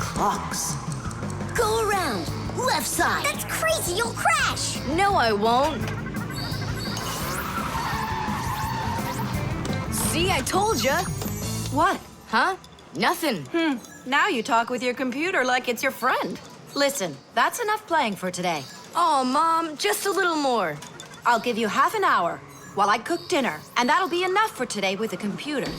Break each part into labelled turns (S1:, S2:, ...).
S1: clocks. Go around, left side.
S2: That's crazy, you'll crash.
S3: No, I won't. See, I told ya.
S4: What?
S3: Huh? Nothing.
S4: Now you talk with your computer like it's your friend. Listen, that's enough playing for today.
S3: Oh, Mom, just a little more.
S4: I'll give you half an hour while I cook dinner, and that'll be enough for today with the computer.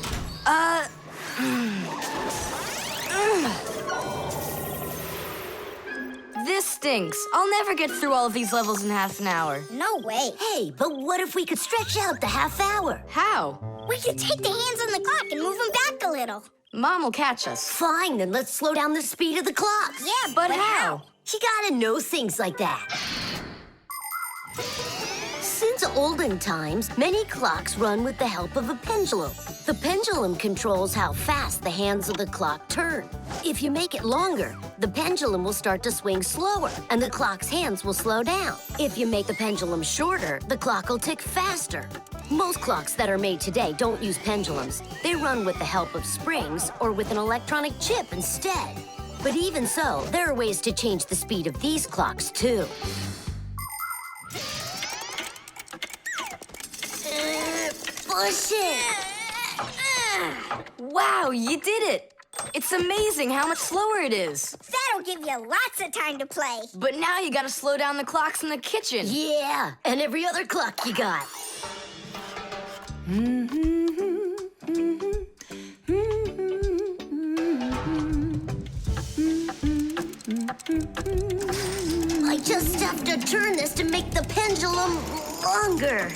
S3: This stinks. I'll never get through all of these levels in half an hour.
S2: No way.
S1: Hey, but what if we could stretch out the half hour?
S3: How?
S2: We could take the hands on the clock and move them back a little.
S3: Mom will catch us.
S1: Fine, then let's slow down the speed of the clocks.
S2: Yeah,
S3: But how?
S1: You gotta know things like that. Since olden times, many clocks run with the help of a pendulum. The pendulum controls how fast the hands of the clock turn. If you make it longer, the pendulum will start to swing slower, and the clock's hands will slow down. If you make the pendulum shorter, the clock will tick faster. Most clocks that are made today don't use pendulums. They run with the help of springs or with an electronic chip instead. But even so, there are ways to change the speed of these clocks, too. Push it!
S3: Wow, you did it! It's amazing how much slower it is.
S2: That'll give you lots of time to play.
S3: But now you gotta slow down the clocks in the kitchen.
S1: Yeah, and every other clock you got. I just have to turn this to make the pendulum longer.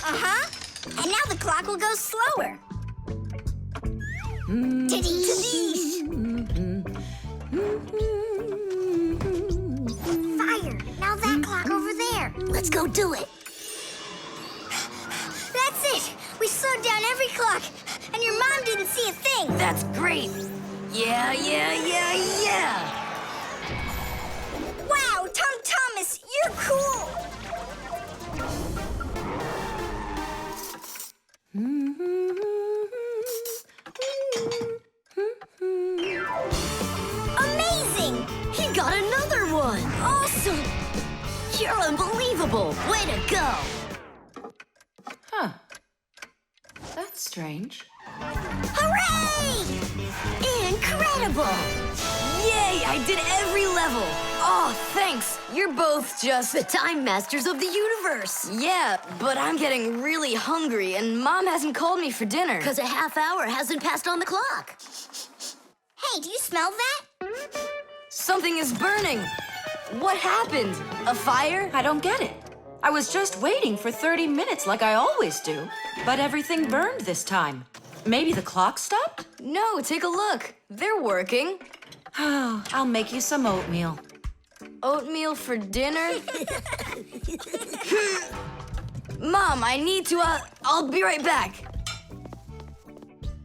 S2: Uh-huh. And now the clock will go slower. Tadee! Fire! Now that clock over there.
S1: Let's go do it.
S2: That's it! We slowed down every clock, and your mom didn't see a thing.
S3: That's great. Yeah.
S2: Wow, Tom Thomas, you're cool! Amazing!
S1: He got another one. Awesome. You're unbelievable. Way to go.
S4: Huh. That's strange.
S2: Hooray!
S1: Incredible.
S3: Yay, I did every level. Oh, thanks. You're both just...
S1: The time masters of the universe.
S3: Yeah, but I'm getting really hungry, and Mom hasn't called me for dinner.
S1: Because a half hour hasn't passed on the clock.
S2: Hey, do you smell that?
S3: Something is burning. What happened? A fire?
S4: I don't get it. I was just waiting for 30 minutes like I always do, but everything burned this time. Maybe the clock stopped?
S3: No, take a look. They're working.
S4: Oh, I'll make you some oatmeal.
S3: Oatmeal for dinner? Mom, I need to, I'll be right back.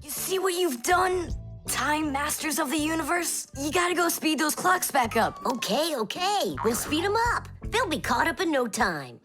S3: You see what you've done? Time masters of the universe? You gotta go speed those clocks back up.
S1: Okay. We'll speed them up. They'll be caught up in no time.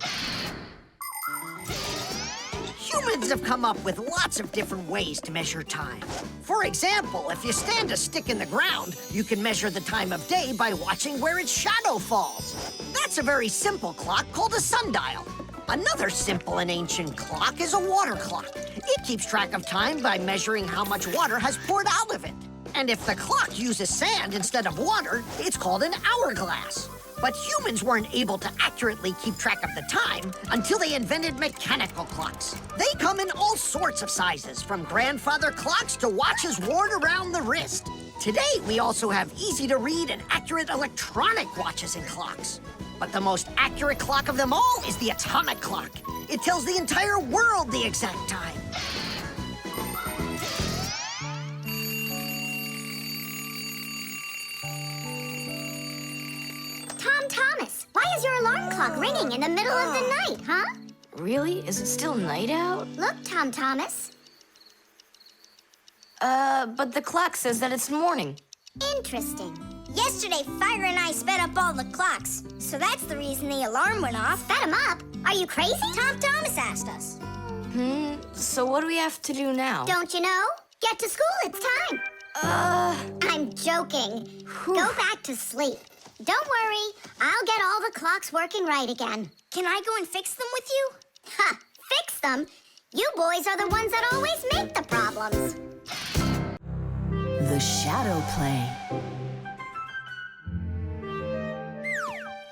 S5: Humans have come up with lots of different ways to measure time. For example, if you stand a stick in the ground, you can measure the time of day by watching where its shadow falls. That's a very simple clock called a sundial. Another simple and ancient clock is a water clock. It keeps track of time by measuring how much water has poured out of it. And if the clock uses sand instead of water, it's called an hourglass. But humans weren't able to accurately keep track of the time until they invented mechanical clocks. They come in all sorts of sizes, from grandfather clocks to watches worn around the wrist. Today, we also have easy-to-read and accurate electronic watches and clocks. But the most accurate clock of them all is the atomic clock. It tells the entire world the exact time.
S2: Tom Thomas, why is your alarm clock ringing in the middle of the night, huh?
S3: Really? Is it still night out?
S2: Look, Tom Thomas.
S3: But the clock says that it's morning.
S2: Interesting. Yesterday, Fire and I sped up all the clocks, so that's the reason the alarm went off. Sped them up? Are you crazy? Tom Thomas asked us.
S3: So what do we have to do now?
S2: Don't you know? Get to school, it's time. I'm joking. Go back to sleep. Don't worry, I'll get all the clocks working right again. Can I go and fix them with you? Ha! Fix them? You boys are the ones that always make the problems.
S4: The shadow play.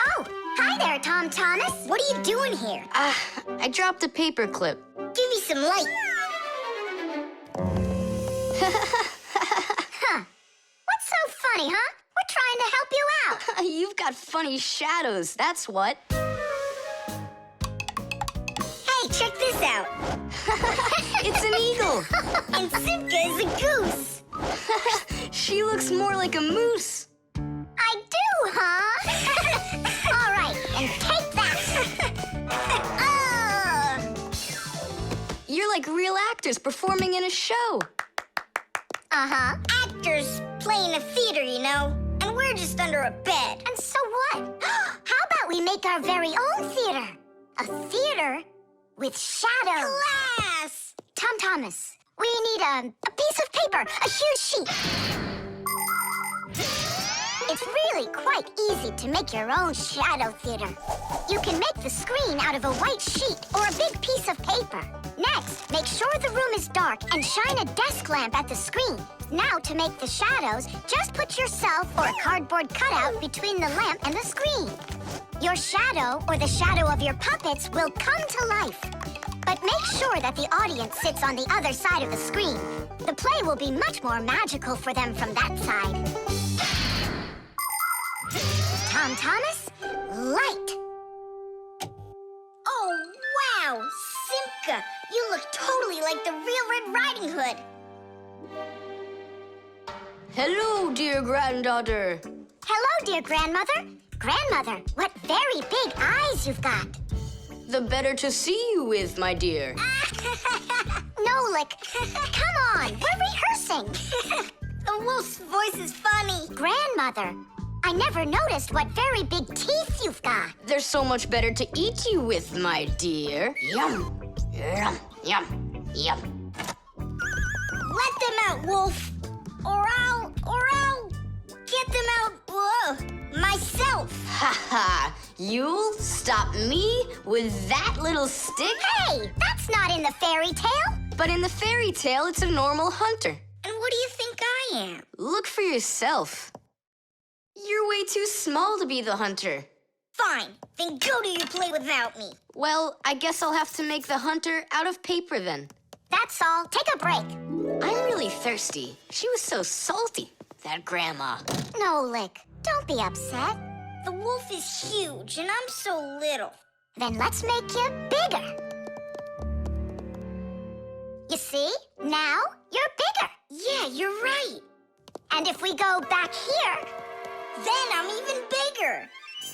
S2: Oh, hi there, Tom Thomas. What are you doing here?
S3: I dropped a paper clip.
S2: Give me some light. Huh. What's so funny, huh? We're trying to help you out.
S3: You've got funny shadows, that's what.
S2: Hey, check this out.
S3: It's an eagle.
S2: And Simka is a goose.
S3: She looks more like a moose.
S2: I do, huh? All right, and take that.
S3: You're like real actors performing in a show.
S2: Uh-huh. Actors playing a theater, you know. And we're just under a bed. And so what? How about we make our very own theater? A theater with shadows. Class! Tom Thomas, we need a piece of paper, a huge sheet. It's really quite easy to make your own shadow theater. You can make the screen out of a white sheet or a big piece of paper. Next, make sure the room is dark and shine a desk lamp at the screen. Now, to make the shadows, just put yourself or a cardboard cutout between the lamp and the screen. Your shadow or the shadow of your puppets will come to life. But make sure that the audience sits on the other side of the screen. The play will be much more magical for them from that side. Tom Thomas, light. Oh, wow! Simka, you look totally like the real Red Riding Hood.
S3: Hello, dear granddaughter.
S2: Hello, dear grandmother. Grandmother, what very big eyes you've got.
S3: The better to see you with, my dear.
S2: Nolik, come on, we're rehearsing. The wolf's voice is funny. Grandmother, I never noticed what very big teeth you've got.
S3: They're so much better to eat you with, my dear. Yum, yum, yum, yum.
S2: Let them out, wolf. Or I'll get them out, myself.
S3: Ha ha! You'll stop me with that little stick?
S2: Hey, that's not in the fairy tale.
S3: But in the fairy tale, it's a normal hunter.
S2: And what do you think I am?
S3: Look for yourself. You're way too small to be the hunter.
S2: Fine, then go do your play without me.
S3: Well, I guess I'll have to make the hunter out of paper then.
S2: That's all. Take a break.
S3: I'm really thirsty. She was so salty, that grandma.
S2: Nolik, don't be upset. The wolf is huge and I'm so little. Then let's make you bigger. You see? Now you're bigger. Yeah, you're right. And if we go back here, then I'm even bigger.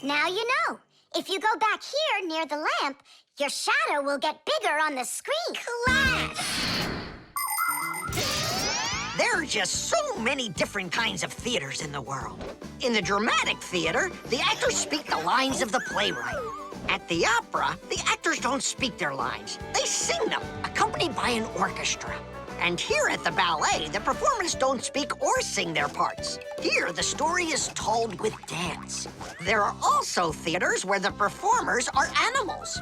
S2: Now you know. If you go back here near the lamp, your shadow will get bigger on the screen. Class!
S5: There are just so many different kinds of theaters in the world. In the dramatic theater, the actors speak the lines of the playwright. At the opera, the actors don't speak their lines. They sing them, accompanied by an orchestra. And here at the ballet, the performers don't speak or sing their parts. Here, the story is told with dance. There are also theaters where the performers are animals.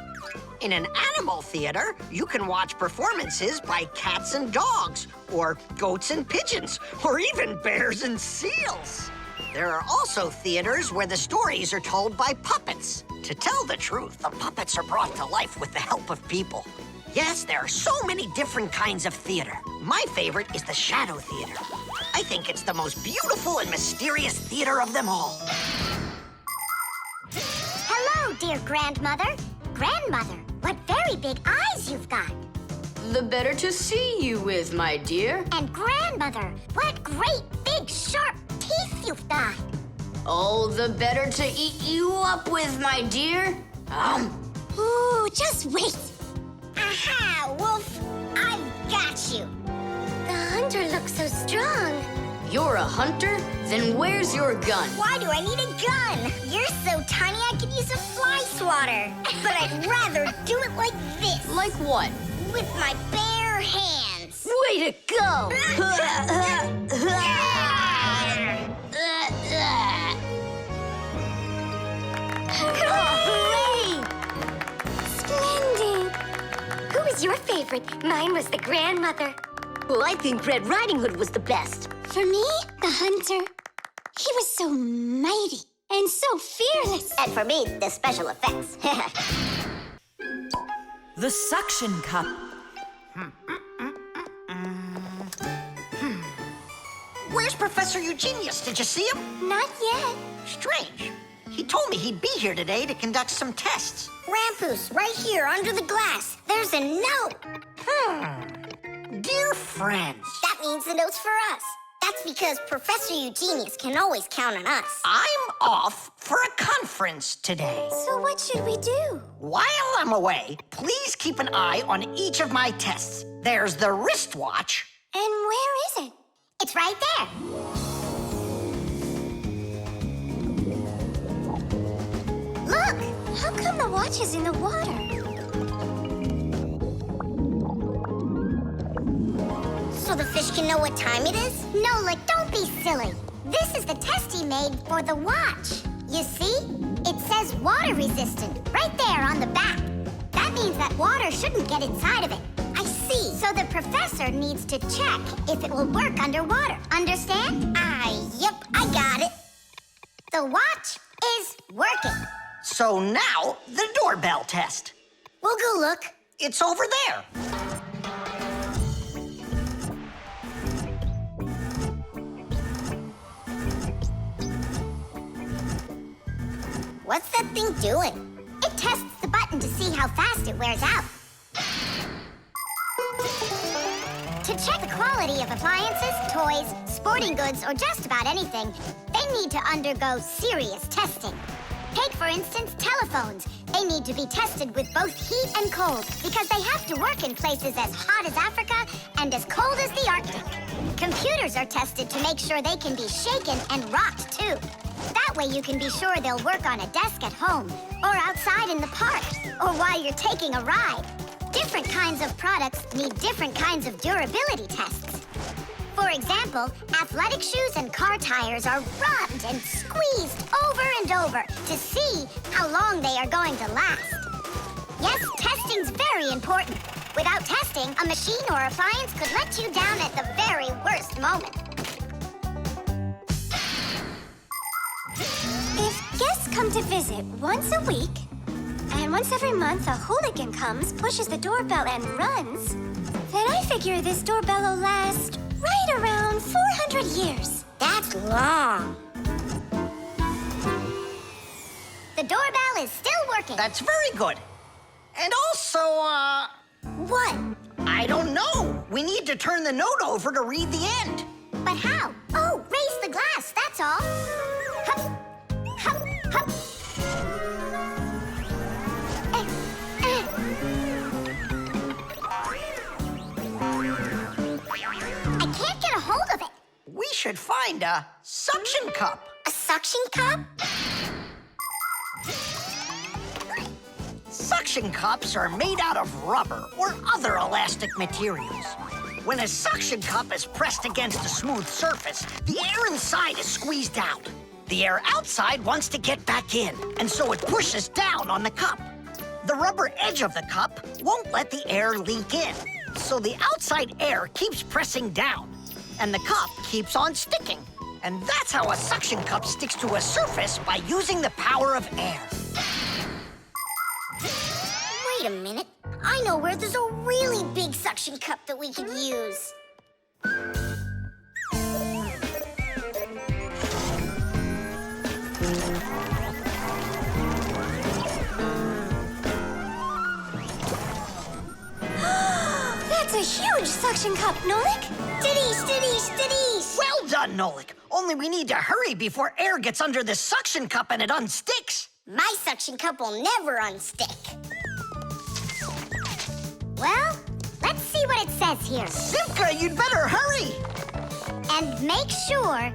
S5: In an animal theater, you can watch performances by cats and dogs, or goats and pigeons, or even bears and seals. There are also theaters where the stories are told by puppets. To tell the truth, the puppets are brought to life with the help of people. Yes, there are so many different kinds of theater. My favorite is the shadow theater. I think it's the most beautiful and mysterious theater of them all.
S2: Hello, dear grandmother. Grandmother, what very big eyes you've got.
S3: The better to see you with, my dear.
S2: And grandmother, what great big sharp teeth you've got.
S3: Oh, the better to eat you up with, my dear.
S2: Ooh, just wait. Aha, Wolf, I've got you. The hunter looks so strong.
S3: You're a hunter? Then where's your gun?
S2: Why do I need a gun? You're so tiny I could use a fly swatter. But I'd rather do it like this.
S3: Like what?
S2: With my bare hands.
S3: Way to go!
S2: was your favorite? Mine was the grandmother.
S1: Well, I think Red Riding Hood was the best.
S2: For me, the hunter. He was so mighty and so fearless.
S1: And for me, the special effects.
S4: The suction cup.
S5: Where's Professor Eugenius? Did you see him?
S2: Not yet.
S5: Strange. He told me he'd be here today to conduct some tests.
S1: Rampus, right here under the glass. There's a note.
S5: Dear friends,
S1: That means the note's for us. That's because Professor Eugenius can always count on us.
S5: I'm off for a conference today.
S2: So what should we do?
S5: While I'm away, please keep an eye on each of my tests. There's the wristwatch.
S2: And where is it?
S1: It's right there.
S2: Look! How come the watch is in the water?
S1: So the fish can know what time it is?
S2: Nolik, don't be silly. This is the test he made for the watch. You see? It says water resistant right there on the back. That means that water shouldn't get inside of it.
S1: I see.
S2: So the professor needs to check if it will work underwater. Understand?
S1: Yep, I got it.
S2: The watch is working.
S5: So now, the doorbell test.
S1: We'll go look.
S5: It's over there.
S1: What's that thing doing?
S2: It tests the button to see how fast it wears out. To check the quality of appliances, toys, sporting goods, or just about anything, they need to undergo serious testing. Take, for instance, telephones. They need to be tested with both heat and cold because they have to work in places as hot as Africa and as cold as the Arctic. Computers are tested to make sure they can be shaken and rocked, too. That way you can be sure they'll work on a desk at home, or outside in the park, or while you're taking a ride. Different kinds of products need different kinds of durability tests. For example, athletic shoes and car tires are rubbed and squeezed over and over to see how long they are going to last. Yes, testing's very important. Without testing, a machine or appliance could let you down at the very worst moment. If guests come to visit once a week, and once every month a hooligan comes, pushes the doorbell and runs, then I figure this doorbell will last right around 400 years.
S1: That's long.
S2: The doorbell is still working.
S5: That's very good. And also,
S2: What?
S5: I don't know. We need to turn the note over to read the end.
S2: But how? Oh, raise the glass, that's all. Hup, hup, hup. I can't get a hold of it.
S5: We should find a suction cup.
S1: A suction cup?
S5: Suction cups are made out of rubber or other elastic materials. When a suction cup is pressed against a smooth surface, the air inside is squeezed out. The air outside wants to get back in, and so it pushes down on the cup. The rubber edge of the cup won't let the air leak in, so the outside air keeps pressing down, and the cup keeps on sticking. And that's how a suction cup sticks to a surface by using the power of air.
S1: Wait a minute. I know where there's a really big suction cup that we could use.
S2: That's a huge suction cup, Nolik.
S1: Stiddies, stiddies, stiddies!
S5: Well done, Nolik. Only we need to hurry before air gets under this suction cup and it unsticks.
S1: My suction cup will never unstick.
S2: Well, let's see what it says here.
S5: Simka, you'd better hurry.
S2: And make sure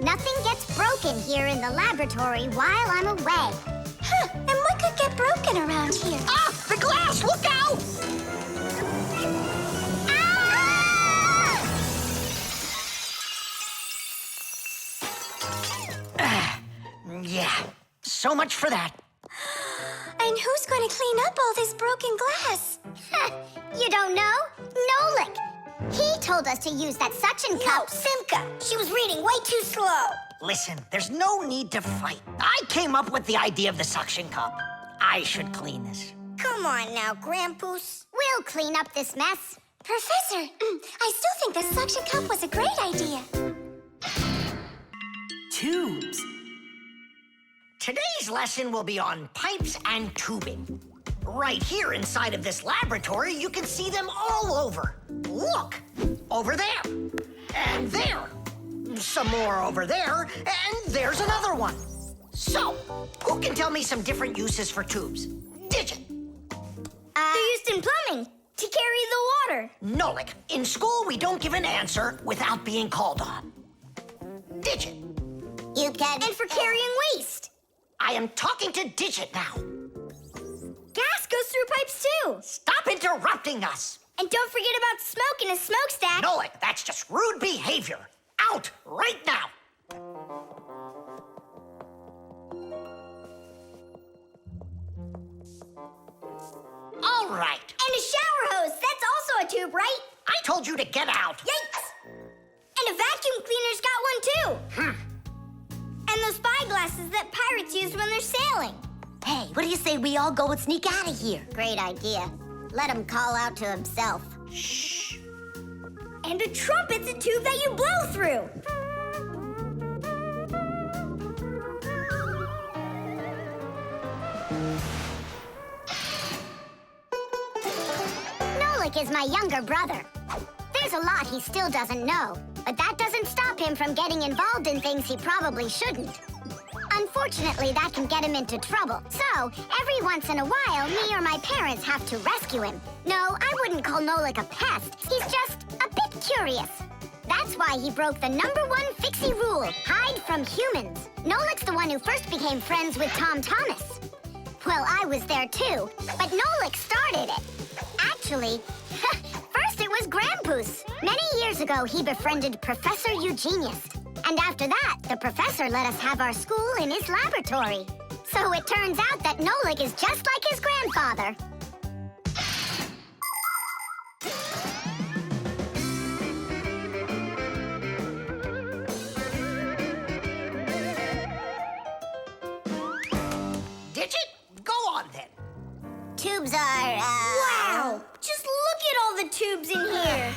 S2: nothing gets broken here in the laboratory while I'm away. Huh, and what could get broken around here?
S5: Ah, the glass, look out! Yeah, so much for that.
S2: I And who's going to clean up all this broken glass? You don't know? Nolik. He told us to use that suction cup.
S3: Simka! She was reading way too slow.
S5: Listen, there's no need to fight. I came up with the idea of the suction cup. I should clean this.
S2: Come on now, Grampus. We'll clean up this mess. Professor, I still think the suction cup was a great idea.
S4: Tubes.
S5: Today's lesson will be on pipes and tubing. Right here inside of this laboratory, you can see them all over. Look, over there, and there. Some more over there, and there's another one. So, who can tell me some different uses for tubes? Digit.
S2: They're used in plumbing to carry the water.
S5: Nolik, in school we don't give an answer without being called on. Digit.
S2: You can. And for carrying waste.
S5: I am talking to Digit now.
S2: Gas goes through pipes too.
S5: Stop interrupting us.
S2: And don't forget about smoke in a smokestack.
S5: Nolik, that's just rude behavior. Out right now. All right.
S2: And a shower hose. That's also a tube, right?
S5: I told you to get out.
S2: Yikes! And a vacuum cleaner's got one too. And those spyglasses that pirates use when they're sailing.
S1: Hey, what do you say we all go and sneak out of here?
S2: Great idea. Let him call out to himself.
S5: Shh.
S2: And a trumpet's a tube that you blow through. Nolik is my younger brother. There's a lot he still doesn't know, but that doesn't stop him from getting involved in things he probably shouldn't. Unfortunately, that can get him into trouble. So, every once in a while, me or my parents have to rescue him. No, I wouldn't call Nolik a pest. He's just a bit curious. That's why he broke the #1 Fixie rule, hide from humans. Nolik's the one who first became friends with Tom Thomas. Well, I was there too, but Nolik started it. Actually, first it was Grampus. Many years ago, he befriended Professor Eugenius. And after that, the professor let us have our school in his laboratory. So it turns out that Nolik is just like his grandfather.
S5: Digit, go on then.
S2: Tubes are, Wow! Just look at all the tubes in here.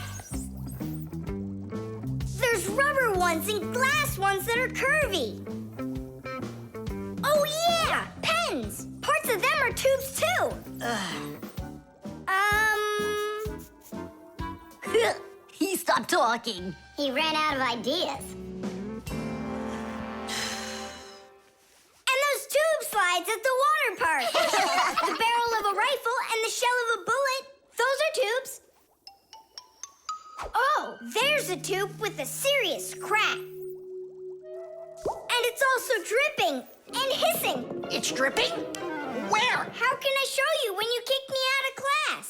S2: There's rubber ones and glass ones that are curvy. Oh, yeah! Pens! Parts of them are tubes, too.
S1: He stopped talking.
S2: He ran out of ideas. And those tube slides at the water park. The barrel of a rifle and the shell of a bullet. Those are tubes. Oh, there's a tube with a serious crack. And it's also dripping and hissing.
S5: It's dripping? Where?
S2: How can I show you when you kicked me out of class?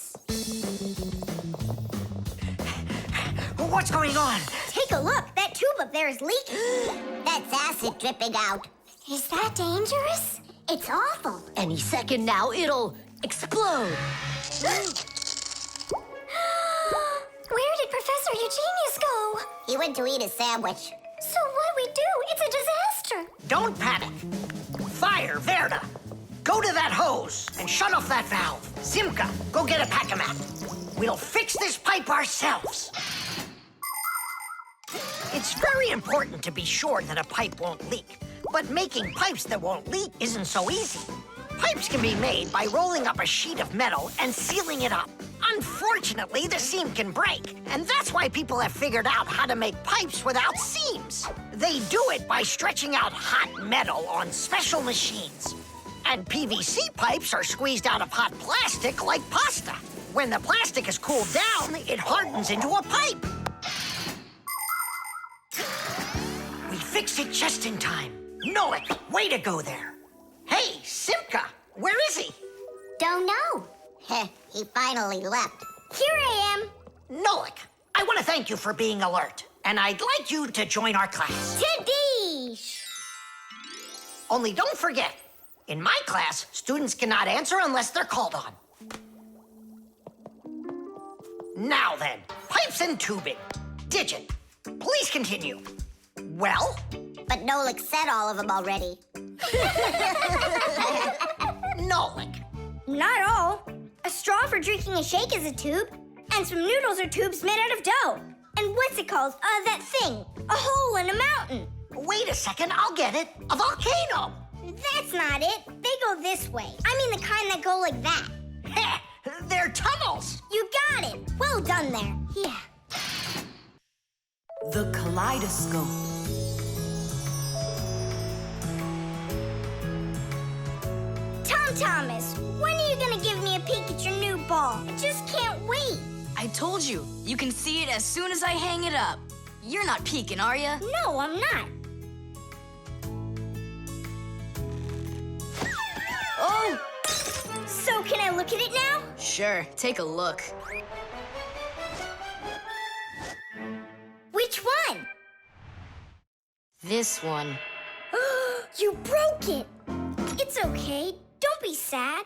S5: What's going on?
S2: Take a look. That tube up there is leaking. That's acid dripping out. Is that dangerous? It's awful.
S1: Any second now, it'll explode.
S2: Where did Professor Eugenius go? He went to eat a sandwich. So what do we do? It's a disaster.
S5: Don't panic. Fire, Verda. Go to that hose and shut off that valve. Simka, go get a pack-a-mat. We'll fix this pipe ourselves. It's very important to be sure that a pipe won't leak. But making pipes that won't leak isn't so easy. Pipes can be made by rolling up a sheet of metal and sealing it up. Unfortunately, the seam can break, and that's why people have figured out how to make pipes without seams. They do it by stretching out hot metal on special machines. And PVC pipes are squeezed out of hot plastic like pasta. When the plastic is cooled down, it hardens into a pipe. We fixed it just in time. Nolik, way to go there. Hey, Simka, where is he?
S2: Don't know. He finally left. Here I am.
S5: Nolik, I want to thank you for being alert, and I'd like you to join our class.
S2: Tadish!
S5: Only don't forget, In my class, students cannot answer unless they're called on. Now then, pipes and tubing. Digit, please continue. Well?
S2: But Nolik said all of them already.
S5: Nolik.
S6: Not all. A straw for drinking a shake is a tube, and some noodles are tubes made out of dough. And what's it called? That thing. A hole in a mountain.
S5: Wait a second, I'll get it. A volcano.
S6: That's not it. They go this way. I mean the kind that go like that.
S5: Heh, they're tunnels.
S6: You got it. Well done there. Yeah.
S4: The Kaleidoscope.
S6: Tom Thomas, when are you gonna give me a peek at your new ball? I just can't wait.
S3: I told you, you can see it as soon as I hang it up. You're not peeking, are ya?
S6: No, I'm not.
S3: Oh!
S6: So can I look at it now?
S3: Sure, take a look.
S6: Which one?
S3: This one.
S6: You broke it. It's okay. Don't be sad.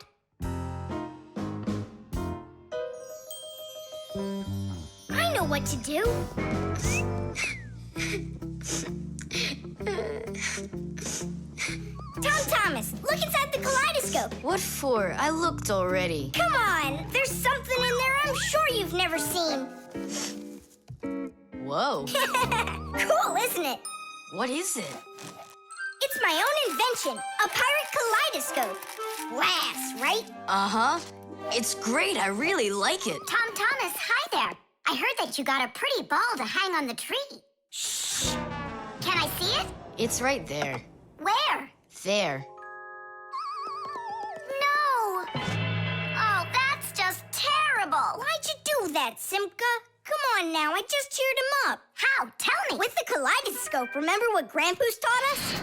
S6: I know what to do. Tom Thomas, look inside the kaleidoscope.
S3: What for? I looked already.
S6: Come on, there's something in there I'm sure you've never seen.
S3: Whoa.
S6: Cool, isn't it?
S3: What is it?
S6: It's my own invention, a pirate kaleidoscope. Laughs, right?
S3: Uh-huh. It's great. I really like it.
S2: Tom Thomas, hi there. I heard that you got a pretty ball to hang on the tree. Shh. Can I see it?
S3: It's right there.
S2: Where?
S3: There.
S2: No. Oh, that's just terrible.
S6: Why'd you do that, Simka? Come on now, I just cheered him up.
S2: How? Tell me.
S6: With the kaleidoscope, remember what Grandpa's taught us?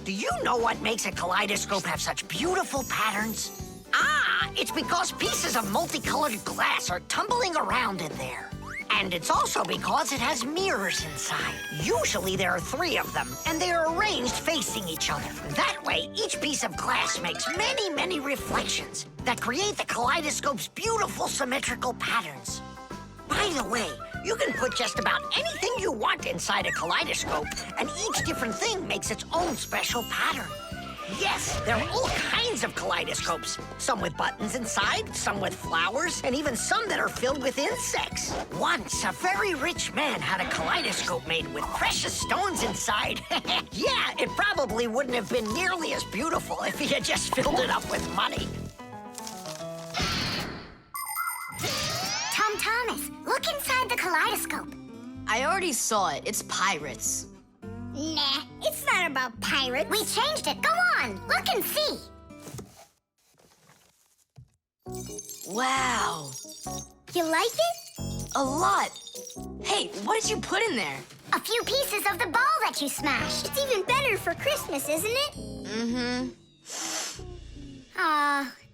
S5: Do you know what makes a kaleidoscope have such beautiful patterns? Ah, it's because pieces of multicolored glass are tumbling around in there. And it's also because it has mirrors inside. Usually there are 3 of them, and they are arranged facing each other. That way, each piece of glass makes many, many reflections that create the kaleidoscope's beautiful symmetrical patterns. By the way, you can put just about anything you want inside a kaleidoscope, and each different thing makes its own special pattern. Yes, there are all kinds of kaleidoscopes. Some with buttons inside, some with flowers, and even some that are filled with insects. Once, a very rich man had a kaleidoscope made with precious stones inside. Yeah, it probably wouldn't have been nearly as beautiful if he had just filled it up with money.
S2: Tom Thomas, look inside the kaleidoscope.
S3: I already saw it. It's pirates.
S6: Nah, it's not about pirates.
S2: We changed it. Go on, look and see.
S3: Wow.
S6: You like it?
S3: A lot. Hey, what did you put in there?
S2: A few pieces of the ball that you smashed.
S6: It's even better for Christmas, isn't it?
S3: Mm-hmm.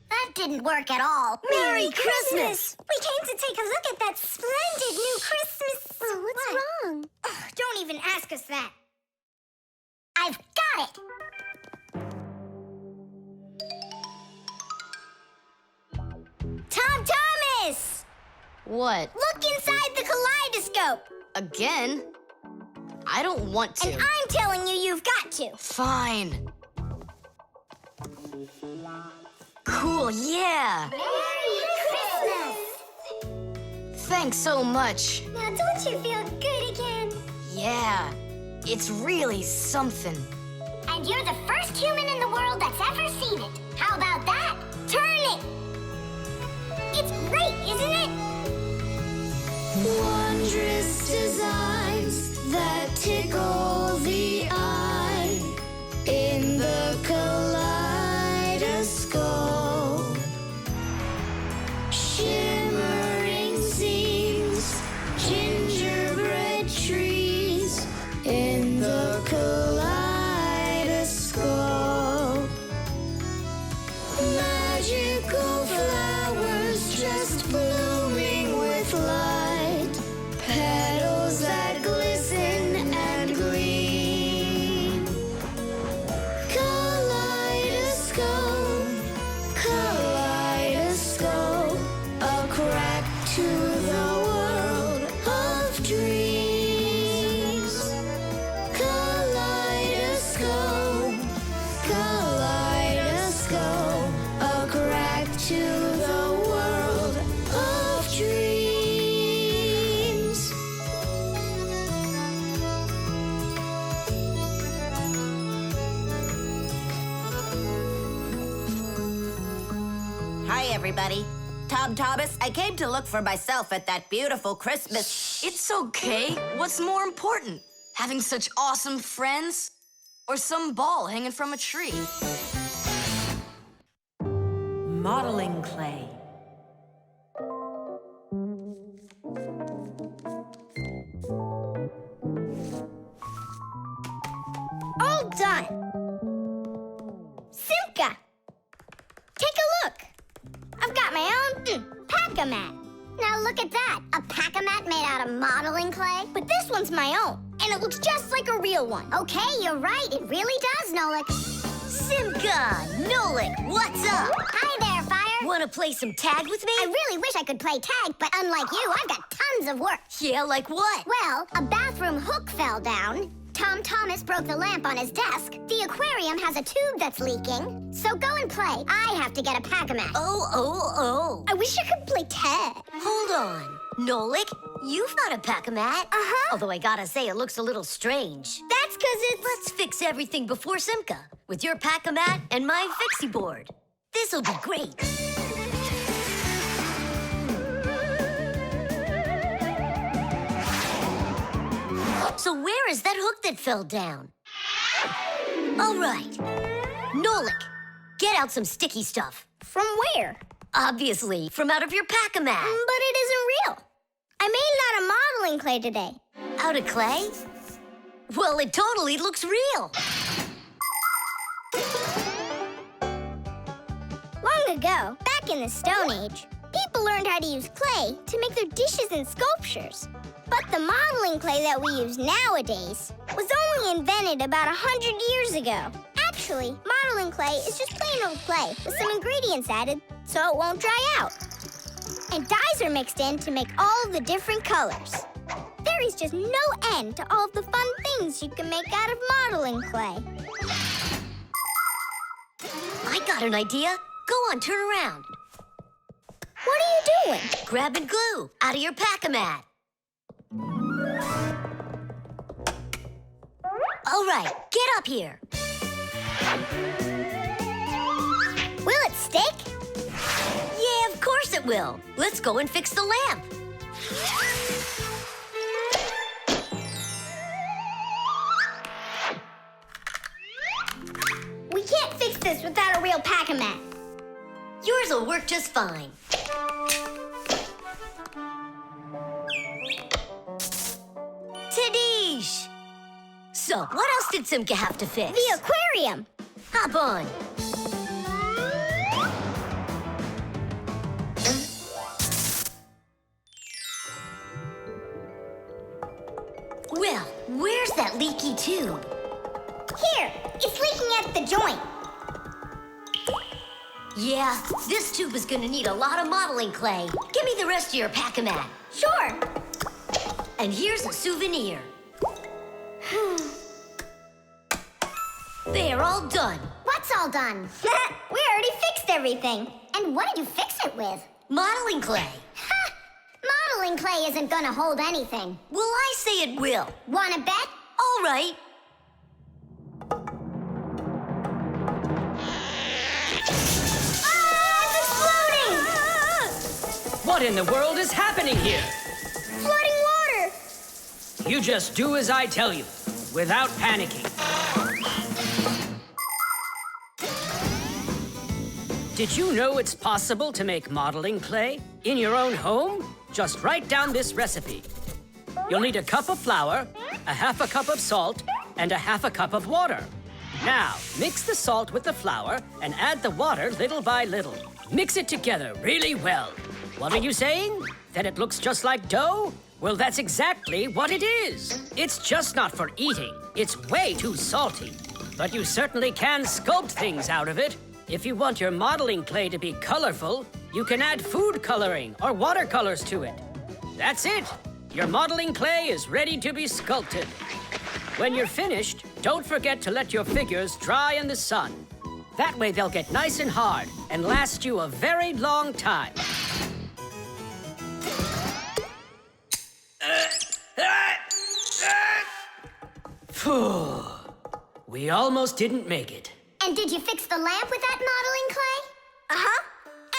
S2: That didn't work at all.
S6: Merry Christmas! We came to take a look at that splendid new Christmas...
S2: Oh, what's wrong?
S6: Ugh, don't even ask us that.
S2: I've got it.
S6: Tom Thomas!
S3: What?
S6: Look inside the kaleidoscope!
S3: Again? I don't want to.
S6: And I'm telling you, you've got to.
S3: Fine. Cool, yeah.
S6: Merry Christmas!
S3: Thanks so much.
S6: Now don't you feel good again?
S3: Yeah, it's really something.
S2: And you're the first human in the world that's ever seen it. How about that?
S6: Turn it! It's great, isn't it?
S7: Wondrous designs that tickle the eye in the kaleidoscope. Shimmering scenes, gingerbread trees in the kaleidoscope. Magical flowers just blooming with light. Petals that glisten and gleam.
S8: everybody. Tom Thomas, I came to look for myself at that beautiful Christmas...
S3: It's okay. What's more important? Having such awesome friends? Or some ball hanging from a tree?
S4: Modeling clay.
S6: All done. Simka, take a look. I've got my own pack-a-mat.
S2: Now look at that. A pack-a-mat made out of modeling clay?
S6: But this one's my own, and it looks just like a real one.
S2: Okay, you're right. It really does, Nolik.
S1: Simka, Nolik, what's up?
S2: Hi there, Fire.
S1: Want to play some tag with me?
S2: I really wish I could play tag, but unlike you, I've got tons of work.
S1: Yeah, like what?
S2: Well, a bathroom hook fell down. Tom Thomas broke the lamp on his desk. The aquarium has a tube that's leaking. So go and play. I have to get a pack-a-mat.
S1: Oh.
S6: I wish I could play tag.
S1: Hold on. Nolik, you've got a pack-a-mat.
S6: Uh-huh.
S1: Although I gotta say, it looks a little strange.
S6: That's because it's...
S1: Let's fix everything before Simka with your pack-a-mat and my Fixie board. This'll be great. So where is that hook that fell down? All right. Nolik, get out some sticky stuff.
S6: From where?
S1: Obviously, from out of your pack-a-mat.
S6: But it isn't real. I made it out of modeling clay today.
S1: Out of clay? Well, it totally looks real.
S6: Long ago, back in the Stone Age, people learned how to use clay to make their dishes and sculptures. But the modeling clay that we use nowadays was only invented about 100 years ago. Actually, modeling clay is just plain old clay with some ingredients added so it won't dry out. And dyes are mixed in to make all the different colors. There is just no end to all of the fun things you can make out of modeling clay.
S1: I got an idea. Go on, turn around.
S6: What are you doing?
S1: Grabbing glue out of your pack-a-mat. All right, get up here.
S6: Will it stick?
S1: Yeah, of course it will. Let's go and fix the lamp.
S6: We can't fix this without a real pack-a-mat.
S1: Yours will work just fine. Tadish! So, what else did Simka have to fix?
S6: The aquarium.
S1: Hop on. Well, where's that leaky tube?
S6: Here, it's leaking at the joint.
S1: Yeah, this tube is gonna need a lot of modeling clay. Give me the rest of your pack-a-mat.
S6: Sure.
S1: And here's a souvenir. They're all done.
S2: What's all done?
S6: We already fixed everything.
S2: And what did you fix it with?
S1: Modeling clay.
S2: Ha! Modeling clay isn't gonna hold anything.
S1: Well, I say it will.
S2: Wanna bet?
S1: All right.
S9: What in the world is happening here?
S6: Flooding water.
S9: You just do as I tell you, without panicking. Did you know it's possible to make modeling clay in your own home? Just write down this recipe. You'll need a cup of flour, a half a cup of salt, and a half a cup of water. Now, mix the salt with the flour and add the water little by little. Mix it together really well. What are you saying? That it looks just like dough? Well, that's exactly what it is. It's just not for eating. It's way too salty. But you certainly can sculpt things out of it. If you want your modeling clay to be colorful, you can add food coloring or watercolors to it. That's it. Your modeling clay is ready to be sculpted. When you're finished, don't forget to let your figures dry in the sun. That way they'll get nice and hard and last you a very long time. Phew. We almost didn't make it.
S2: And did you fix the lamp with that modeling clay?
S6: Uh-huh.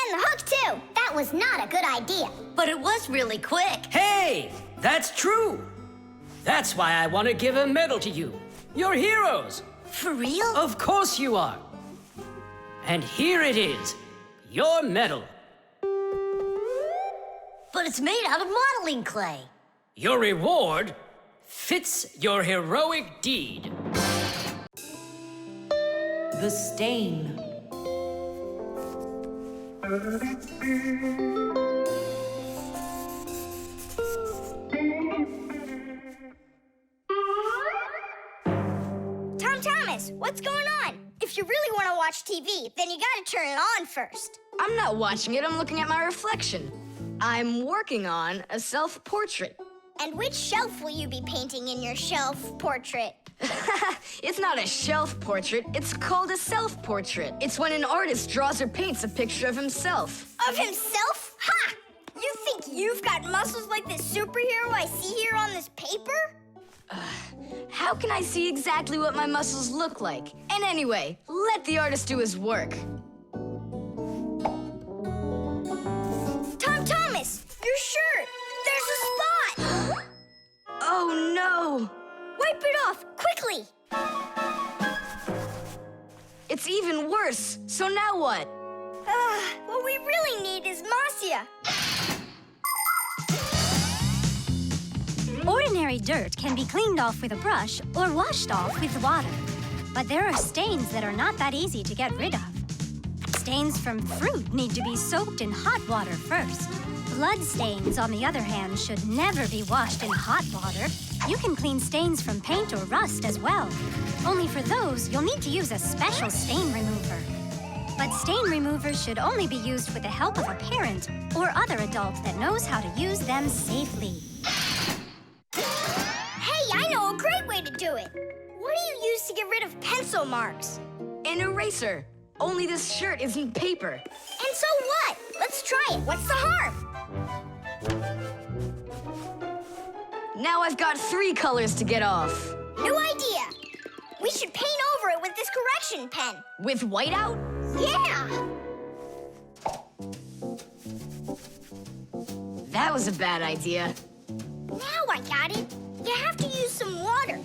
S6: And
S2: hook, too. That was not a good idea.
S1: But it was really quick.
S9: Hey, that's true. That's why I want to give a medal to you. You're heroes.
S1: For real?
S9: Of course you are. And here it is, your medal.
S1: But it's made out of modeling clay.
S9: Your reward fits your heroic deed.
S4: The stain.
S6: Tom Thomas, what's going on? If you really want to watch TV, then you gotta turn it on first.
S3: I'm not watching it, I'm looking at my reflection. I'm working on a self-portrait.
S6: And which shelf will you be painting in your shelf portrait?
S3: It's not a shelf portrait, it's called a self-portrait. It's when an artist draws or paints a picture of himself.
S6: Of himself? Ha! You think you've got muscles like this superhero I see here on this paper?
S3: How can I see exactly what my muscles look like? And anyway, let the artist do his work.
S6: Tom Thomas, your shirt! There's a spot!
S3: Oh no!
S6: Wipe it off, quickly!
S3: It's even worse. So now what?
S6: What we really need is Masya.
S10: Ordinary dirt can be cleaned off with a brush or washed off with water. But there are stains that are not that easy to get rid of. Stains from fruit need to be soaked in hot water first. Blood stains, on the other hand, should never be washed in hot water. You can clean stains from paint or rust as well. Only for those, you'll need to use a special stain remover. But stain removers should only be used with the help of a parent or other adult that knows how to use them safely.
S6: Hey, I know a great way to do it. What do you use to get rid of pencil marks?
S3: An eraser. Only this shirt isn't paper.
S6: And so what? Let's try it. What's the harm?
S3: Now I've got 3 colors to get off.
S6: New idea. We should paint over it with this correction pen.
S3: With whiteout?
S6: Yeah!
S3: That was a bad idea.
S6: Now I got it. You have to use some water.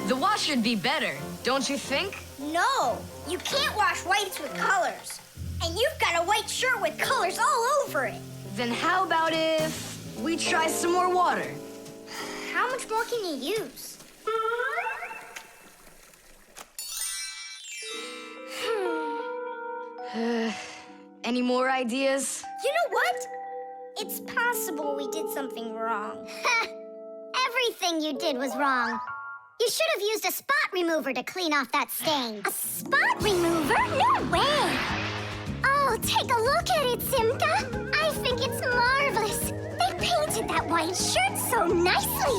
S3: The wash should be better, don't you think?
S6: No, you can't wash whites with colors. And you've got a white shirt with colors all over it.
S3: Then how about if we try some more water?
S6: How much more can you use?
S3: Any more ideas?
S6: You know what? It's possible we did something wrong.
S2: Everything you did was wrong. You should have used a spot remover to clean off that stain. A spot remover? No way! Oh, take a look at it, Simka. I think it's marvelous. They painted that white shirt so nicely.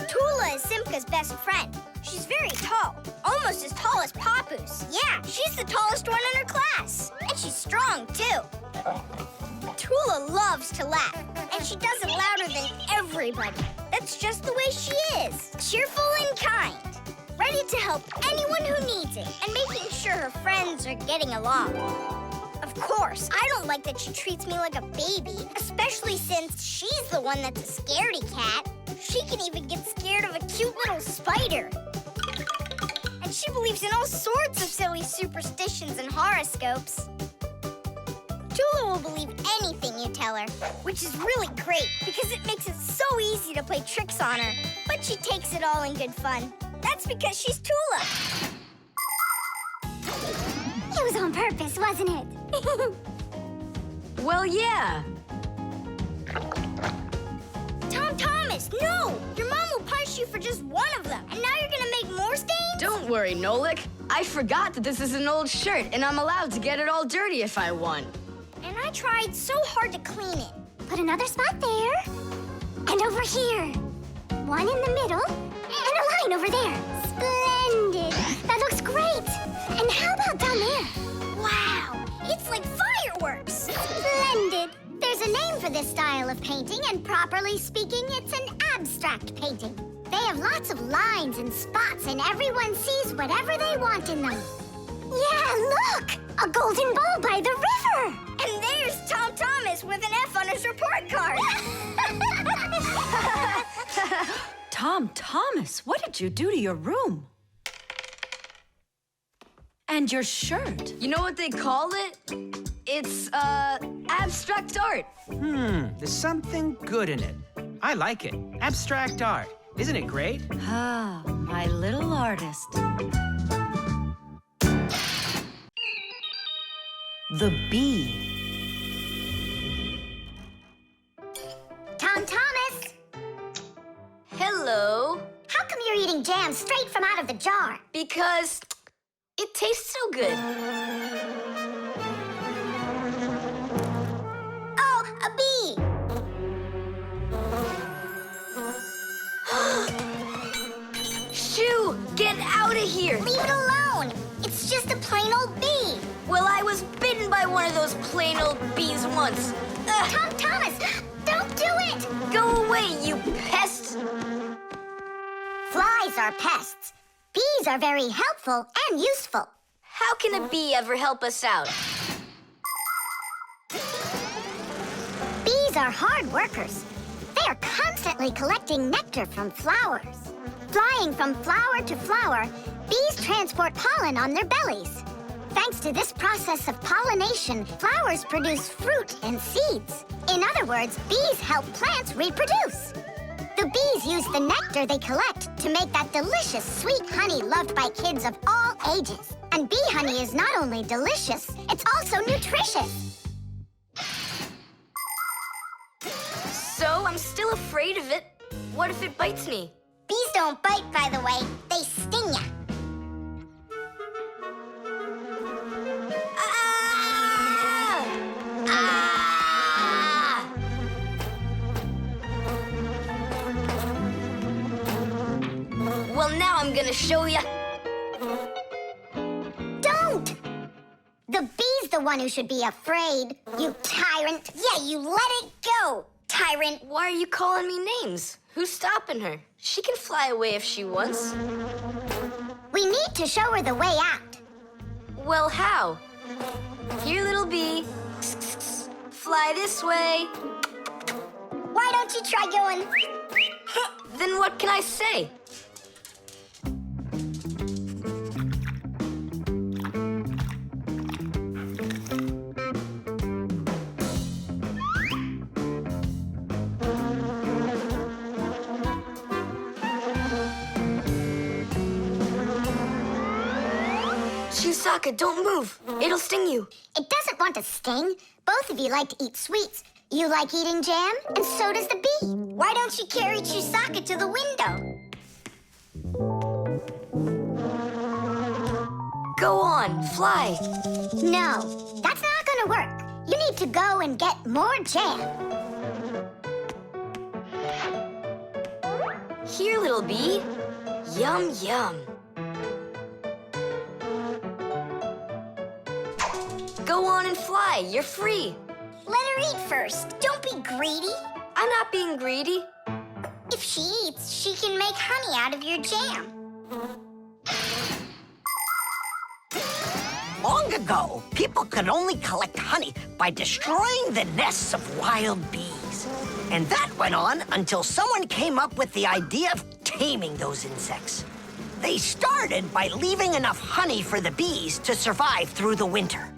S6: Tula is Simka's best friend. She's very tall, almost as tall as Papoose. Yeah, she's the tallest one in her class. And she's strong, too. Tula loves to laugh, and she does it louder than everybody. That's just the way she is. Cheerful and kind. Ready to help anyone who needs it, and making sure her friends are getting along. Of course, I don't like that she treats me like a baby, especially since she's the one that's a scaredy cat. She can even get scared of a cute little spider. And she believes in all sorts of silly superstitions and horoscopes. Tula will believe anything you tell her, which is really great because it makes it so easy to play tricks on her. But she takes it all in good fun. That's because she's Tula.
S2: It was on purpose, wasn't it?
S3: Well, yeah.
S6: Tom Thomas, no! Your mom will punish you for just one of them. And now you're gonna make more stains?
S3: Don't worry, Nolik. I forgot that this is an old shirt, and I'm allowed to get it all dirty if I want.
S6: And I tried so hard to clean it.
S2: Put another spot there. And over here. One in the middle. And a line over there. Splendid. That looks great. And how about down there?
S6: Wow, it's like fireworks.
S2: Splendid. There's a name for this style of painting, and properly speaking, it's an abstract painting. They have lots of lines and spots, and everyone sees whatever they want in them. Yeah, look! A golden ball by the river!
S6: And there's Tom Thomas with an F on his report card.
S4: Tom Thomas, what did you do to your room? And your shirt?
S3: You know what they call it? It's, abstract art.
S11: There's something good in it. I like it. Abstract art. Isn't it great?
S4: Ah, my little artist. The bee.
S2: Tom Thomas!
S3: Hello.
S2: How come you're eating jam straight from out of the jar?
S3: Because it tastes so good.
S2: Oh, a bee!
S3: Shoo, get out of here.
S2: Leave it alone! It's just a plain old bee!
S3: Well, I was bitten by one of those plain old bees once. Ugh.
S2: Tom Thomas, don't do it!
S3: Go away, you pest!
S2: Flies are pests. Bees are very helpful and useful.
S3: How can a bee ever help us out?
S2: Bees are hard workers. They are constantly collecting nectar from flowers. Flying from flower to flower, bees transport pollen on their bellies. Thanks to this process of pollination, flowers produce fruit and seeds. In other words, bees help plants reproduce. The bees use the nectar they collect to make that delicious sweet honey loved by kids of all ages. And bee honey is not only delicious, it's also nutritious.
S3: So I'm still afraid of it. What if it bites me?
S2: Bees don't bite, by the way. They sting ya.
S3: Ah! Ah! Well, now I'm gonna show ya.
S2: Don't! The bee's the one who should be afraid. You tyrant. Yeah, you let it go, tyrant.
S3: Why are you calling me names? Who's stopping her? She can fly away if she wants.
S2: We need to show her the way out.
S3: Well, how? Here, little bee. Fly this way.
S2: Why don't you try going?
S3: Then what can I say? Chusaka, don't move. It'll sting you.
S2: It doesn't want to sting. Both of you like to eat sweets. You like eating jam, and so does the bee. Why don't you carry Chusaka to the window?
S3: Go on, fly.
S2: No, that's not gonna work. You need to go and get more jam.
S3: Here, little bee. Yum, yum. Go on and fly. You're free.
S2: Let her eat first. Don't be greedy.
S3: I'm not being greedy.
S2: If she eats, she can make honey out of your jam.
S5: Long ago, people could only collect honey by destroying the nests of wild bees. And that went on until someone came up with the idea of taming those insects. They started by leaving enough honey for the bees to survive through the winter.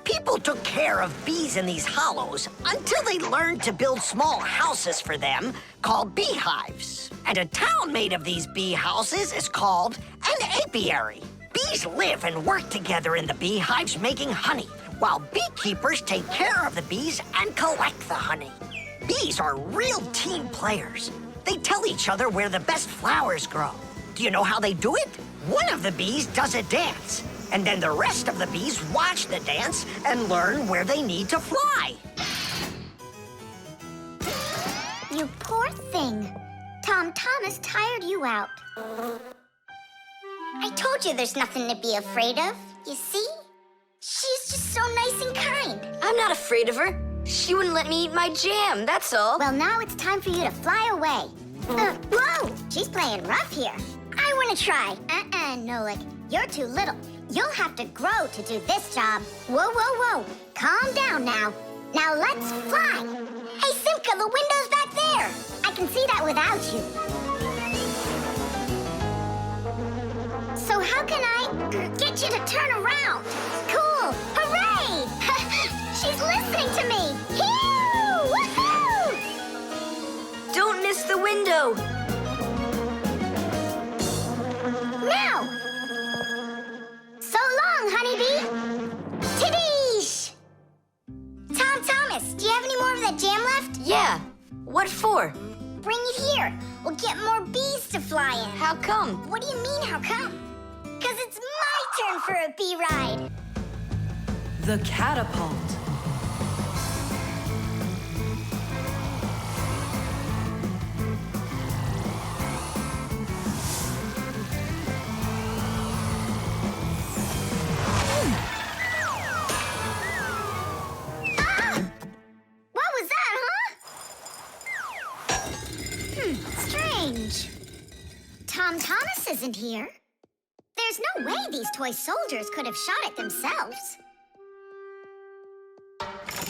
S5: People took care of bees in these hollows until they learned to build small houses for them called beehives. And a town made of these bee houses is called an apiary. Bees live and work together in the beehives making honey, while beekeepers take care of the bees and collect the honey. Bees are real team players. They tell each other where the best flowers grow. Do you know how they do it? One of the bees does a dance, and then the rest of the bees watch the dance and learn where they need to fly.
S2: You poor thing. Tom Thomas tired you out. I told you there's nothing to be afraid of. You see? She's just so nice and kind.
S3: I'm not afraid of her. She wouldn't let me eat my jam, that's all.
S2: Well, now it's time for you to fly away. Whoa! She's playing rough here. I want to try. Nolik. You're too little. You'll have to grow to do this job. Whoa, whoa, whoa. Calm down now. Now let's fly. Hey, Simka, the window's back there. I can see that without you. So how can I get you to turn around? Cool! Hooray! She's listening to me! Phew! Woohoo!
S3: Don't miss the window.
S2: Now! So long, honeybee! Tidish! Tom Thomas, do you have any more of that jam left?
S3: Yeah. What for?
S2: Bring it here. We'll get more bees to fly in.
S3: How come?
S2: What do you mean, how come? Because it's my turn for a bee ride.
S4: The Catapult.
S2: What was that, huh? Strange. Tom Thomas isn't here. There's no way these toy soldiers could have shot it themselves.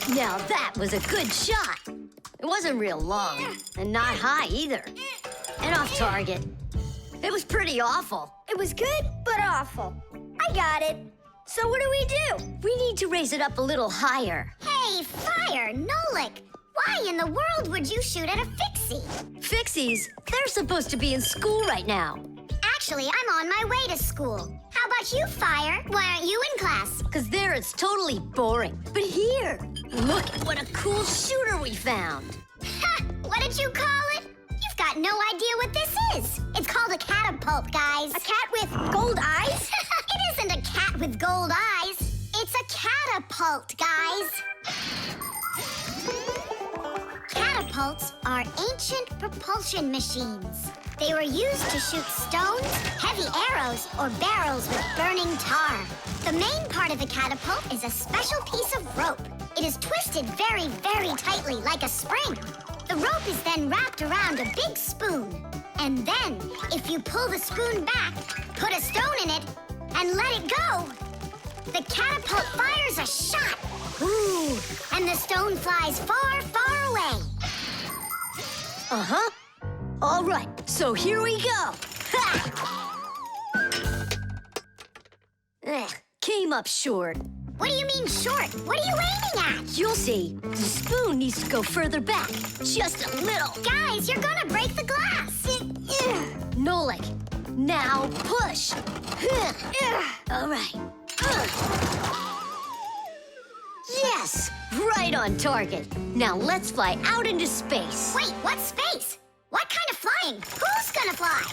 S1: Now that was a good shot. It wasn't real long, and not high either. And off target. It was pretty awful.
S6: It was good, but awful. I got it. So what do we do?
S1: We need to raise it up a little higher.
S2: Hey, Fire, Nolik! Why in the world would you shoot at a Fixie?
S1: Fixies, they're supposed to be in school right now.
S2: Actually, I'm on my way to school. How about you, Fire? Why aren't you in class?
S1: Because there it's totally boring. But here, look at what a cool shooter we found.
S2: Ha! What did you call it? You've got no idea what this is. It's called a catapult, guys.
S6: A cat with gold eyes?
S2: It isn't a cat with gold eyes. It's a catapult, guys. Catapults are ancient propulsion machines. They were used to shoot stones, heavy arrows, or barrels with burning tar. The main part of the catapult is a special piece of rope. It is twisted very, very tightly like a spring. The rope is then wrapped around a big spoon. And then, if you pull the spoon back, put a stone in it, and let it go, the catapult fires a shot. Ooh, and the stone flies far, far away.
S1: Uh-huh. All right, so here we go. Ha! Came up short.
S2: What do you mean short? What are you aiming at?
S1: You'll see. The spoon needs to go further back. Just a little.
S2: Guys, you're gonna break the glass.
S1: Nolik, now push. All right. Yes, right on target. Now let's fly out into space.
S2: Wait, what space? What kind of flying? Who's gonna fly?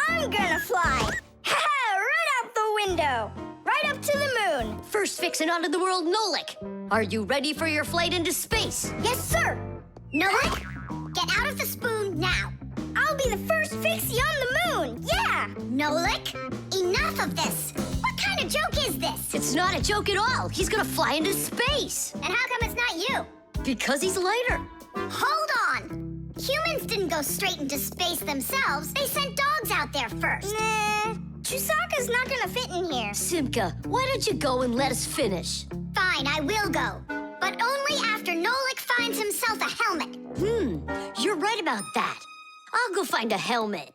S6: I'm gonna fly. Right out the window. Right up to the moon.
S1: First fixin' onto the world, Nolik. Are you ready for your flight into space?
S2: Yes, sir. Nolik, get out of the spoon now.
S6: I'll be the first Fixie on the moon. Yeah.
S2: Nolik, enough of this. What kind of joke is this?
S1: It's not a joke at all. He's gonna fly into space.
S2: And how come it's not you?
S1: Because he's lighter.
S2: Hold on. Humans didn't go straight into space themselves. They sent dogs out there first.
S6: Nah, Chusaka's not gonna fit in here.
S1: Simka, why don't you go and let us finish?
S2: Fine, I will go. But only after Nolik finds himself a helmet.
S1: You're right about that. I'll go find a helmet.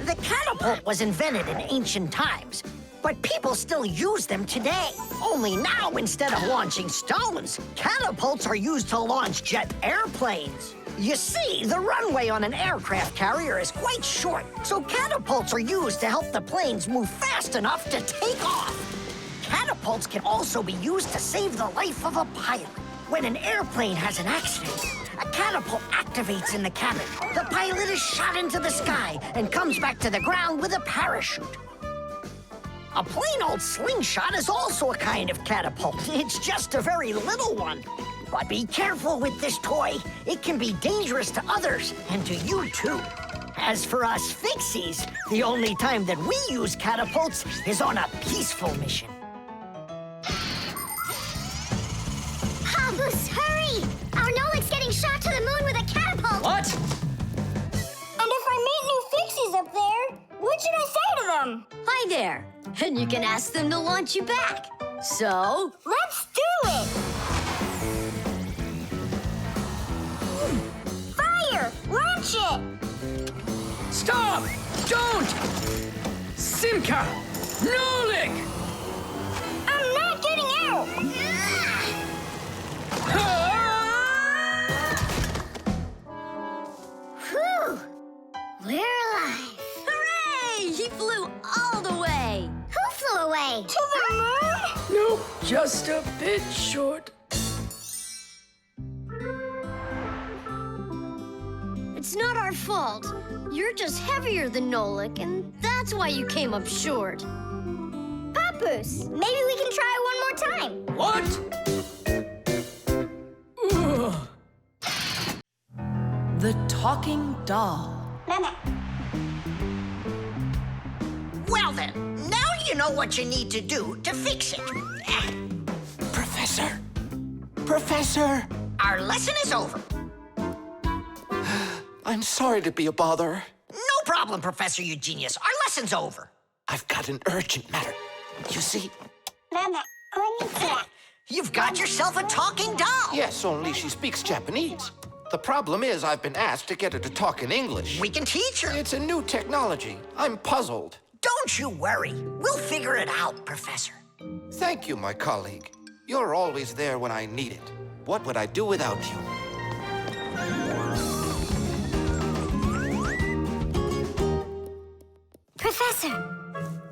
S5: The catapult was invented in ancient times, but people still use them today. Only now, instead of launching stones, catapults are used to launch jet airplanes. You see, the runway on an aircraft carrier is quite short, so catapults are used to help the planes move fast enough to take off. Catapults can also be used to save the life of a pilot. When an airplane has an accident, a catapult activates in the cabin. The pilot is shot into the sky and comes back to the ground with a parachute. A plain old slingshot is also a kind of catapult. It's just a very little one. But be careful with this toy. It can be dangerous to others and to you too. As for us Fixies, the only time that we use catapults is on a peaceful mission.
S2: Paparazzi, hurry! Our Nolik's getting shot to the moon with a catapult!
S9: What?
S6: And if I meet new Fixies up there, what should I say to them?
S1: Hi there. And you can ask them to launch you back. So,
S6: Let's do it! Fire! Launch it!
S9: Stop! Don't! Simka! Nolik!
S6: I'm not getting out!
S2: Whew! We're alive.
S1: hooray! He flew all the way.
S2: Who flew away?
S6: To the moon?
S9: Nope, just a bit short.
S1: It's not our fault. You're just heavier than Nolik, and that's why you came up short.
S6: Papoose, maybe we can try one more time.
S9: What? Ugh.
S4: The talking doll.
S5: Well then, now you know what you need to do to fix it.
S12: Professor! Professor!
S5: Our lesson is over.
S12: I'm sorry to be a bother.
S5: No problem, Professor Eugenius. Our lesson's over.
S12: I've got an urgent matter. You see?
S5: You've got yourself a talking doll.
S12: Yes, only she speaks Japanese. The problem is I've been asked to get her to talk in English.
S5: We can teach her.
S12: It's a new technology. I'm puzzled.
S5: Don't you worry. We'll figure it out, Professor.
S12: Thank you, my colleague. You're always there when I need it. What would I do without you?
S6: Professor,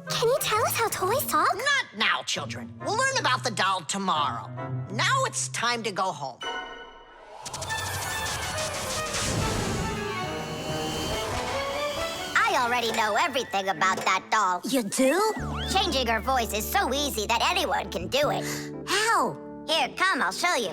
S6: can you tell us how toys talk?
S5: Not now, children. We'll learn about the doll tomorrow. Now it's time to go home.
S2: I already know everything about that doll.
S1: You do?
S2: Changing her voice is so easy that anyone can do it.
S1: How?
S2: Here, come, I'll show you.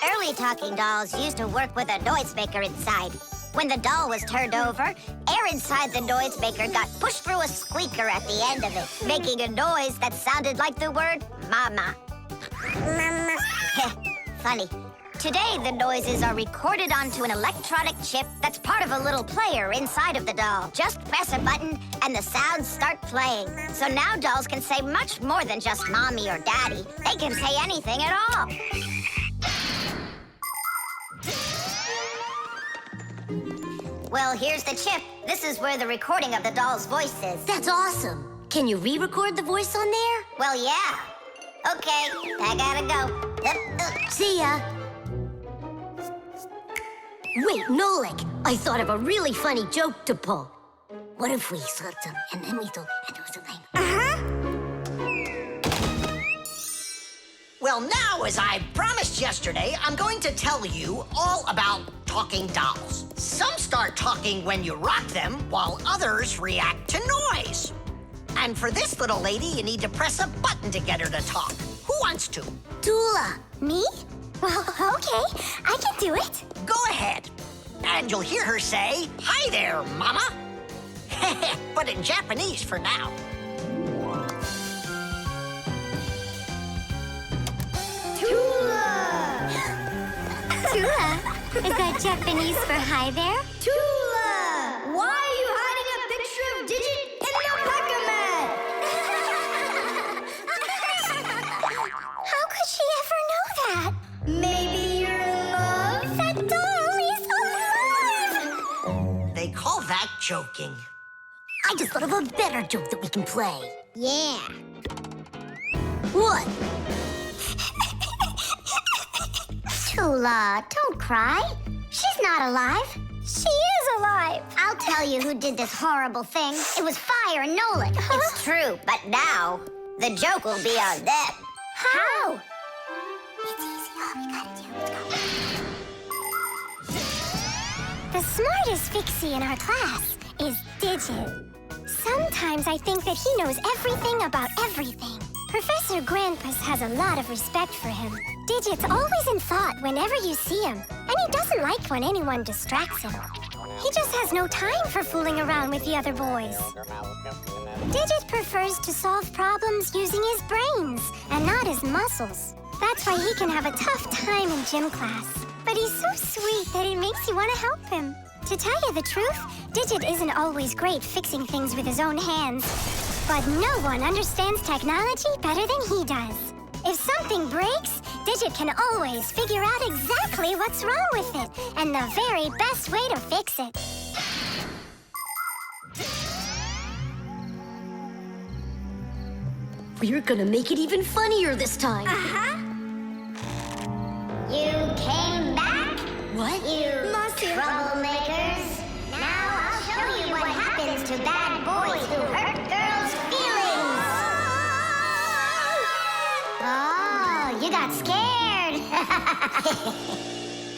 S2: Early talking dolls used to work with a noisemaker inside. When the doll was turned over, air inside the noisemaker got pushed through a squeaker at the end of it, making a noise that sounded like the word mama. Mama. Funny. Today, the noises are recorded onto an electronic chip that's part of a little player inside of the doll. Just press a button, and the sounds start playing. So now dolls can say much more than just mommy or daddy. They can say anything at all. Well, here's the chip. This is where the recording of the doll's voice is.
S1: That's awesome. Can you re-record the voice on there?
S2: Well, yeah. Okay, I gotta go.
S1: See ya. Wait, Nolik, I thought of a really funny joke to pull. What if we sort them and then we do something?
S5: Well, now, as I promised yesterday, I'm going to tell you all about talking dolls. Some start talking when you rock them, while others react to noise. And for this little lady, you need to press a button to get her to talk. Who wants to?
S1: Tula.
S6: Me? Well, okay, I can do it.
S5: Go ahead. And you'll hear her say, "Hi there, Mama." But in Japanese for now.
S6: Tula, is that Japanese for hi there?
S3: Tula! Why are you hiding a picture of Digit in your packer mat?
S6: How could she ever know that?
S3: Maybe you're in love?
S6: That doll is alive!
S5: They call that joking.
S1: I just thought of a better joke that we can play.
S2: Yeah.
S1: What?
S2: Tula, don't cry. She's not alive.
S6: She is alive.
S2: I'll tell you who did this horrible thing. It was Fire and Nolik. It's true, but now the joke will be on them.
S6: How?
S2: It's easy. All we gotta do is go.
S6: The smartest Fixie in our class is Digit. Sometimes I think that he knows everything about everything. Professor Grandpus has a lot of respect for him. Digit's always in thought whenever you see him, and he doesn't like when anyone distracts him. He just has no time for fooling around with the other boys. Digit prefers to solve problems using his brains and not his muscles. That's why he can have a tough time in gym class. But he's so sweet that it makes you want to help him. To tell you the truth, Digit isn't always great fixing things with his own hands. But no one understands technology better than he does. If something breaks, Digit can always figure out exactly what's wrong with it and the very best way to fix it.
S1: We're gonna make it even funnier this time.
S6: Uh-huh.
S2: You came back?
S1: What?
S2: You troublemakers. Now I'll show you what happens to bad boys who hurt girls' feelings. Oh, you got scared.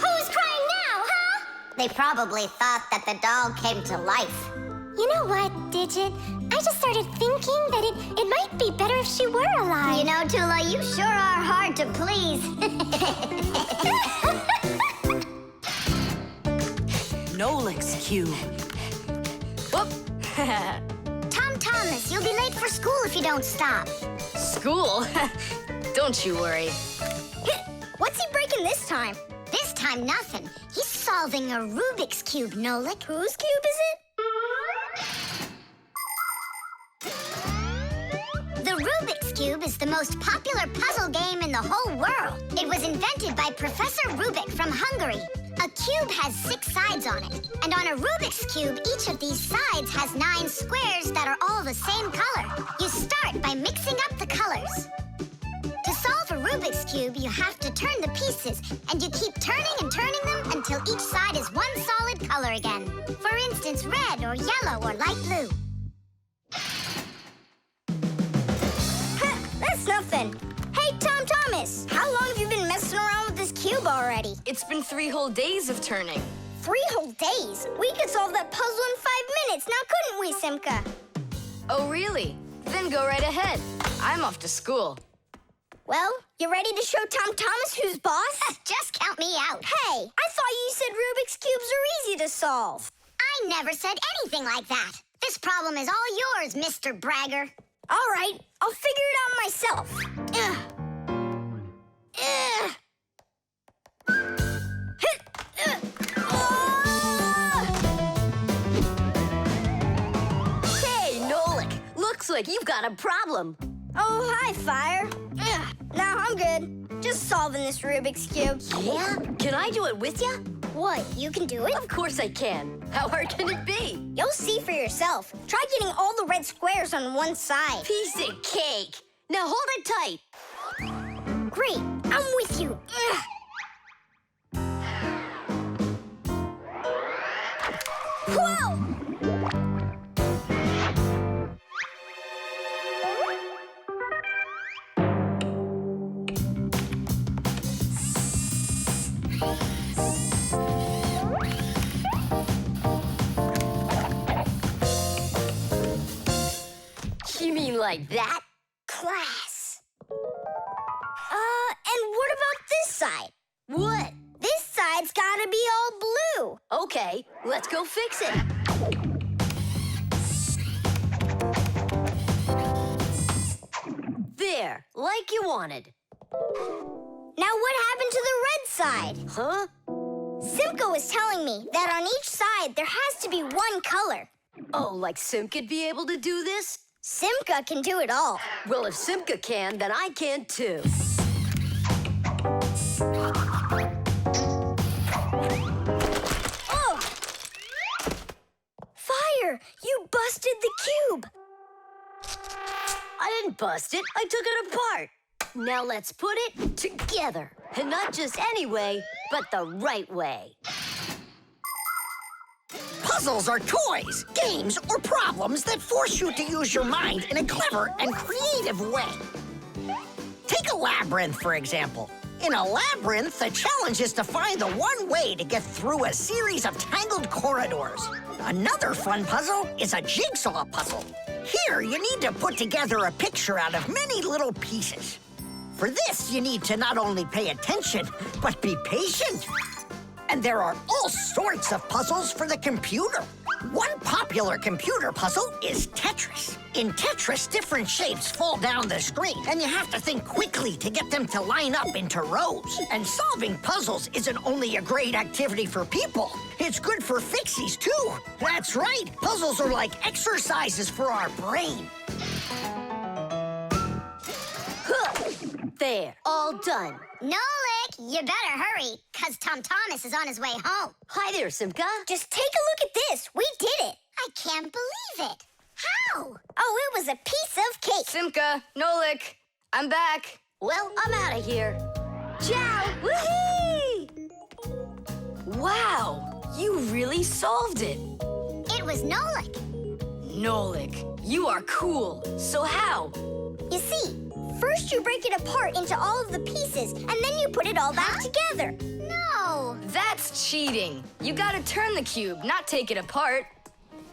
S6: Who's crying now, huh?
S2: They probably thought that the doll came to life.
S6: You know what, Digit? I just started thinking that it might be better if she were alive.
S2: You know, Tula, you sure are hard to please.
S3: Nolik's Cube. Whoop.
S2: Tom Thomas, you'll be late for school if you don't stop.
S3: School? Don't you worry.
S6: What's he breaking this time?
S2: This time, nothing. He's solving a Rubiks Cube, Nolik.
S6: Whose cube is it?
S2: The Rubiks Cube is the most popular puzzle game in the whole world. It was invented by Professor Rubik from Hungary. A cube has 6 sides on it. And on a Rubik's Cube, each of these sides has 9 squares that are all the same color. You start by mixing up the colors. To solve a Rubik's Cube, you have to turn the pieces, and you keep turning and turning them until each side is one solid color again. For instance, red or yellow or light blue.
S6: That's nothing. Hey, Tom Thomas, how long have you been messing around with this cube already?
S3: It's been 3 whole days of turning.
S6: 3 whole days? We could solve that puzzle in 5 minutes, now couldn't we, Simka?
S3: Oh, really? Then go right ahead. I'm off to school.
S6: Well, you ready to show Tom Thomas who's boss?
S2: Just count me out.
S6: Hey, I thought you said Rubik's Cubes are easy to solve.
S2: I never said anything like that. This problem is all yours, Mr. Bragger.
S6: All right, I'll figure it out myself.
S1: Hey, Nolik, looks like you've got a problem.
S6: Oh, hi, Fire. Now I'm good. Just solving this Rubik's Cube.
S1: Yeah? Can I do it with you?
S6: What, you can do it?
S1: Of course I can. How hard can it be?
S6: You'll see for yourself. Try getting all the red squares on one side.
S1: Piece of cake. Now hold it tight.
S6: Great, I'm with you. Whoa!
S1: You mean like that?
S6: Class. And what about this side?
S1: What?
S6: This side's gotta be all blue.
S1: Okay, let's go fix it. There, like you wanted.
S6: Now what happened to the red side?
S1: Huh?
S6: Simka was telling me that on each side there has to be one color.
S1: Oh, like Simka'd be able to do this?
S6: Simka can do it all.
S1: Well, if Simka can, then I can too.
S6: Oh! Fire! You busted the cube!
S1: I didn't bust it, I took it apart. Now let's put it together. And not just any way, but the right way.
S5: Puzzles are toys, games, or problems that force you to use your mind in a clever and creative way. Take a labyrinth, for example. In a labyrinth, the challenge is to find the one way to get through a series of tangled corridors. Another fun puzzle is a jigsaw puzzle. Here, you need to put together a picture out of many little pieces. For this, you need to not only pay attention, but be patient. And there are all sorts of puzzles for the computer. One popular computer puzzle is Tetris. In Tetris, different shapes fall down the screen, and you have to think quickly to get them to line up into rows. And solving puzzles isn't only a great activity for people, it's good for Fixies, too. That's right, puzzles are like exercises for our brain.
S1: There, all done.
S2: Nolik, you better hurry, because Tom Thomas is on his way home.
S1: Hi there, Simka.
S6: Just take a look at this. We did it.
S2: I can't believe it. How?
S6: Oh, it was a piece of cake.
S3: Simka, Nolik, I'm back.
S1: Well, I'm out of here.
S3: Ciao! Woohoo! Wow, you really solved it.
S2: It was Nolik.
S3: Nolik, you are cool. So how?
S6: You see, first you break it apart into all of the pieces, and then you put it all back together.
S2: No.
S3: That's cheating. You gotta turn the cube, not take it apart.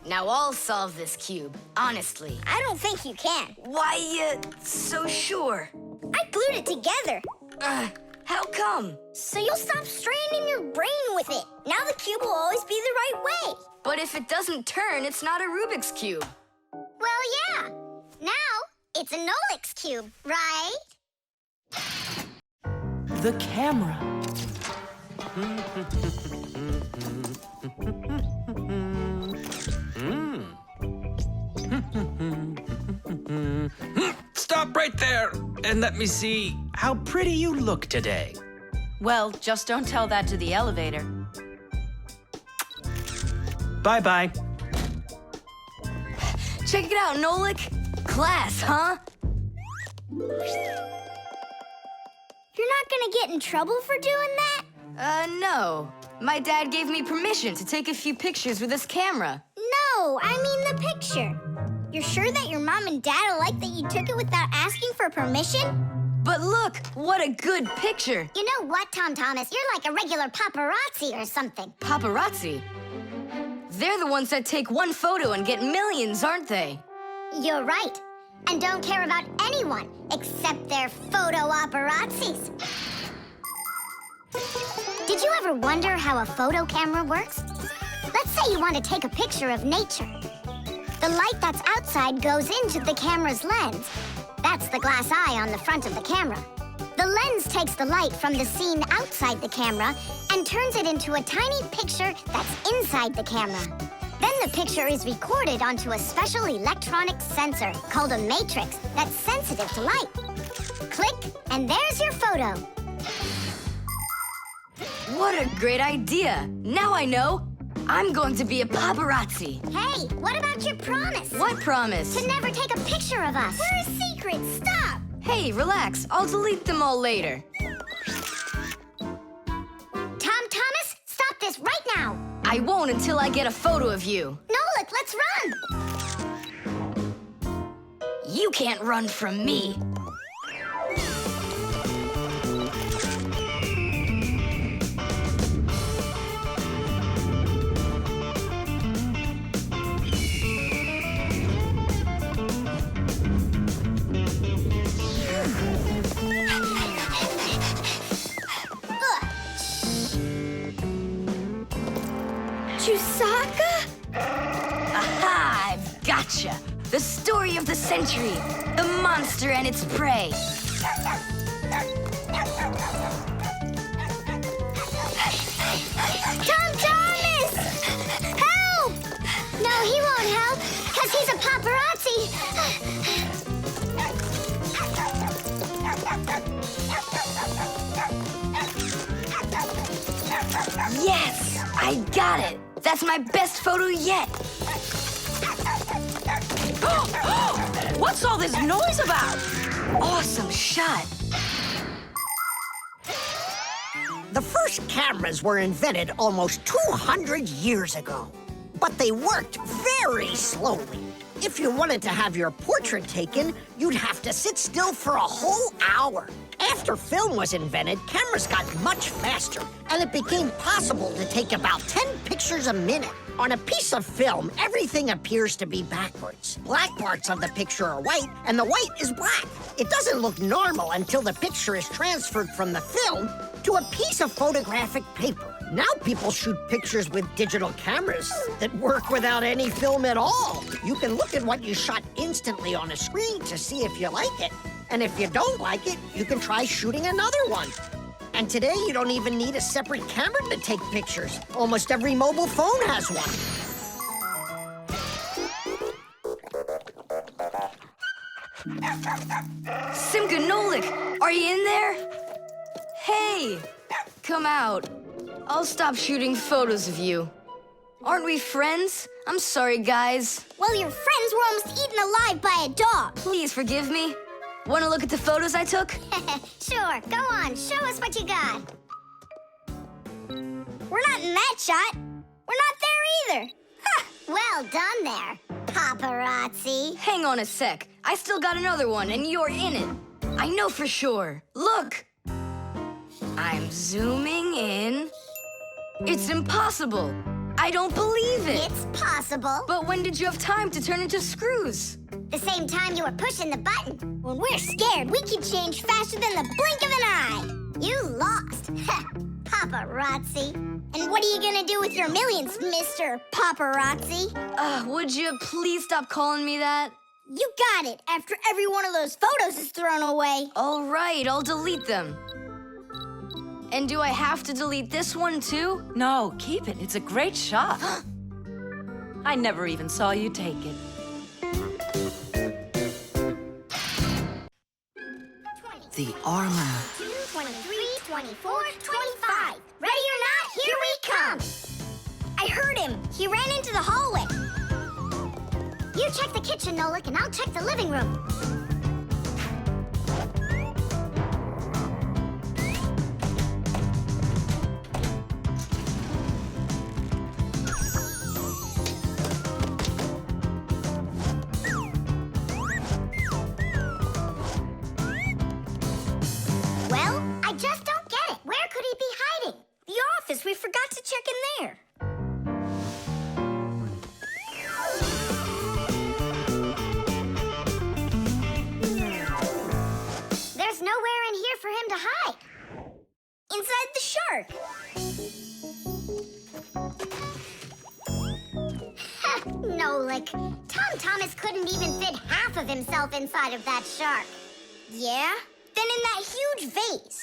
S3: Now I'll solve this cube, honestly.
S6: I don't think you can.
S3: Why you so sure?
S6: I glued it together.
S3: How come?
S6: So you'll stop straining your brain with it. Now the cube will always be the right way.
S3: But if it doesn't turn, it's not a Rubiks Cube.
S2: Well, yeah. Now it's a Nolik's cube, right?
S4: The camera.
S11: Stop right there and let me see how pretty you look today.
S4: Well, just don't tell that to the elevator.
S11: Bye-bye.
S3: Check it out, Nolik. Class, huh?
S6: You're not gonna get in trouble for doing that?
S3: No. My dad gave me permission to take a few pictures with his camera.
S6: No, I mean the picture. You're sure that your mom and dad will like that you took it without asking for permission?
S3: But look, what a good picture.
S2: You know what, Tom Thomas? You're like a regular paparazzi or something.
S3: Paparazzi? They're the ones that take one photo and get millions, aren't they?
S2: You're right. And don't care about anyone except their photo paparazzis. Did you ever wonder how a photo camera works? Let's say you want to take a picture of nature. The light that's outside goes into the camera's lens. That's the glass eye on the front of the camera. The lens takes the light from the scene outside the camera and turns it into a tiny picture that's inside the camera. Then the picture is recorded onto a special electronic sensor called a matrix that's sensitive to light. Click, and there's your photo.
S3: What a great idea. Now I know. I'm going to be a paparazzi.
S2: Hey, what about your promise?
S3: What promise?
S2: To never take a picture of us.
S6: We're a secret. Stop.
S3: Hey, relax. I'll delete them all later.
S2: Tom Thomas, stop this right now.
S3: I won't until I get a photo of you.
S2: Nolik, let's run.
S3: You can't run from me.
S6: Chusaka?
S3: Aha! I've gotcha! The story of the century. The monster and its prey.
S6: Tom Thomas! Help!
S2: No, he won't help, because he's a paparazzi.
S3: Yes! I got it! That's my best photo yet!
S4: What's all this noise about?
S3: Awesome shot!
S5: The first cameras were invented almost 200 years ago, but they worked very slowly. If you wanted to have your portrait taken, you'd have to sit still for a whole hour. After film was invented, cameras got much faster, and it became possible to take about 10 pictures a minute. On a piece of film, everything appears to be backwards. Black parts of the picture are white, and the white is black. It doesn't look normal until the picture is transferred from the film to a piece of photographic paper. Now people shoot pictures with digital cameras that work without any film at all. You can look at what you shot instantly on a screen to see if you like it. And if you don't like it, you can try shooting another one. And today, you don't even need a separate camera to take pictures. Almost every mobile phone has one.
S3: Simka and Nolik, are you in there? Hey, come out. I'll stop shooting photos of you. Aren't we friends? I'm sorry, guys.
S6: Well, your friends were almost eaten alive by a dog.
S3: Please forgive me. Want to look at the photos I took?
S6: Sure, go on, show us what you got. We're not in that shot. We're not there either.
S2: Well done there, paparazzi.
S3: Hang on a sec. I still got another one, and you're in it. I know for sure. Look. I'm zooming in. It's impossible. I don't believe it.
S2: It's possible.
S3: But when did you have time to turn into screws?
S2: The same time you were pushing the button.
S6: When we're scared, we can change faster than the blink of an eye.
S2: You lost. Paparazzi.
S6: And what are you gonna do with your millions, Mr. Paparazzi?
S3: Would you please stop calling me that?
S6: You got it, after every one of those photos is thrown away.
S3: All right, I'll delete them. And do I have to delete this one too?
S4: No, keep it. It's a great shot. I never even saw you take it.
S6: 20,
S8: The armor.
S6: 23, 24, 25. Ready or not, here we come. I heard him. He ran into the hallway.
S2: You check the kitchen, Nolik, and I'll check the living room. Well, I just don't get it. Where could he be hiding?
S6: The office. We forgot to check in there.
S2: There's nowhere in here for him to hide.
S6: Inside the shark.
S2: Nolik, Tom Thomas couldn't even fit half of himself inside of that shark.
S6: Yeah? Then in that huge vase.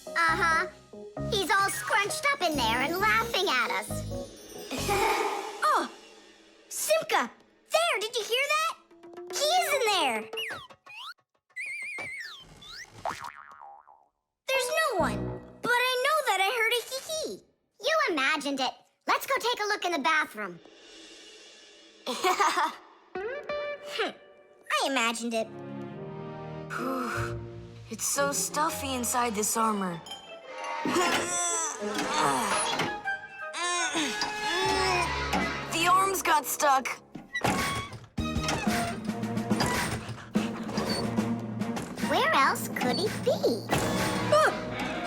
S2: Uh-huh. He's all scrunched up in there and laughing at us.
S6: Oh! Simka! There! Did you hear that? He is in there! There's no one. But I know that I heard a hee-hee.
S2: You imagined it. Let's go take a look in the bathroom.
S6: I imagined it.
S3: It's so stuffy inside this armor. The arms got stuck.
S2: Where else could he be?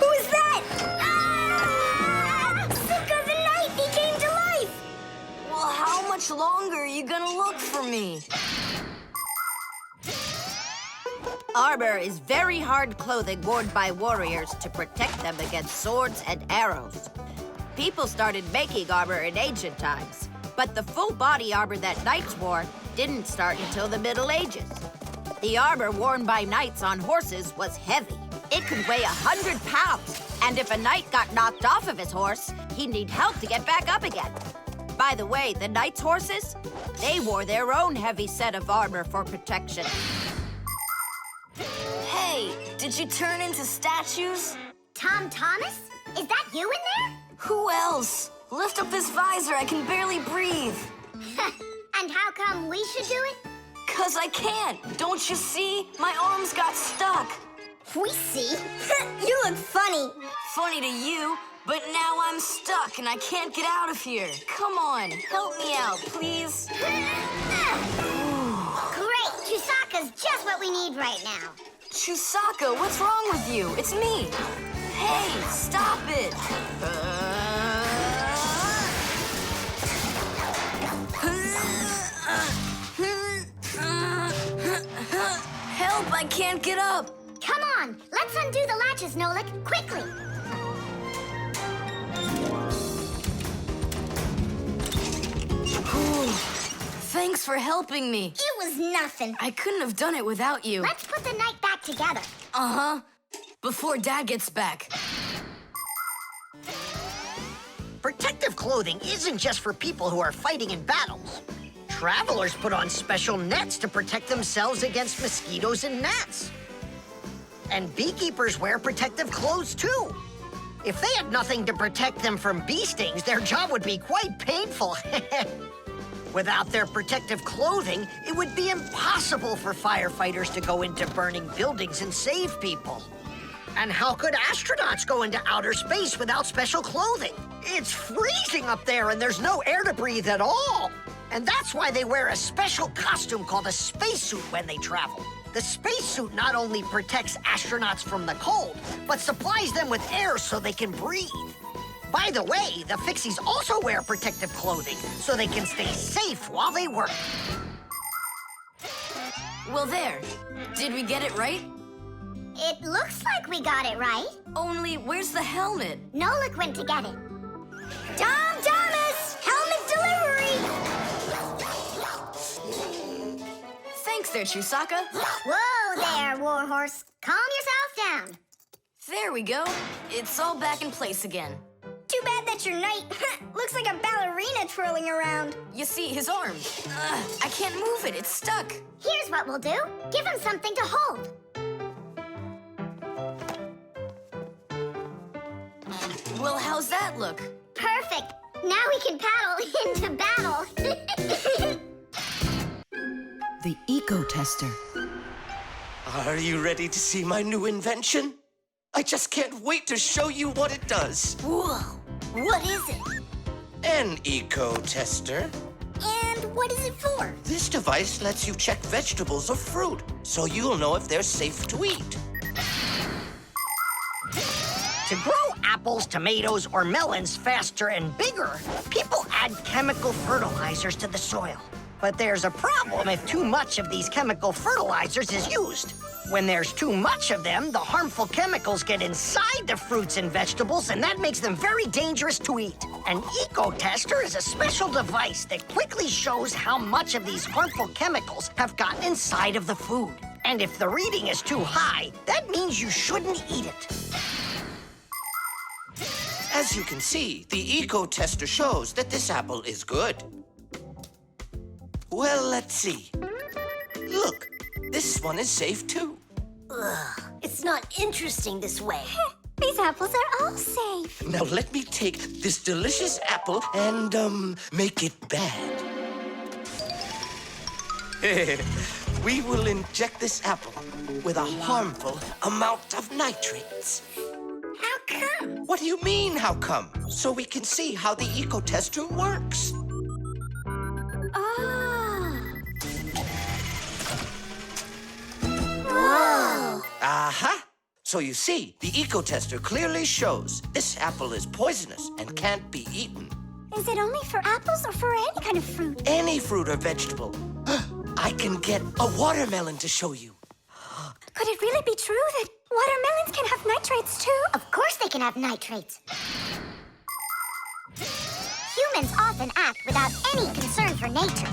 S6: Who is that? Ah! Simka the Knight! He came to life!
S3: Well, how much longer are you gonna look for me?
S8: Armor is very hard clothing worn by warriors to protect them against swords and arrows. People started making armor in ancient times, but the full body armor that knights wore didn't start until the Middle Ages. The armor worn by knights on horses was heavy. It could weigh 100 pounds, and if a knight got knocked off of his horse, he'd need help to get back up again. By the way, the knights' horses, they wore their own heavy set of armor for protection.
S3: Hey, did you turn into statues?
S2: Tom Thomas? Is that you in there?
S3: Who else? Lift up this visor, I can barely breathe.
S2: And how come we should do it?
S3: 'Cause I can't. Don't you see? My arms got stuck.
S6: We see. You look funny.
S3: Funny to you, but now I'm stuck and I can't get out of here. Come on, help me out, please.
S2: Great! Chusaka's just what we need right now.
S3: Chusaka, what's wrong with you? It's me. Hey, stop it. Help! I can't get up!
S2: Come on, let's undo the latches, Nolik, quickly.
S3: Thanks for helping me.
S2: It was nothing.
S3: I couldn't have done it without you.
S2: Let's put the night back together.
S3: Uh-huh. Before Dad gets back.
S5: Protective clothing isn't just for people who are fighting in battles. Travelers put on special nets to protect themselves against mosquitoes and gnats. And beekeepers wear protective clothes too. If they had nothing to protect them from bee stings, their job would be quite painful. Without their protective clothing, it would be impossible for firefighters to go into burning buildings and save people. And how could astronauts go into outer space without special clothing? It's freezing up there and there's no air to breathe at all. And that's why they wear a special costume called a spacesuit when they travel. The spacesuit not only protects astronauts from the cold, but supplies them with air so they can breathe. By the way, the Fixies also wear protective clothing so they can stay safe while they work.
S3: Well, there. Did we get it right?
S2: It looks like we got it right.
S3: Only, where's the helmet?
S2: Nolik went to get it. Tom Thomas, helmet delivery!
S3: Thanks there, Chusaka.
S2: Whoa there, Warhorse. Calm yourself down.
S3: There we go. It's all back in place again.
S6: Too bad that your knight looks like a ballerina twirling around.
S3: You see, his arm. I can't move it. It's stuck.
S2: Here's what we'll do. Give him something to hold.
S3: Well, how's that look?
S2: Perfect. Now we can paddle into battle.
S13: The eco-tester.
S14: Are you ready to see my new invention? I just can't wait to show you what it does.
S1: Whoa, what is it?
S14: An eco-tester.
S2: And what is it for?
S14: This device lets you check vegetables or fruit, so you'll know if they're safe to eat.
S5: To grow apples, tomatoes, or melons faster and bigger, people add chemical fertilizers to the soil. But there's a problem if too much of these chemical fertilizers is used. When there's too much of them, the harmful chemicals get inside the fruits and vegetables, and that makes them very dangerous to eat. An eco-tester is a special device that quickly shows how much of these harmful chemicals have gotten inside of the food. And if the reading is too high, that means you shouldn't eat it.
S14: As you can see, the eco-tester shows that this apple is good. Well, let's see. Look, this one is safe too.
S1: Ugh, it's not interesting this way.
S6: These apples are all safe.
S14: Now let me take this delicious apple and, make it bad. We will inject this apple with a harmful amount of nitrates.
S2: How come?
S14: What do you mean, how come? So we can see how the eco-tester works.
S2: Whoa!
S14: Aha! So you see, the eco-tester clearly shows this apple is poisonous and can't be eaten.
S6: Is it only for apples or for any kind of fruit?
S14: Any fruit or vegetable. I can get a watermelon to show you.
S6: Could it really be true that watermelons can have nitrates too?
S2: Of course they can have nitrates. Humans often act without any concern for nature.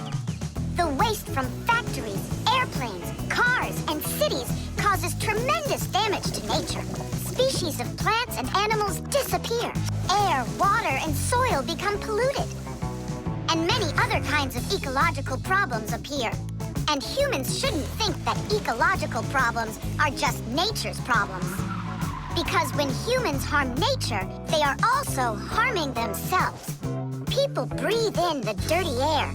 S2: The waste from factories, airplanes, cars, and cities causes tremendous damage to nature. Species of plants and animals disappear. Air, water, and soil become polluted. And many other kinds of ecological problems appear. And humans shouldn't think that ecological problems are just nature's problems. Because when humans harm nature, they are also harming themselves. People breathe in the dirty air,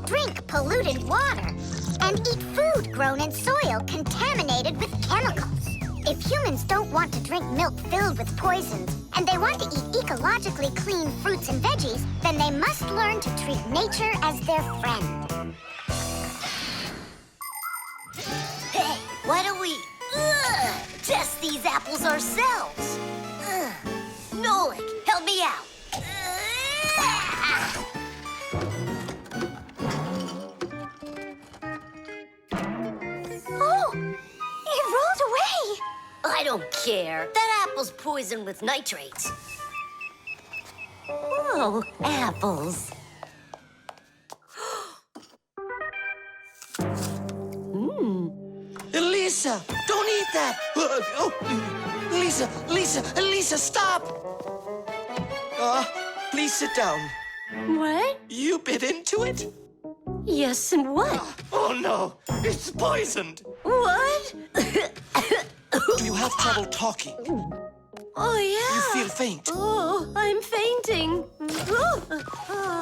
S2: drink polluted water, and eat food grown in soil contaminated with chemicals. If humans don't want to drink milk filled with poisons, and they want to eat ecologically clean fruits and veggies, then they must learn to treat nature as their friend.
S1: Hey, why don't we test these apples ourselves? Nolik, help me out.
S6: Oh,
S1: apple's poisoned with nitrates. Oh, apples.
S14: Elisa, don't eat that! Elisa, stop! Please sit down.
S1: What?
S14: You bit into it?
S1: Yes, and what?
S14: Oh no, it's poisoned!
S1: What?
S14: Do you have trouble talking?
S1: Oh, yeah.
S14: You feel faint?
S1: Oh, I'm fainting.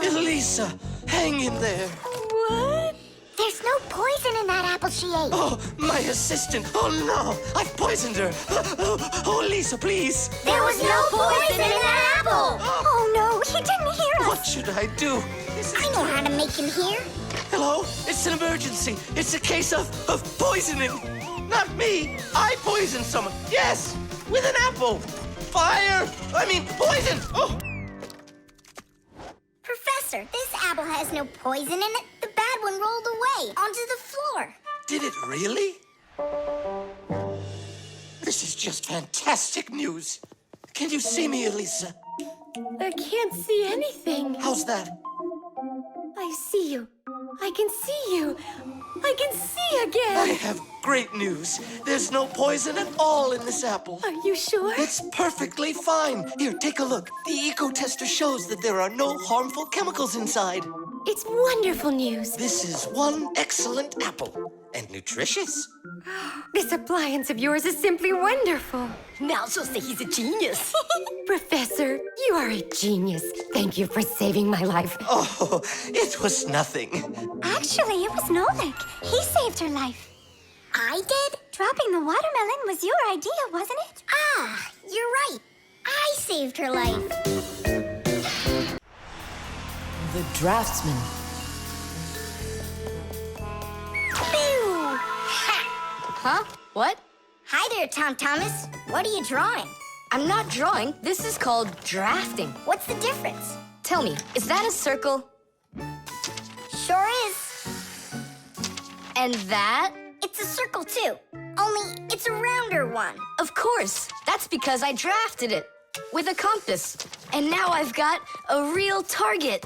S14: Elisa, hang in there.
S1: What?
S2: There's no poison in that apple she ate.
S14: Oh, my assistant. Oh no, I've poisoned her. Oh, Elisa, please.
S2: There was no poison in that apple.
S6: Oh no, he didn't hear us.
S14: What should I do?
S2: I know how to make him hear.
S14: Hello? It's an emergency. It's a case of poisoning. Not me. I poisoned someone. Yes, with an apple. Fire. Poison. Oh.
S2: Professor, this apple has no poison in it. The bad one rolled away onto the floor.
S14: Did it really? This is just fantastic news. Can you see me, Elisa?
S1: I can't see anything.
S14: How's that?
S1: I see you. I can see you. I can see again.
S14: I have great news. There's no poison at all in this apple.
S1: Are you sure?
S14: It's perfectly fine. Here, take a look. The eco-tester shows that there are no harmful chemicals inside.
S1: It's wonderful news.
S14: This is one excellent apple. And nutritious.
S1: This appliance of yours is simply wonderful. Now she'll say he's a genius. Professor, you are a genius. Thank you for saving my life.
S14: Oh, it was nothing.
S6: Actually, it was Nolik. He saved her life.
S2: I did?
S6: Dropping the watermelon was your idea, wasn't it?
S2: Ah, you're right. I saved her life.
S13: The draftsman.
S2: Pew!
S3: Huh? What?
S2: Hi there, Tom Thomas. What are you drawing?
S3: I'm not drawing. This is called drafting.
S2: What's the difference?
S3: Tell me, is that a circle?
S2: Sure is.
S3: And that?
S2: It's a circle, too. Only it's a rounder one.
S3: Of course. That's because I drafted it with a compass. And now I've got a real target.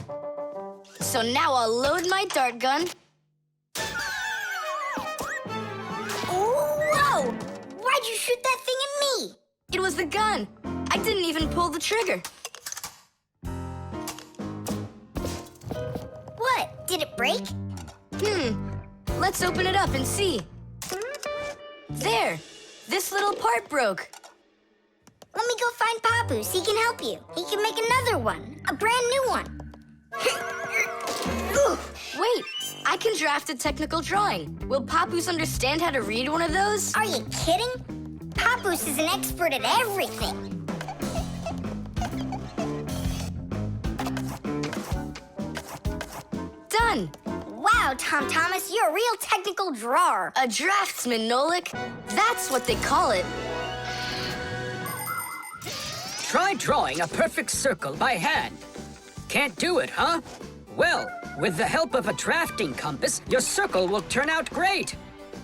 S3: So now I'll load my dart gun.
S2: Whoa! Why'd you shoot that thing at me?
S3: It was the gun. I didn't even pull the trigger.
S2: What? Did it break?
S3: Let's open it up and see. There. This little part broke.
S2: Let me go find Papoose. He can help you. He can make another one. A brand new one.
S3: Wait, I can draft a technical drawing. Will Papoose understand how to read one of those?
S2: Are you kidding? Papoose is an expert at everything.
S3: Done.
S2: Wow, Tom Thomas, you're a real technical drawer.
S3: A draftsman, Nolik. That's what they call it.
S9: Try drawing a perfect circle by hand. Can't do it, huh? Well, with the help of a drafting compass, your circle will turn out great.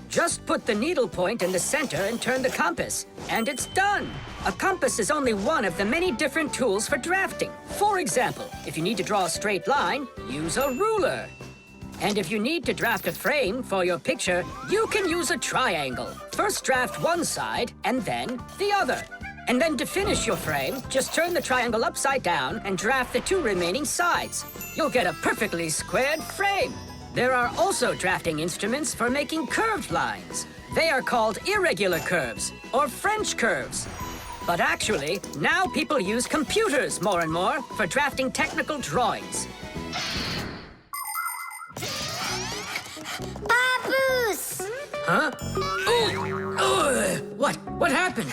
S9: Just put the needle point in the center and turn the compass, and it's done. A compass is only one of the many different tools for drafting. For example, if you need to draw a straight line, use a ruler. And if you need to draft a frame for your picture, you can use a triangle. First draft one side and then the other. And then to finish your frame, just turn the triangle upside down and draft the two remaining sides. You'll get a perfectly squared frame. There are also drafting instruments for making curved lines. They are called irregular curves or French curves. But actually, now people use computers more and more for drafting technical drawings.
S2: Papoose!
S9: Huh? Oh! What happened?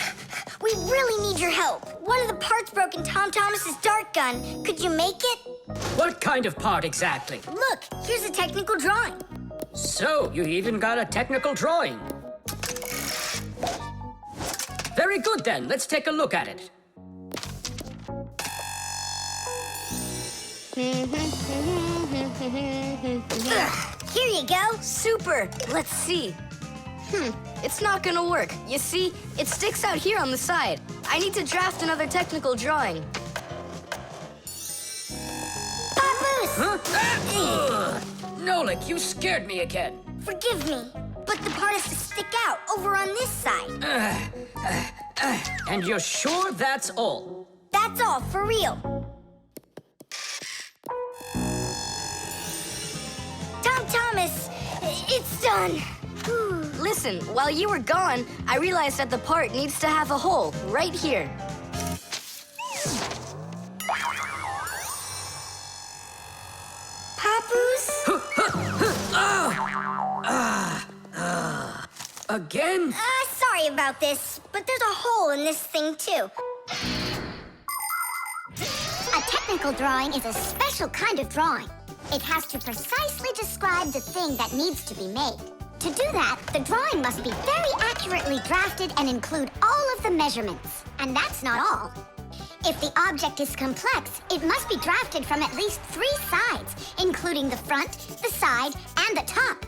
S2: We really need your help. One of the parts broke in Tom Thomas's dart gun. Could you make it?
S9: What kind of part exactly?
S2: Look, here's a technical drawing.
S9: So, you even got a technical drawing. Very good then, let's take a look at it.
S2: Here you go.
S3: Super. Let's see. It's not gonna work. You see, it sticks out here on the side. I need to draft another technical drawing.
S9: Nolik, you scared me again.
S6: Forgive me, but the part has to stick out over on this side.
S9: And you're sure that's all?
S6: That's all, for real. Tom Thomas, it's done.
S3: Listen, while you were gone, I realized that the part needs to have a hole right here.
S6: Papoose?
S9: Again?
S6: Sorry about this, but there's a hole in this thing, too.
S2: A technical drawing is a special kind of drawing. It has to precisely describe the thing that needs to be made. To do that, the drawing must be very accurately drafted and include all of the measurements. And that's not all. If the object is complex, it must be drafted from at least 3 sides, including the front, the side, and the top.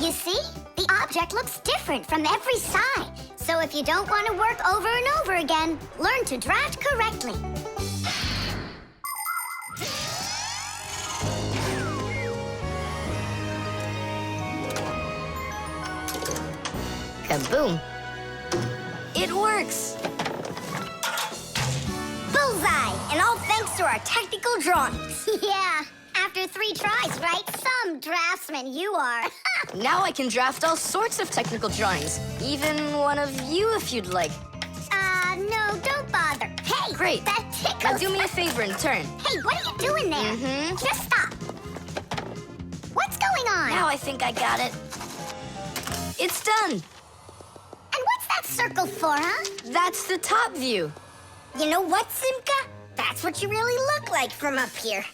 S2: You see? The object looks different from every side. So if you don't want to work over and over again, learn to draft correctly.
S3: Kaboom. It works.
S6: Bullseye! And all thanks to our technical drawings.
S2: Yeah, after 3 tries, right? Some draftsman you are.
S3: Now I can draft all sorts of technical drawings. Even one of you if you'd like.
S2: No, don't bother. Hey,
S3: Great.
S2: that tickles.
S3: Now do me a favor in turn.
S2: Hey, what are you doing there? Just stop. What's going on?
S3: Now I think I got it. It's done.
S2: And what's that circle for, huh?
S3: That's the top view.
S6: You know what, Simka? That's what you really look like from up here.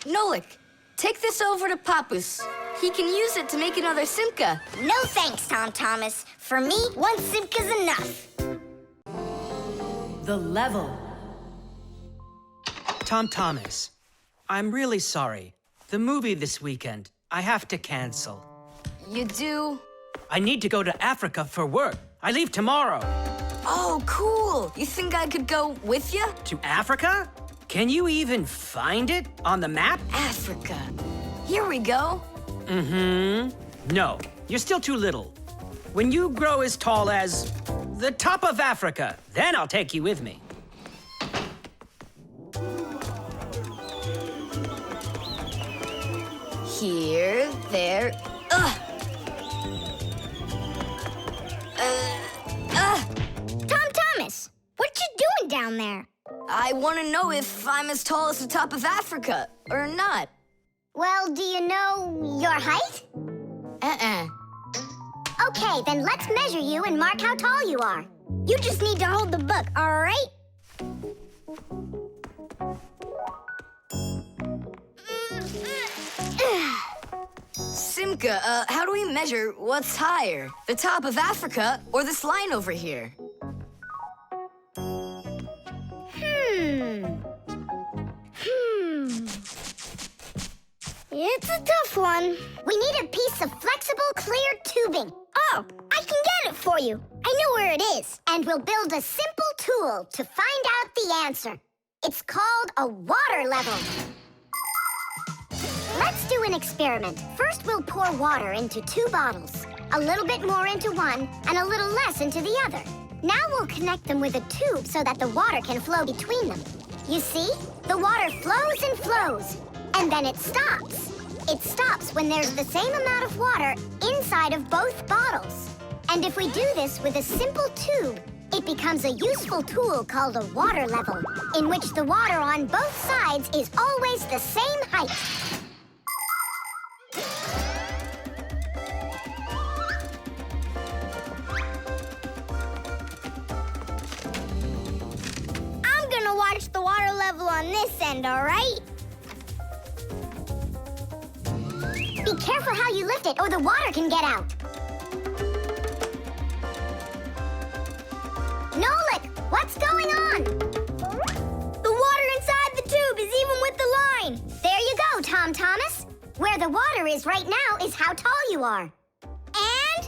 S3: Nolik, take this over to Papoose. He can use it to make another Simka.
S6: No thanks, Tom Thomas. For me, 1 Simka's enough.
S13: The level.
S11: Tom Thomas, I'm really sorry. The movie this weekend, I have to cancel.
S3: You do?
S11: I need to go to Africa for work. I leave tomorrow.
S3: Oh, cool. You think I could go with you?
S11: To Africa? Can you even find it on the map?
S3: Africa. Here we go.
S11: No, you're still too little. When you grow as tall as the top of Africa, then I'll take you with me.
S3: Here, there.
S6: Tom Thomas, what you doing down there?
S3: I want to know if I'm as tall as the top of Africa or not.
S2: Well, do you know your height? Okay, then let's measure you and mark how tall you are.
S6: You just need to hold the book, all right?
S3: Simka, how do we measure what's higher? The top of Africa or this line over here?
S6: It's a tough one.
S2: We need a piece of flexible, clear tubing.
S6: Oh, I can get it for you. I know where it is.
S2: And we'll build a simple tool to find out the answer. It's called a water level. Let's do an experiment. First, we'll pour water into 2 bottles. A little bit more into one and a little less into the other. Now we'll connect them with a tube so that the water can flow between them. You see? The water flows and flows. And then it stops. It stops when there's the same amount of water inside of both bottles. And if we do this with a simple tube, it becomes a useful tool called a water level, in which the water on both sides is always the same height.
S6: I'm gonna watch the water level on this end, all right?
S2: Be careful how you lift it or the water can get out. Nolik, what's going on?
S6: The water inside the tube is even with the line.
S2: There you go, Tom Thomas. Where the water is right now is how tall you are.
S6: And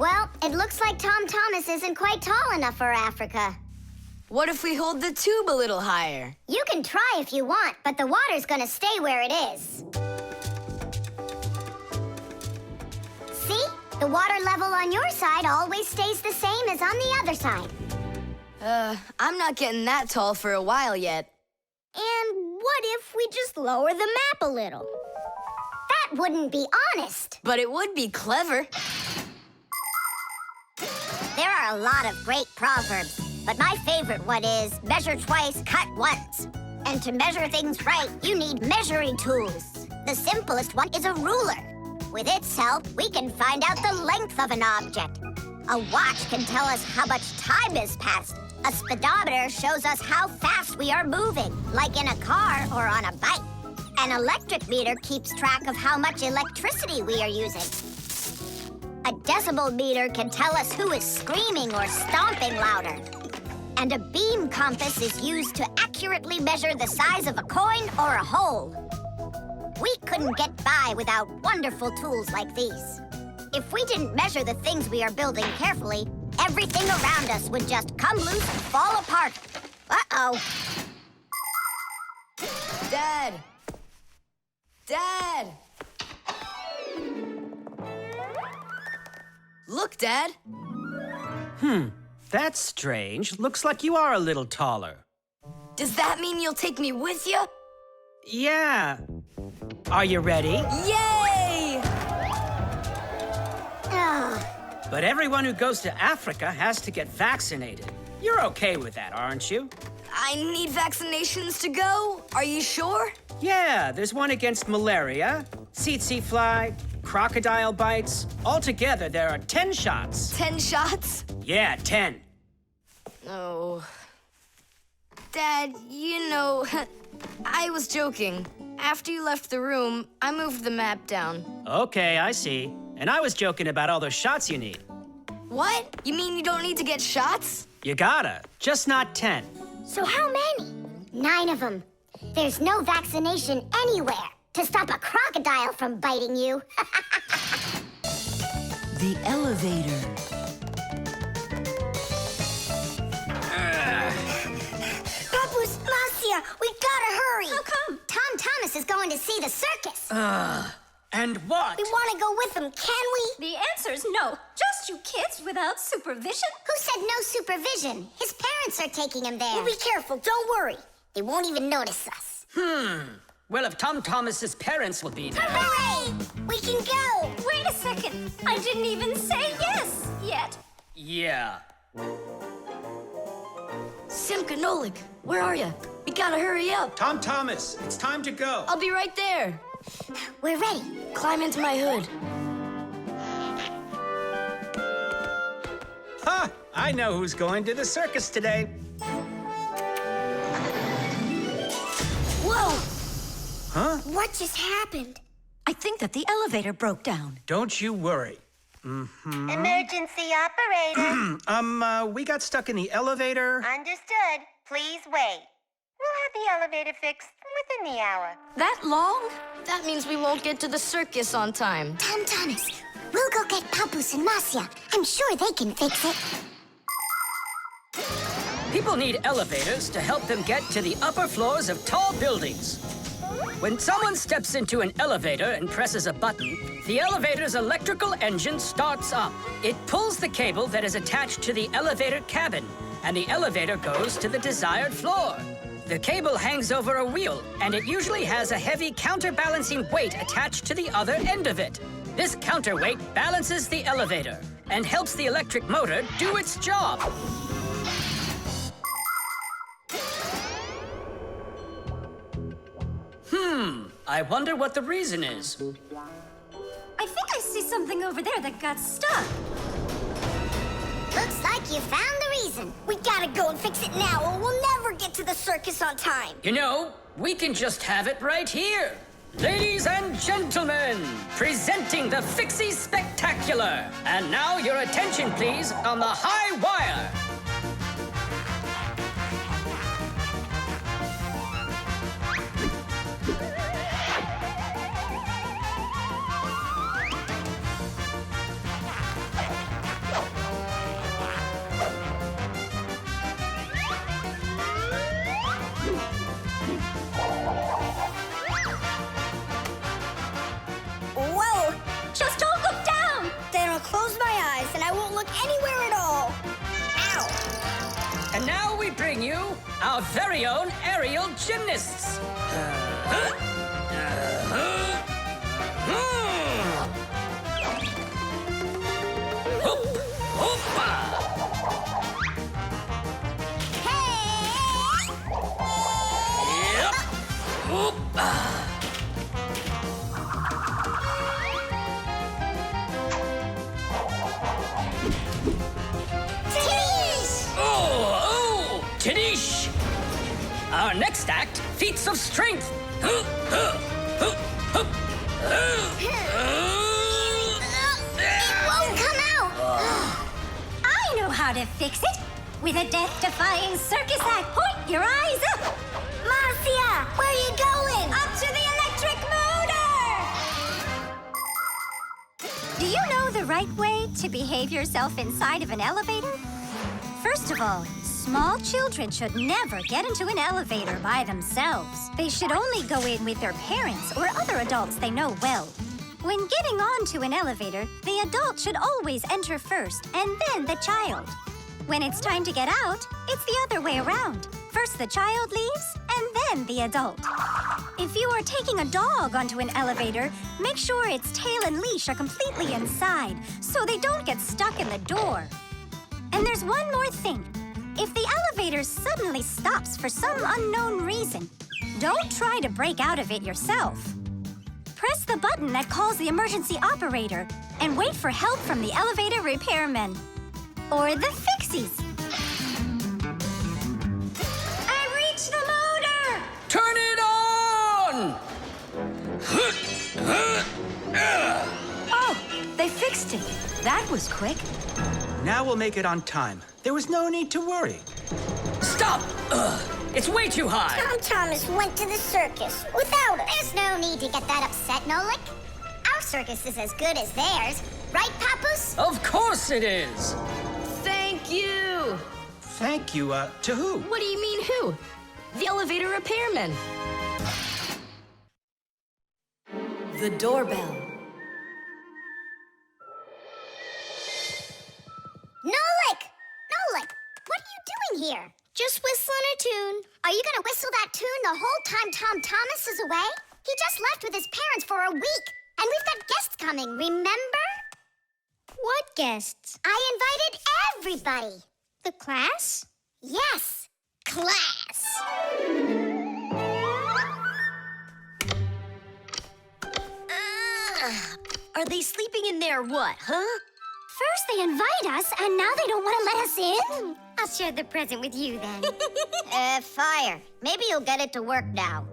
S2: Well, it looks like Tom Thomas isn't quite tall enough for Africa.
S3: What if we hold the tube a little higher?
S2: You can try if you want, but the water's gonna stay where it is. See? The water level on your side always stays the same as on the other side.
S3: I'm not getting that tall for a while yet.
S6: And what if we just lower the map a little?
S2: That wouldn't be honest.
S3: But it would be clever.
S2: There are a lot of great proverbs, but my favorite one is measure twice, cut once. And to measure things right, you need measuring tools. The simplest one is a ruler. With its help, we can find out the length of an object. A watch can tell us how much time has passed. A speedometer shows us how fast we are moving, like in a car or on a bike. An electric meter keeps track of how much electricity we are using. A decibel meter can tell us who is screaming or stomping louder. And a beam compass is used to accurately measure the size of a coin or a hole. We couldn't get by without wonderful tools like these. If we didn't measure the things we are building carefully, everything around us would just come loose and fall apart. Uh-oh.
S3: Dad! Dad! Look, Dad.
S11: That's strange. Looks like you are a little taller.
S3: Does that mean you'll take me with you?
S11: Yeah. Are you ready?
S3: Yay!
S11: But everyone who goes to Africa has to get vaccinated. You're okay with that, aren't you?
S3: I need vaccinations to go? Are you sure?
S11: Yeah, there's one against malaria, tsetse fly, crocodile bites. Altogether, there are 10 shots.
S3: 10 shots?
S11: Yeah, 10.
S3: Oh. Dad, you know, I was joking. After you left the room, I moved the map down.
S11: Okay, I see. And I was joking about all those shots you need.
S3: What? You mean you don't need to get shots?
S11: You gotta, just not 10.
S2: So how many? 9 of them. There's no vaccination anywhere to stop a crocodile from biting you.
S13: The elevator.
S2: Papa's Marcia, we gotta hurry.
S10: How come?
S2: Tom Thomas is going to see the circus.
S11: And what?
S2: We want to go with him, can we?
S10: The answer's no. Just you kids without supervision.
S2: Who said no supervision? His parents are taking him there. We'll be careful, don't worry. They won't even notice us.
S11: Well, if Tom Thomas's parents will be there.
S2: Hooray! We can go!
S10: Wait a second. I didn't even say yes yet.
S11: Yeah.
S3: Simka and Nolik, where are you? We gotta hurry up.
S11: Tom Thomas, it's time to go.
S3: I'll be right there.
S2: We're ready.
S3: Climb into my hood.
S11: Ha! I know who's going to the circus today.
S6: Whoa!
S11: Huh?
S6: What just happened?
S10: I think that the elevator broke down.
S11: Don't you worry.
S15: Emergency operator.
S11: We got stuck in the elevator.
S15: Understood. Please wait. We'll have the elevator fixed within the hour.
S3: That long? That means we won't get to the circus on time.
S2: Tom Thomas, we'll go get Papa's and Marcia. I'm sure they can fix it.
S9: People need elevators to help them get to the upper floors of tall buildings. When someone steps into an elevator and presses a button, the elevator's electrical engine starts up. It pulls the cable that is attached to the elevator cabin, and the elevator goes to the desired floor. The cable hangs over a wheel, and it usually has a heavy counterbalancing weight attached to the other end of it. This counterweight balances the elevator and helps the electric motor do its job. I wonder what the reason is.
S10: I think I see something over there that got stuck.
S2: Looks like you found the reason.
S6: We gotta go and fix it now, or we'll never get to the circus on time.
S9: You know, we can just have it right here. Ladies and gentlemen, presenting the Fixie Spectacular. And now your attention, please, on the high wire.
S11: our very own aerial gymnasts. Tadish! Our next act, feats of strength.
S6: It won't come out.
S10: I know how to fix it. With a death-defying circus act. Point your eyes up.
S6: Marcia, where are you going?
S10: Up to the electric motor! Do you know the right way to behave yourself inside of an elevator? First of all, small children should never get into an elevator by themselves. They should only go in with their parents or other adults they know well. When getting onto an elevator, the adult should always enter first and then the child. When it's time to get out, it's the other way around. First the child leaves and then the adult. If you are taking a dog onto an elevator, make sure its tail and leash are completely inside so they don't get stuck in the door. And there's one more thing. If the elevator suddenly stops for some unknown reason, don't try to break out of it yourself. Press the button that calls the emergency operator and wait for help from the elevator repairmen. Or the Fixies. I reached the motor!
S11: Turn it on!
S3: Oh, they fixed it. That was quick.
S16: Now we'll make it on time. There was no need to worry.
S11: Stop! It's way too high.
S2: Tom Thomas went to the circus without us. There's no need to get that upset, Nolik. Our circus is as good as theirs. Right, Papus?
S11: Of course it is.
S3: Thank you.
S16: Thank you, to who?
S3: What do you mean who? The elevator repairman. The doorbell.
S2: Nolik! Nolik, what are you doing here?
S6: Just whistling a tune.
S2: Are you gonna whistle that tune the whole time Tom Thomas is away? He just left with his parents for a week, and we've got guests coming, remember?
S6: What guests?
S2: I invited everybody.
S6: The class?
S2: Yes, class.
S1: Are they sleeping in there what, huh?
S6: First they invite us, and now they don't want to let us in? I'll share the present with you then.
S2: Fire. Maybe you'll get it to work now.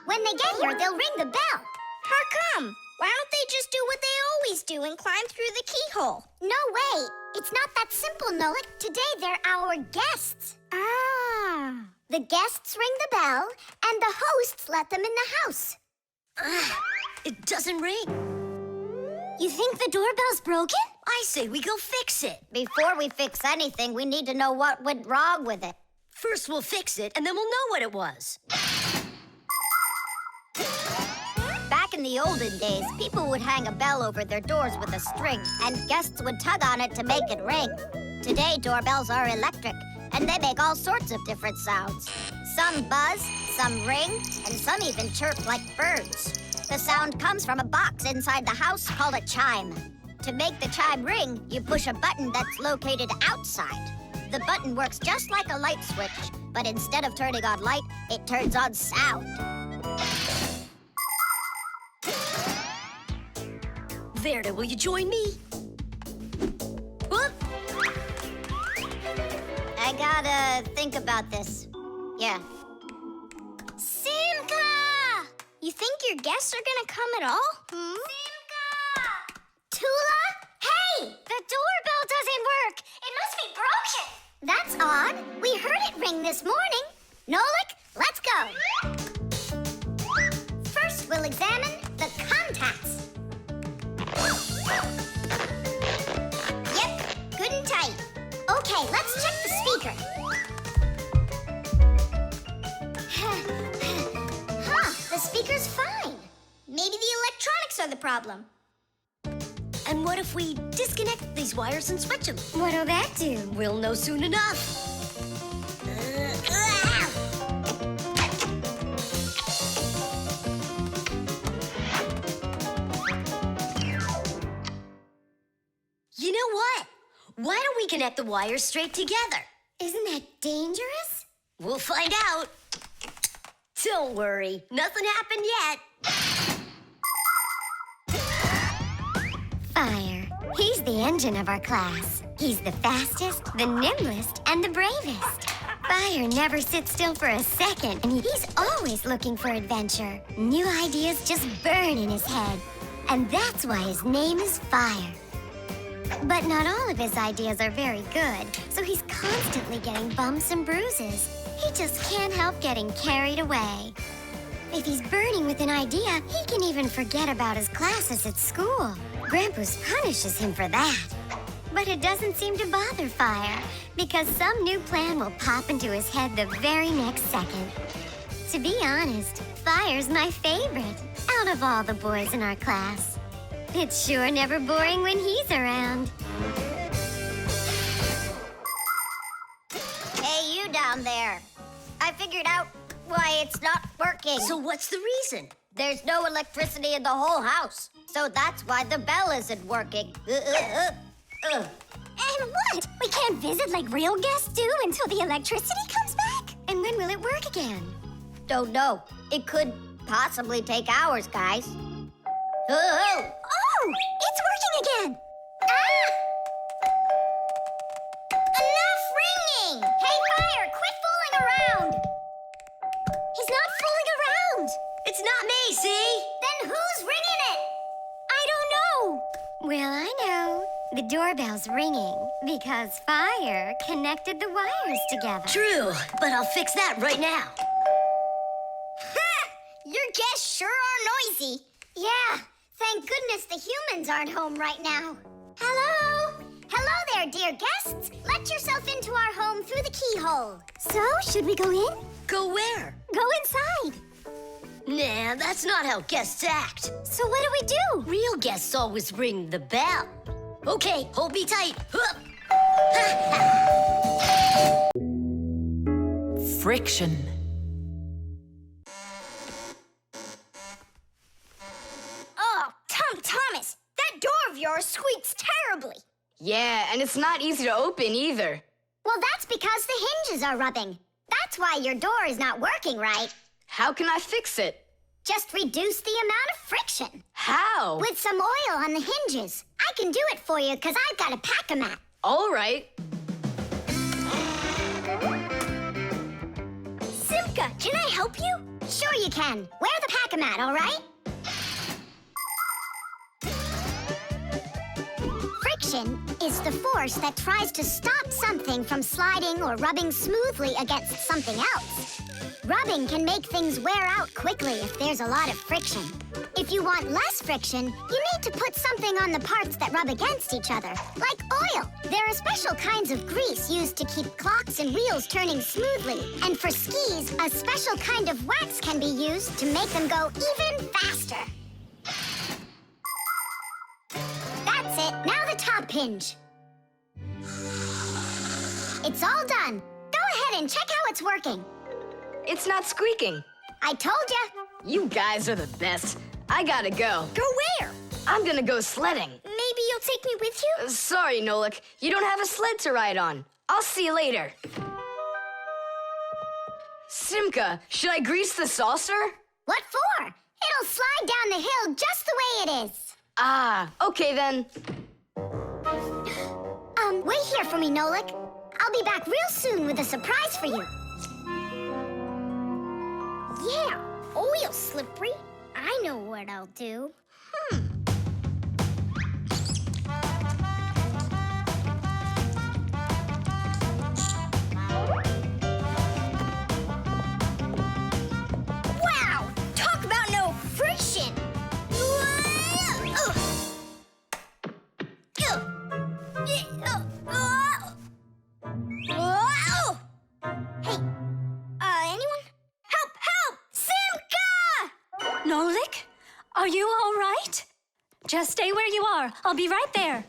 S2: When they get here, they'll ring the bell.
S6: How come? Why don't they just do what they always do and climb through the keyhole?
S2: No way. It's not that simple, Nolik. Today, they're our guests.
S6: Ah.
S2: The guests ring the bell, and the hosts let them in the house.
S1: It doesn't ring.
S6: You think the doorbell's broken?
S1: I say we go fix it.
S2: Before we fix anything, we need to know what went wrong with it.
S1: First we'll fix it, and then we'll know what it was.
S2: Back in the olden days, people would hang a bell over their doors with a string, and guests would tug on it to make it ring. Today, doorbells are electric, and they make all sorts of different sounds. Some buzz, some ring, and some even chirp like birds. The sound comes from a box inside the house called a chime. To make the chime ring, you push a button that's located outside. The button works just like a light switch, but instead of turning on light, it turns on sound.
S1: Verda, will you join me? Whoop!
S2: I gotta think about this. Yeah.
S6: Simka! You think your guests are gonna come at all?
S2: Simka! Tula? Hey!
S6: The doorbell doesn't work. It must be broken.
S2: That's odd. We heard it ring this morning. Nolik, let's go. First, we'll examine the contacts. Yep, good and tight. Okay, let's check the speaker. The speaker's fine.
S6: Maybe the electronics are the problem.
S1: And what if we disconnect these wires and switch them?
S6: What'll that do?
S1: We'll know soon enough. Why don't we connect the wires straight together?
S6: Isn't that dangerous?
S1: We'll find out. Don't worry, nothing happened yet.
S6: Fire. He's the engine of our class. He's the fastest, the nimblest, and the bravest. Fire never sits still for a second, and he's always looking for adventure. New ideas just burn in his head, and that's why his name is Fire. But not all of his ideas are very good, so he's constantly getting bumps and bruises. He just can't help getting carried away. If he's burning with an idea, he can even forget about his classes at school. Grampus punishes him for that. But it doesn't seem to bother Fire, because some new plan will pop into his head the very next second. To be honest, Fire's my favorite out of all the boys in our class. It's sure never boring when he's around.
S2: Hey, you down there. I figured out why it's not working.
S1: So what's the reason?
S2: There's no electricity in the whole house, so that's why the bell isn't working.
S6: And what? We can't visit like real guests do until the electricity comes back? And when will it work again?
S2: Don't know. It could possibly take hours, guys.
S6: Oh, it's working again! Ah! Enough ringing! Hey, Fire, quit fooling around! He's not fooling around!
S1: It's not me, see?
S6: Then who's ringing it? I don't know. Well, I know. The doorbell's ringing because Fire connected the wires together.
S1: True, but I'll fix that right now.
S6: Ha! Your guests sure are noisy. Yeah, thank goodness the humans aren't home right now. Hello? Hello there, dear guests. Let yourself into our home through the keyhole. So, should we go in?
S1: Go where?
S6: Go inside.
S1: Nah, that's not how guests act.
S6: So what do we do?
S1: Real guests always ring the bell. Okay, hold me tight.
S13: Friction.
S6: Oh, Thomas, that door of yours squeaks terribly.
S3: Yeah, and it's not easy to open either.
S2: Well, that's because the hinges are rubbing. That's why your door is not working right.
S3: How can I fix it?
S2: Just reduce the amount of friction.
S3: How?
S2: With some oil on the hinges. I can do it for you because I've got a Pack-A-Mat.
S3: All right.
S6: Simka, can I help you?
S2: Sure you can. Wear the Pack-A-Mat, all right? Friction is the force that tries to stop something from sliding or rubbing smoothly against something else. Rubbing can make things wear out quickly if there's a lot of friction. If you want less friction, you need to put something on the parts that rub against each other, like oil. There are special kinds of grease used to keep clocks and wheels turning smoothly. And for skis, a special kind of wax can be used to make them go even faster. That's it. Now the top hinge. It's all done. Go ahead and check how it's working.
S3: It's not squeaking.
S2: I told ya.
S3: You guys are the best. I gotta go.
S6: Go where?
S3: I'm gonna go sledding.
S6: Maybe you'll take me with you?
S3: Sorry, Nolik. You don't have a sled to ride on. I'll see you later. Simka, should I grease the saucer?
S2: What for? It'll slide down the hill just the way it is.
S3: Ah, okay then.
S2: Wait here for me, Nolik. I'll be back real soon with a surprise for you.
S6: Yeah, oil slippery. I know what I'll do. Wow! Talk about no friction! Hey, anyone? Help! Simka!
S10: Nolik, are you all right? Just stay where you are. I'll be right there.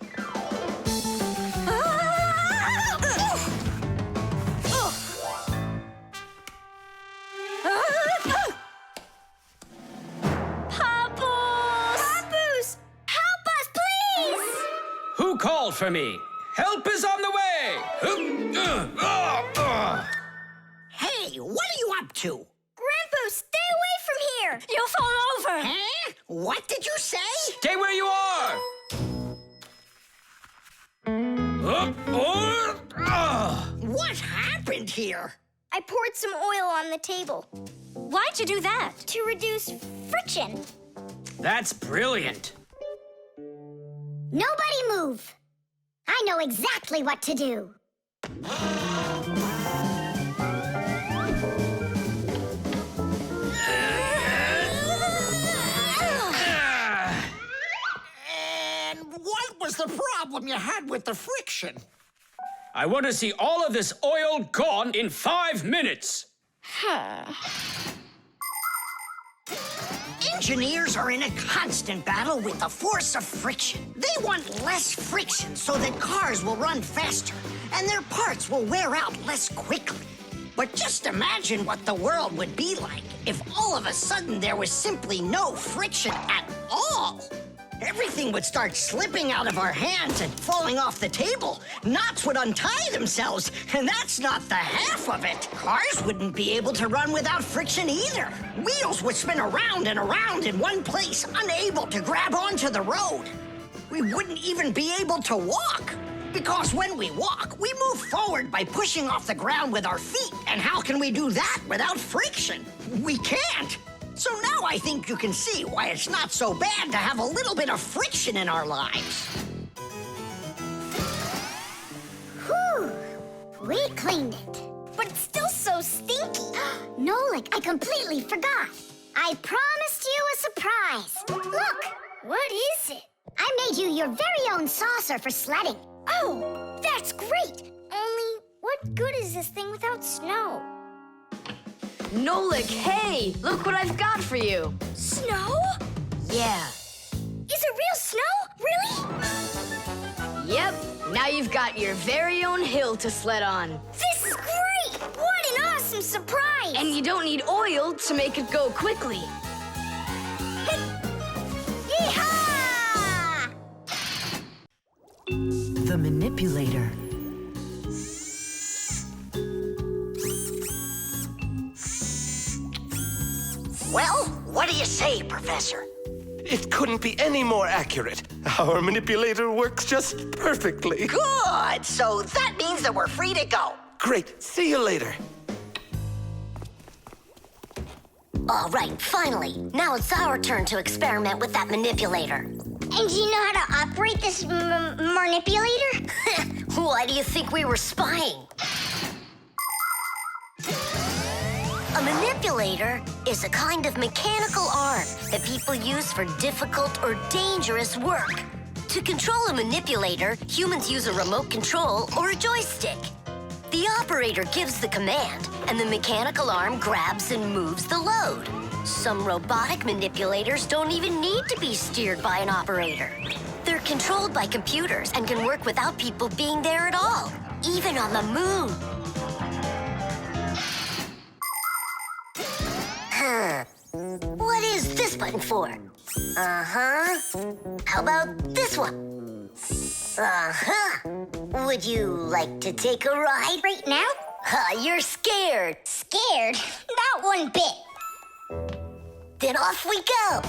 S11: Who called for me? Help is on the way!
S5: Hey, what are you up to?
S6: Grandpa, stay away from here!
S10: You'll fall over!
S5: Huh? What did you say?
S11: Stay where you are!
S5: What happened here?
S6: I poured some oil on the table
S10: Why'd you do that?
S6: to reduce friction.
S11: That's brilliant.
S2: Nobody move. I know exactly what to do.
S5: And what was the problem you had with the friction?
S11: I want to see all of this oil gone in 5 minutes.
S5: Engineers are in a constant battle with the force of friction. They want less friction so that cars will run faster and their parts will wear out less quickly. But just imagine what the world would be like if all of a sudden there was simply no friction at all. Everything would start slipping out of our hands and falling off the table. Knots would untie themselves, and that's not the half of it. Cars wouldn't be able to run without friction either. Wheels would spin around and around in one place, unable to grab onto the road. We wouldn't even be able to walk. Because when we walk, we move forward by pushing off the ground with our feet. And how can we do that without friction? We can't. So now I think you can see why it's not so bad to have a little bit of friction in our lives.
S2: Whew. We cleaned it.
S6: But it's still so stinky.
S2: Nolik, I completely forgot. I promised you a surprise. Look,
S6: What is it?
S2: I made you your very own saucer for sledding.
S6: Oh, that's great. Only, what good is this thing without snow?
S3: Nolik, hey! Look what I've got for you.
S6: Snow?
S3: Yeah.
S6: Is it real snow? Really?
S3: Yep. Now you've got your very own hill to sled on.
S6: This is great! What an awesome surprise!
S3: And you don't need oil to make it go quickly.
S6: Yeehaw!
S13: The manipulator.
S5: Well, what do you say, Professor?
S14: It couldn't be any more accurate. Our manipulator works just perfectly.
S5: Good! So that means that we're free to go.
S14: Great. See you later.
S1: All right, finally. Now it's our turn to experiment with that manipulator.
S2: And do you know how to operate this manipulator?
S1: Why do you think we were spying? A manipulator is a kind of mechanical arm that people use for difficult or dangerous work. To control a manipulator, humans use a remote control or a joystick. The operator gives the command, and the mechanical arm grabs and moves the load. Some robotic manipulators don't even need to be steered by an operator. They're controlled by computers and can work without people being there at all, even on the moon. What is this button for? Uh-huh. How about this one? Uh-huh. Would you like to take a ride?
S2: Right now?
S1: You're scared.
S2: Scared? Not one bit.
S1: Then off we go.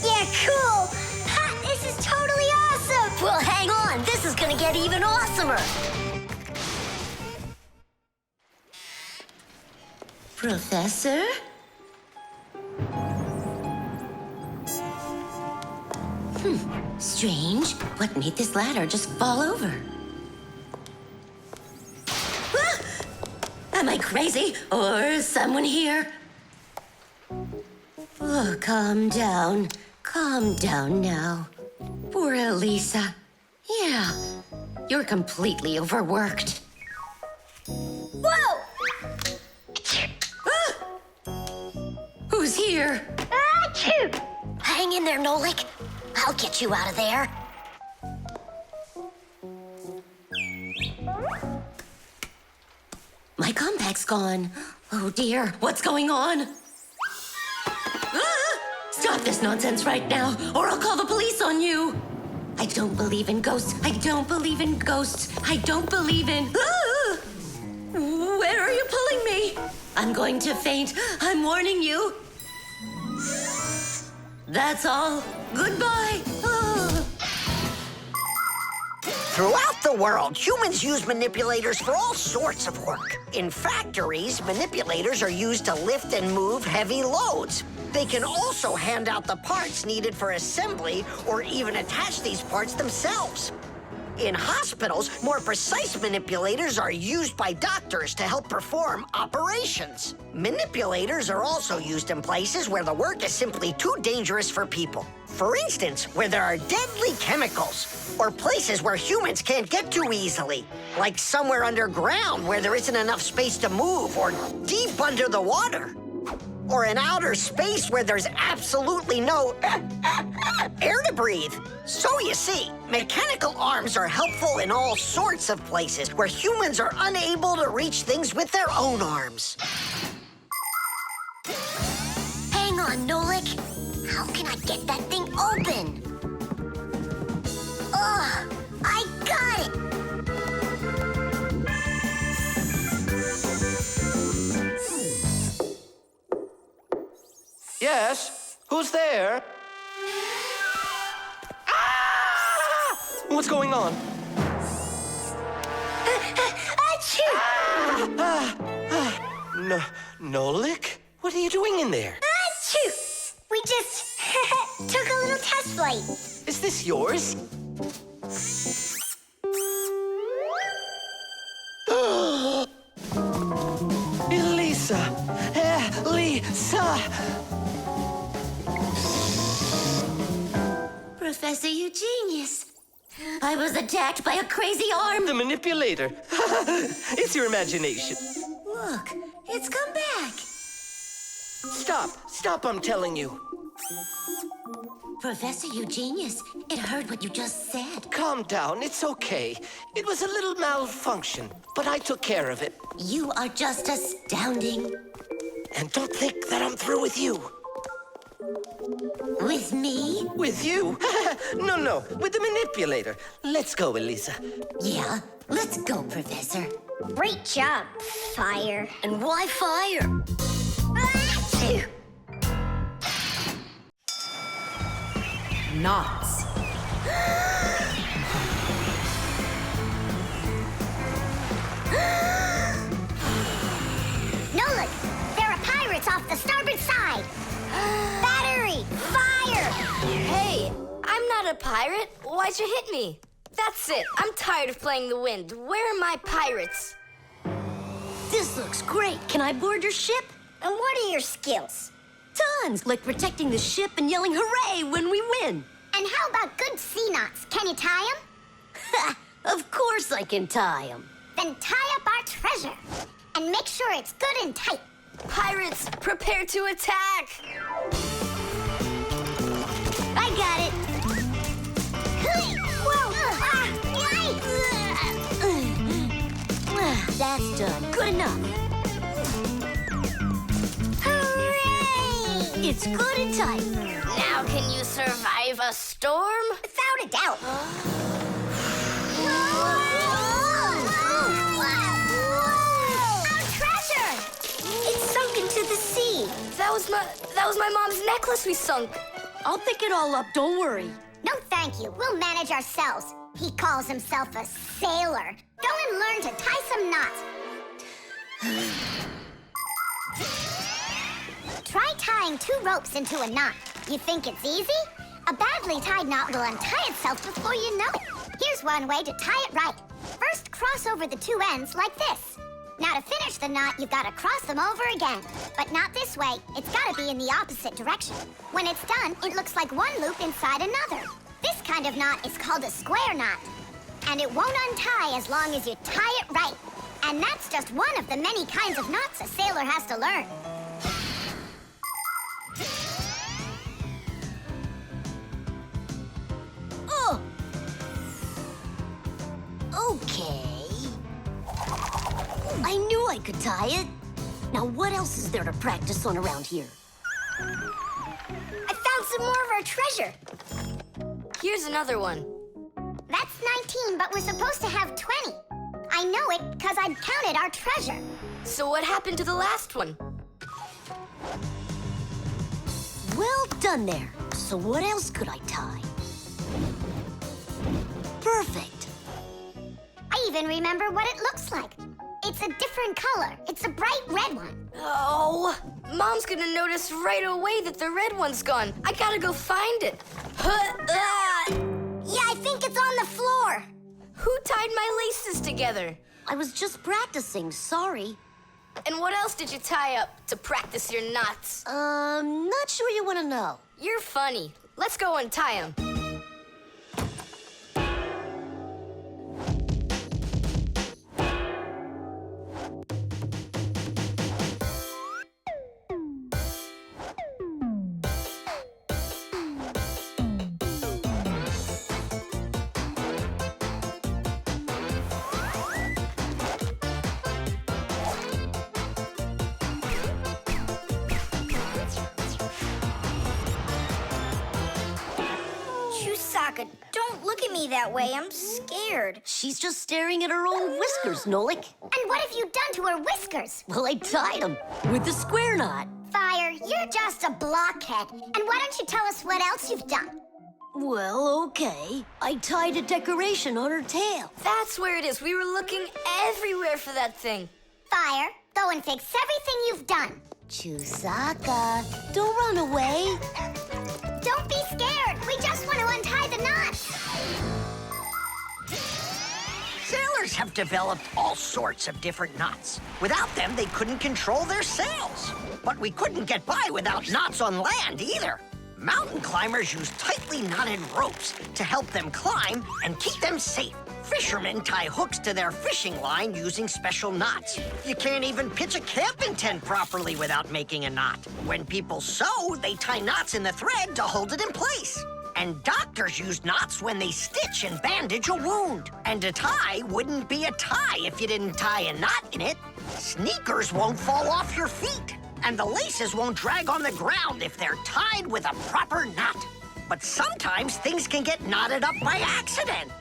S2: Yeah, cool. Ha, this is totally awesome.
S1: Well, hang on. This is gonna get even awesomer. Professor? Strange. What made this ladder just fall over? Ah! Am I crazy? Or is someone here? Oh, calm down. Calm down now. Poor Elisa. Yeah, you're completely overworked.
S6: Whoa!
S1: Ah! Who's here?
S2: Achoo!
S1: Hang in there, Nolik. I'll get you out of there. My compact's gone. Oh dear, what's going on? Ah! Stop this nonsense right now, or I'll call the police on you. I don't believe in ghosts. I don't believe in ghosts. I don't believe in... Ah! Where are you pulling me? I'm going to faint. I'm warning you. That's all. Goodbye. Ah.
S5: Throughout the world, humans use manipulators for all sorts of work. In factories, manipulators are used to lift and move heavy loads. They can also hand out the parts needed for assembly or even attach these parts themselves. In hospitals, more precise manipulators are used by doctors to help perform operations. Manipulators are also used in places where the work is simply too dangerous for people. For instance, where there are deadly chemicals, or places where humans can't get to easily, like somewhere underground where there isn't enough space to move, or deep under the water. Or in outer space where there's absolutely no air to breathe. So you see, mechanical arms are helpful in all sorts of places where humans are unable to reach things with their own arms.
S1: Hang on, Nolik. How can I get that thing open? Ugh, I got it!
S14: Yes? Who's there? Ah! What's going on? No, Nolik? What are you doing in there?
S2: Achoo! We just took a little test flight.
S14: Is this yours? Elisa! Elisa!
S1: Professor, you genius. I was attacked by a crazy arm.
S14: The manipulator. It's your imagination.
S1: Look, it's come back.
S14: Stop, I'm telling you.
S1: Professor, you genius. It heard what you just said.
S14: Calm down, it's okay. It was a little malfunction, but I took care of it.
S1: You are just astounding.
S14: And don't think that I'm through with you.
S1: With me?
S14: With you? No, with the manipulator. Let's go, Elisa.
S1: Yeah, let's go, Professor.
S2: Great job, Fire.
S1: And why fire?
S2: Achoo!
S13: Knots.
S2: Nolik, there are pirates off the starboard side. Battery, fire!
S3: Hey, I'm not a pirate. Why'd you hit me? That's it. I'm tired of playing the wind. Where are my pirates?
S1: This looks great. Can I board your ship?
S2: And what are your skills?
S1: Tons, like protecting the ship and yelling hooray when we win.
S2: And how about good sea knots? Can you tie them?
S1: Ha! Of course I can tie them.
S2: Then tie up our treasure. And make sure it's good and tight.
S3: Pirates, prepare to attack!
S2: I got it. Whoa!
S1: That's done. Good enough.
S2: Hooray!
S1: It's good and tight.
S3: Now can you survive a storm?
S2: Without a doubt. Our treasure!
S3: It's sunk into the sea. That was my mom's necklace we sunk.
S1: I'll pick it all up, don't worry.
S2: No, thank you. We'll manage ourselves. He calls himself a sailor. Go and learn to tie some knots. Try tying 2 ropes into a knot. You think it's easy? A badly tied knot will untie itself before you know it. Here's one way to tie it right. First, cross over the 2 ends like this. Now to finish the knot, you've got to cross them over again. But not this way. It's got to be in the opposite direction. When it's done, it looks like one loop inside another. This kind of knot is called a square knot. And it won't untie as long as you tie it right. And that's just one of the many kinds of knots a sailor has to learn.
S1: Oh! Okay. I knew I could tie it. Now what else is there to practice on around here?
S2: I found some more of our treasure.
S3: Here's another one.
S2: That's 19, but we're supposed to have 20. I know it because I counted our treasure.
S3: So what happened to the last one?
S1: Well done there. So what else could I tie? Perfect.
S2: I even remember what it looks like. It's a different color. It's a bright red one.
S3: Oh, Mom's gonna notice right away that the red one's gone. I gotta go find it.
S2: Yeah, I think it's on the floor.
S3: Who tied my laces together?
S1: I was just practicing, sorry.
S3: And what else did you tie up to practice your knots?
S1: Not sure you want to know.
S3: You're funny. Let's go untie them.
S6: Don't look at me that way. I'm scared.
S1: She's just staring at her own whiskers, Nolik.
S2: And what have you done to her whiskers?
S1: Well, I tied them with a square knot.
S2: Fire, you're just a blockhead. And why don't you tell us what else you've done?
S1: Well, okay. I tied a decoration on her tail.
S3: That's where it is. We were looking everywhere for that thing.
S2: Fire, go and fix everything you've done.
S1: Chusaka, don't run away.
S2: Don't be scared. We just want to untie the knots.
S5: Sailors have developed all sorts of different knots. Without them, they couldn't control their sails. But we couldn't get by without knots on land either. Mountain climbers use tightly knotted ropes to help them climb and keep them safe. Fishermen tie hooks to their fishing line using special knots. You can't even pitch a camping tent properly without making a knot. When people sew, they tie knots in the thread to hold it in place. And doctors use knots when they stitch and bandage a wound. And a tie wouldn't be a tie if you didn't tie a knot in it. Sneakers won't fall off your feet. And the laces won't drag on the ground if they're tied with a proper knot. But sometimes things can get knotted up by accident.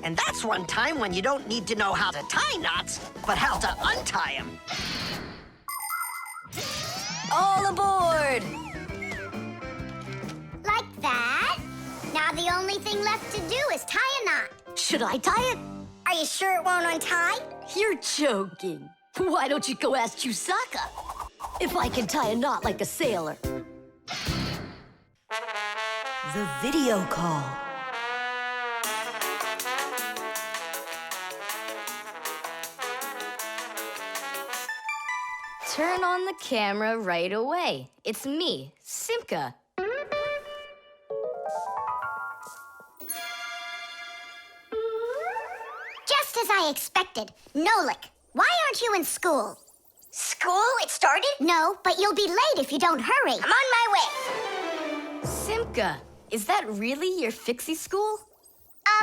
S5: And that's one time when you don't need to know how to tie knots, but how to untie them.
S3: All aboard!
S2: Like that. Now the only thing left to do is tie a knot.
S1: Should I tie it?
S2: Are you sure it won't untie?
S1: You're joking. Why don't you go ask Chusaka if I can tie a knot like a sailor?
S13: The video call.
S3: Turn on the camera right away. It's me, Simka.
S2: Just as I expected. Nolik, why aren't you in school? School? It started? No, but you'll be late if you don't hurry. I'm on my way.
S3: Simka, is that really your Fixie school?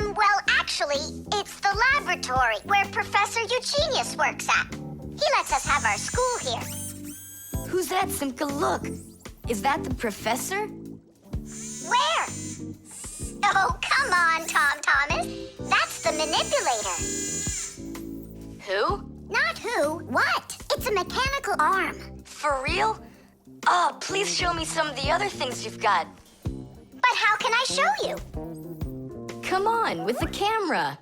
S2: Well, actually, it's the laboratory where Professor Eugenius works at. He lets us have our school here.
S3: Who's that, Simka? Look. Is that the professor?
S2: Where? Oh, come on, Tom Thomas. That's the manipulator.
S3: Who?
S2: Not who, what? It's a mechanical arm.
S3: For real? Oh, please show me some of the other things you've got.
S2: But how can I show you?
S3: Come on, with the camera.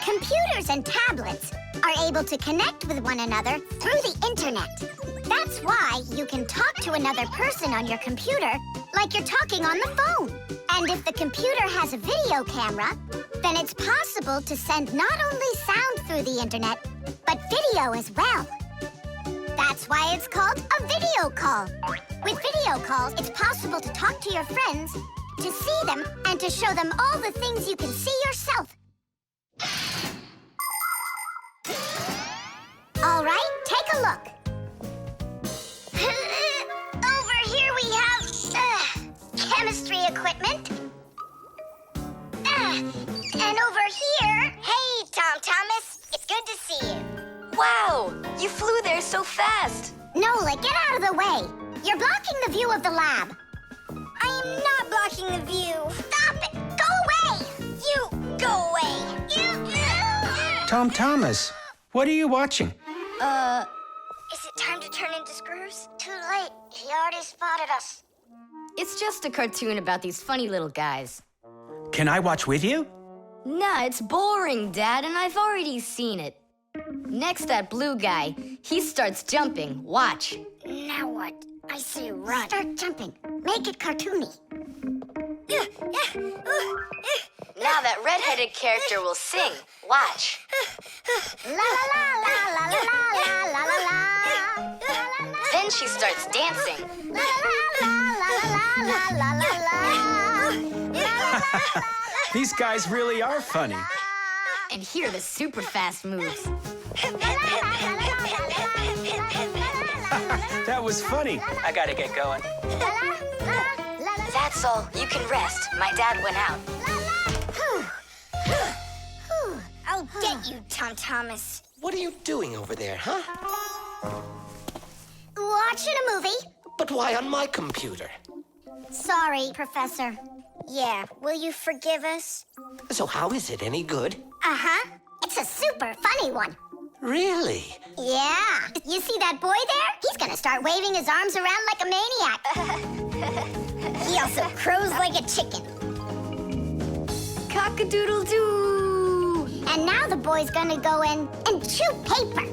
S2: Computers and tablets are able to connect with one another through the internet. That's why you can talk to another person on your computer like you're talking on the phone. And if the computer has a video camera, then it's possible to send not only sound through the internet, but video as well. That's why it's called a video call. With video calls, it's possible to talk to your friends, to see them, and to show them all the things you can see yourself. All right, take a look. Over here we have chemistry equipment. And over here... Hey, Tom Thomas. It's good to see you.
S3: Wow, you flew there so fast.
S2: Nolik, get out of the way. You're blocking the view of the lab. I am not blocking the view. Stop it.
S6: Go away.
S16: Tom Thomas, what are you watching?
S6: Is it time to turn into screws?
S2: Too late. He already spotted us.
S3: It's just a cartoon about these funny little guys.
S16: Can I watch with you?
S3: Nah, it's boring, Dad, and I've already seen it. Next, that blue guy, he starts jumping. Watch.
S2: Now what? I say run. Start jumping. Make it cartoony.
S3: Now that redheaded character will sing. Watch.
S2: La la la la la la la la la.
S3: Then she starts dancing.
S2: La la la la la la la.
S16: These guys really are funny.
S3: And here are the super fast moves.
S16: That was funny. I gotta get going.
S3: That's all. You can rest. My dad went out.
S6: I'll get you, Tom Thomas.
S14: What are you doing over there, huh?
S2: Watching a movie.
S14: But why on my computer?
S2: Sorry, Professor.
S6: Yeah, will you forgive us?
S14: So how is it any good?
S2: Uh-huh. It's a super funny one.
S14: Really?
S2: Yeah. You see that boy there? He's gonna start waving his arms around like a maniac.
S6: He also crows like a chicken.
S3: Cock-a-doodle-doo!
S2: And now the boy's gonna go in and chew paper.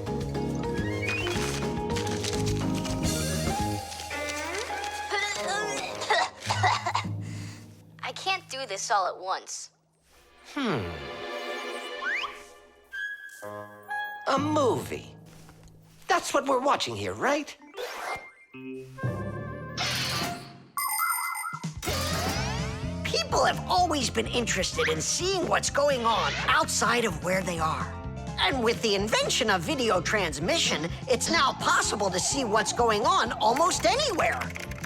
S3: I can't do this all at once.
S14: A movie. That's what we're watching here, right?
S5: People have always been interested in seeing what's going on outside of where they are. And with the invention of video transmission, it's now possible to see what's going on almost anywhere.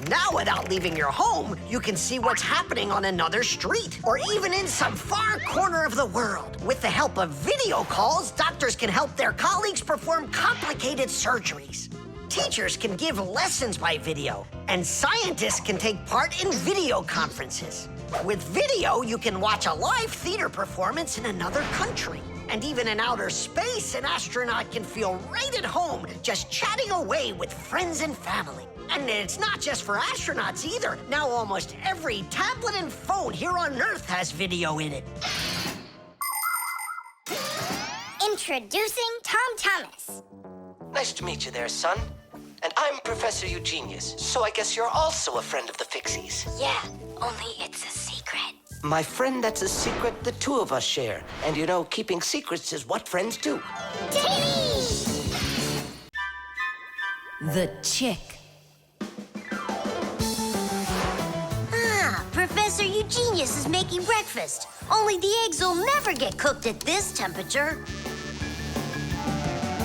S5: Now, without leaving your home, you can see what's happening on another street or even in some far corner of the world. With the help of video calls, doctors can help their colleagues perform complicated surgeries. Teachers can give lessons by video, and scientists can take part in video conferences. With video, you can watch a live theater performance in another country. And even in outer space, an astronaut can feel right at home just chatting away with friends and family. And it's not just for astronauts either. Now almost every tablet and phone here on Earth has video in it.
S6: Introducing Tom Thomas.
S14: Nice to meet you there, son. And I'm Professor Eugenius, so I guess you're also a friend of the Fixies.
S3: Yeah, only it's a secret.
S14: My friend, that's a secret the two of us share. And you know, keeping secrets is what friends do.
S3: The chick.
S1: Ah, Professor Eugenius is making breakfast. Only the eggs will never get cooked at this temperature.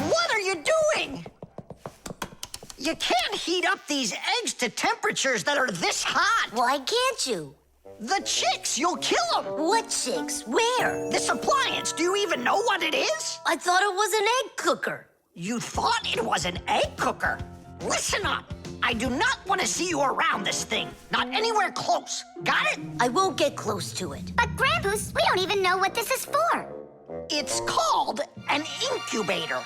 S5: What are you doing? You can't heat up these eggs to temperatures that are this hot.
S1: Why can't you?
S5: The chicks, you'll kill them.
S1: What chicks? Where?
S5: This appliance, do you even know what it is?
S1: I thought it was an egg cooker.
S5: You thought it was an egg cooker? Listen up. I do not want to see you around this thing. Not anywhere close. Got it?
S1: I won't get close to it.
S2: But Grampus, we don't even know what this is for.
S5: It's called an incubator.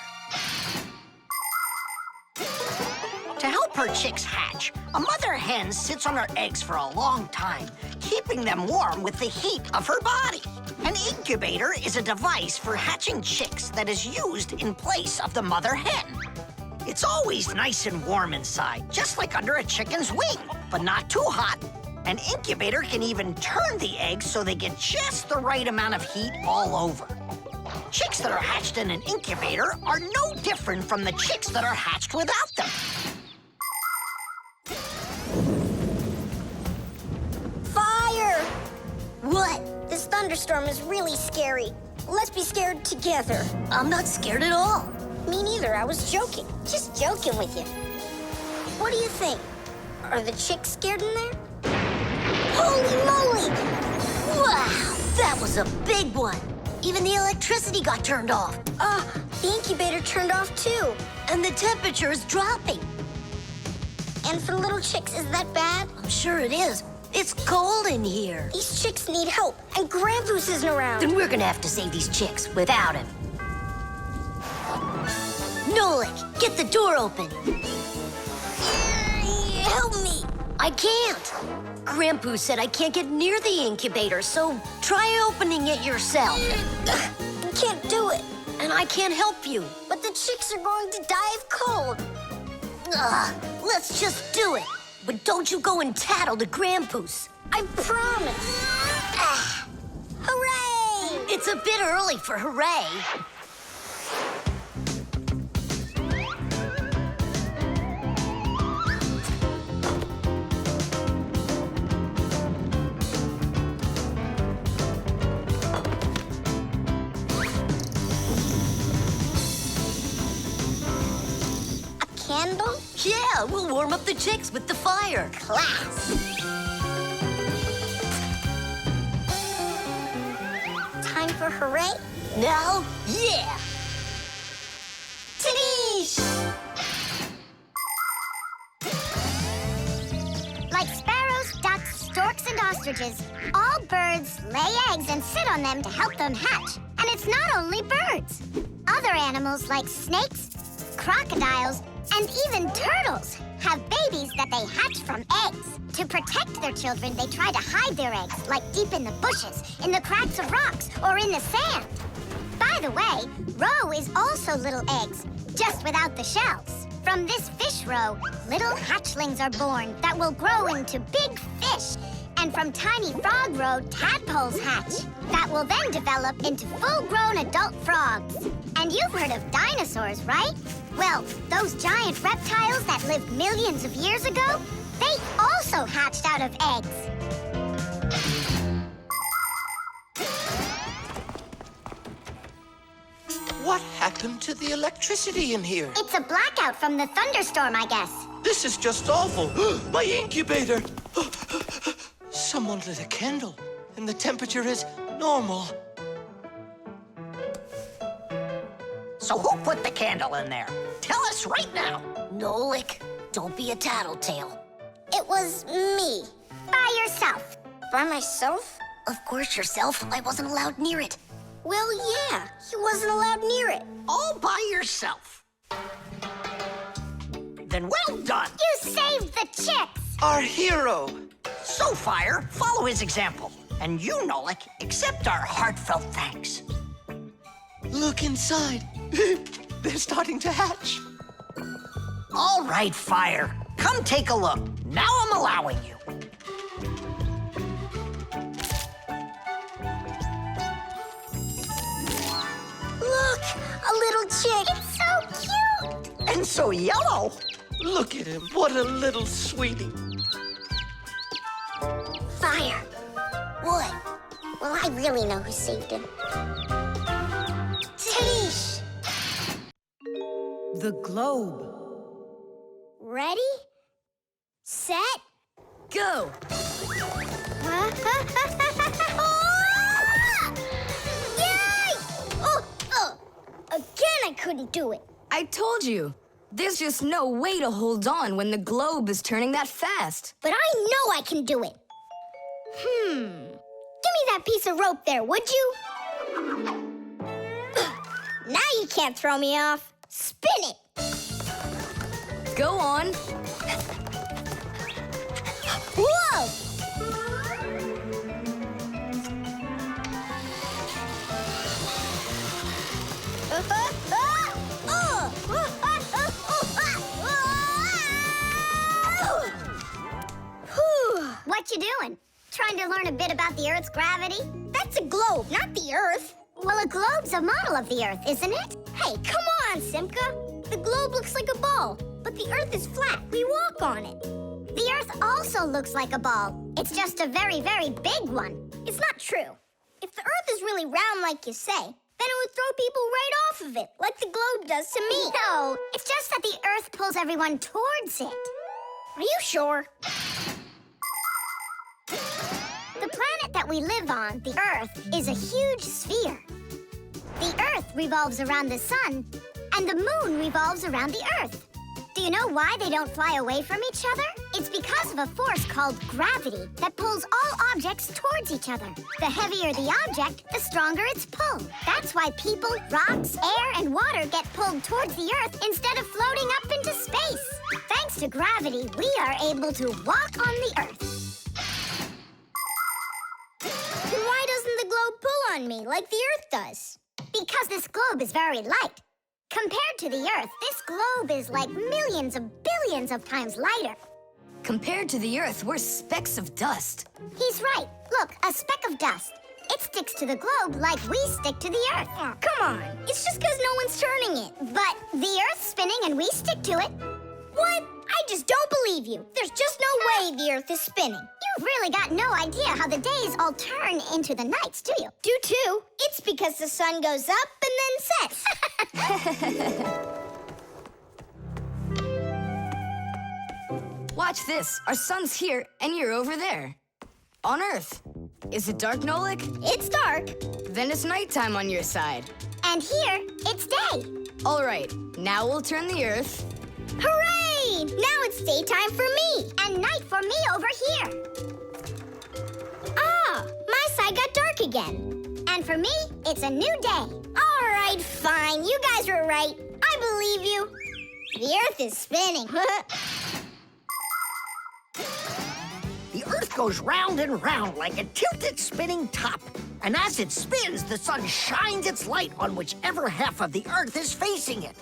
S5: To help her chicks hatch, a mother hen sits on her eggs for a long time, keeping them warm with the heat of her body. An incubator is a device for hatching chicks that is used in place of the mother hen. It's always nice and warm inside, just like under a chicken's wing, but not too hot. An incubator can even turn the eggs so they get just the right amount of heat all over. Chicks that are hatched in an incubator are no different from the chicks that are hatched without them.
S6: Fire!
S1: What?
S6: This thunderstorm is really scary. Let's be scared together.
S1: I'm not scared at all.
S6: Me neither. I was joking. Just joking with you. What do you think? Are the chicks scared in there?
S1: Holy moly! Wow, that was a big one. Even the electricity got turned off.
S6: The incubator turned off too.
S1: And the temperature is dropping.
S6: And for little chicks, is that bad?
S1: I'm sure it is. It's cold in here.
S6: These chicks need help, and Grandpa's isn't around.
S1: Then we're gonna have to save these chicks without him. Nolik, get the door open.
S6: Help me.
S1: I can't. Grandpa said I can't get near the incubator, so try opening it yourself.
S6: I can't do it.
S1: And I can't help you.
S6: But the chicks are going to die of cold.
S1: Let's just do it. But don't you go and tattle to Grandpa's.
S6: I promise. Hooray!
S1: It's a bit early for hooray.
S6: Candle?
S1: Yeah, we'll warm up the chicks with the fire.
S6: Class. Time for hooray?
S1: Now, yeah.
S6: Tadoosh!
S2: Like sparrows, ducks, storks, and ostriches, all birds lay eggs and sit on them to help them hatch. And it's not only birds. Other animals like snakes, crocodiles, and even turtles have babies that they hatch from eggs. To protect their children, they try to hide their eggs, like deep in the bushes, in the cracks of rocks, or in the sand. By the way, roe is also little eggs, just without the shells. From this fish roe, little hatchlings are born that will grow into big fish. And from tiny frog roe, tadpoles hatch that will then develop into full-grown adult frogs. And you've heard of dinosaurs, right? Well, those giant reptiles that lived millions of years ago, they also hatched out of eggs.
S14: What happened to the electricity in here?
S2: It's a blackout from the thunderstorm, I guess.
S14: This is just awful. My incubator. Someone lit a candle, and the temperature is normal.
S5: So who put the candle in there? Tell us right now.
S1: Nolik, don't be a tattletale.
S6: It was me.
S2: By yourself.
S6: By myself?
S1: Of course yourself. I wasn't allowed near it.
S6: Well, yeah. He wasn't allowed near it.
S5: All by yourself. Then well done.
S2: You saved the chicks.
S14: Our hero.
S5: So, Fire, follow his example. And you, Nolik, accept our heartfelt thanks.
S14: Look inside. They're starting to hatch.
S5: All right, Fire. Come take a look. Now I'm allowing you.
S6: Look, a little chick.
S2: It's so cute.
S5: And so yellow.
S14: Look at him. What a little sweetie.
S6: Fire.
S1: What?
S6: Well, I really know who saved him. Tadoosh.
S13: The globe.
S6: Ready? Set?
S3: Go!
S6: Yay! Again, I couldn't do it.
S3: I told you. There's just no way to hold on when the globe is turning that fast.
S6: But I know I can do it. Give me that piece of rope there, would you? Now you can't throw me off. Spin it.
S3: Go on.
S6: Whoa!
S2: What you doing? Trying to learn a bit about the Earth's gravity?
S6: That's a globe, not the Earth.
S2: Well, a globe's a model of the Earth, isn't it?
S6: Hey, come on, Simka. The globe looks like a ball, but the Earth is flat. We walk on it.
S2: The Earth also looks like a ball. It's just a very, very big one.
S6: It's not true. If the Earth is really round like you say, then it would throw people right off of it, like the globe does to me.
S2: No, it's just that the Earth pulls everyone towards it.
S6: Are you sure?
S2: The planet that we live on, the Earth, is a huge sphere. The Earth revolves around the sun, and the moon revolves around the Earth. Do you know why they don't fly away from each other? It's because of a force called gravity that pulls all objects towards each other. The heavier the object, the stronger its pull. That's why people, rocks, air, and water get pulled towards the Earth instead of floating up into space. Thanks to gravity, we are able to walk on the Earth.
S6: Then why doesn't the globe pull on me like the Earth does?
S2: Because this globe is very light. Compared to the Earth, this globe is like millions of billions of times lighter.
S3: Compared to the Earth, we're specks of dust.
S2: He's right. Look, a speck of dust. It sticks to the globe like we stick to the Earth.
S6: Oh, come on. It's just because no one's turning it.
S2: But the Earth's spinning and we stick to it.
S6: What? I just don't believe you. There's just no way the Earth is spinning.
S2: You've really got no idea how the days all turn into the nights, do you?
S6: Do too. It's because the sun goes up and then sets.
S3: Watch this. Our sun's here, and you're over there. On Earth. Is it dark, Nolik?
S6: It's dark.
S3: Then it's nighttime on your side.
S2: And here, it's day.
S3: All right, now we'll turn the Earth.
S6: Hooray! Now it's daytime for me.
S2: And night for me over here.
S6: Ah, my side got dark again.
S2: And for me, it's a new day.
S6: All right, fine. You guys were right. I believe you. The Earth is spinning.
S5: The Earth goes round and round like a tilted spinning top. And as it spins, the sun shines its light on whichever half of the Earth is facing it.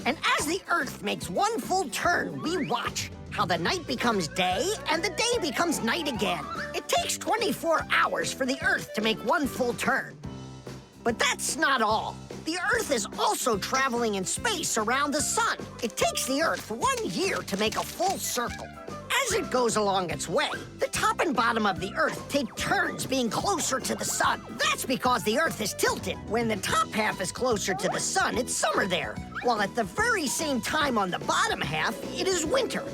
S5: And as the Earth makes one full turn, we watch how the night becomes day and the day becomes night again. It takes 24 hours for the Earth to make one full turn. But that's not all. The Earth is also traveling in space around the sun. It takes the Earth 1 year to make a full circle. As it goes along its way, the top and bottom of the Earth take turns being closer to the sun. That's because the Earth is tilted. When the top half is closer to the sun, it's summer there, while at the very same time on the bottom half, it is winter.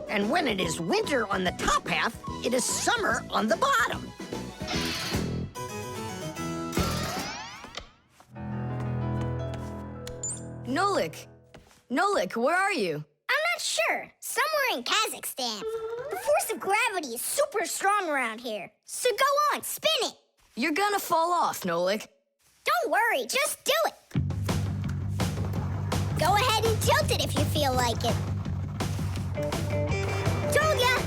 S5: And when it is winter on the top half, it is summer on the bottom.
S3: Nolik, where are you?
S6: I'm not sure. Somewhere in Kazakhstan. The force of gravity is super strong around here. So go on, spin it.
S3: You're gonna fall off, Nolik.
S6: Don't worry, just do it. Go ahead and tilt it if you feel like it. Told ya!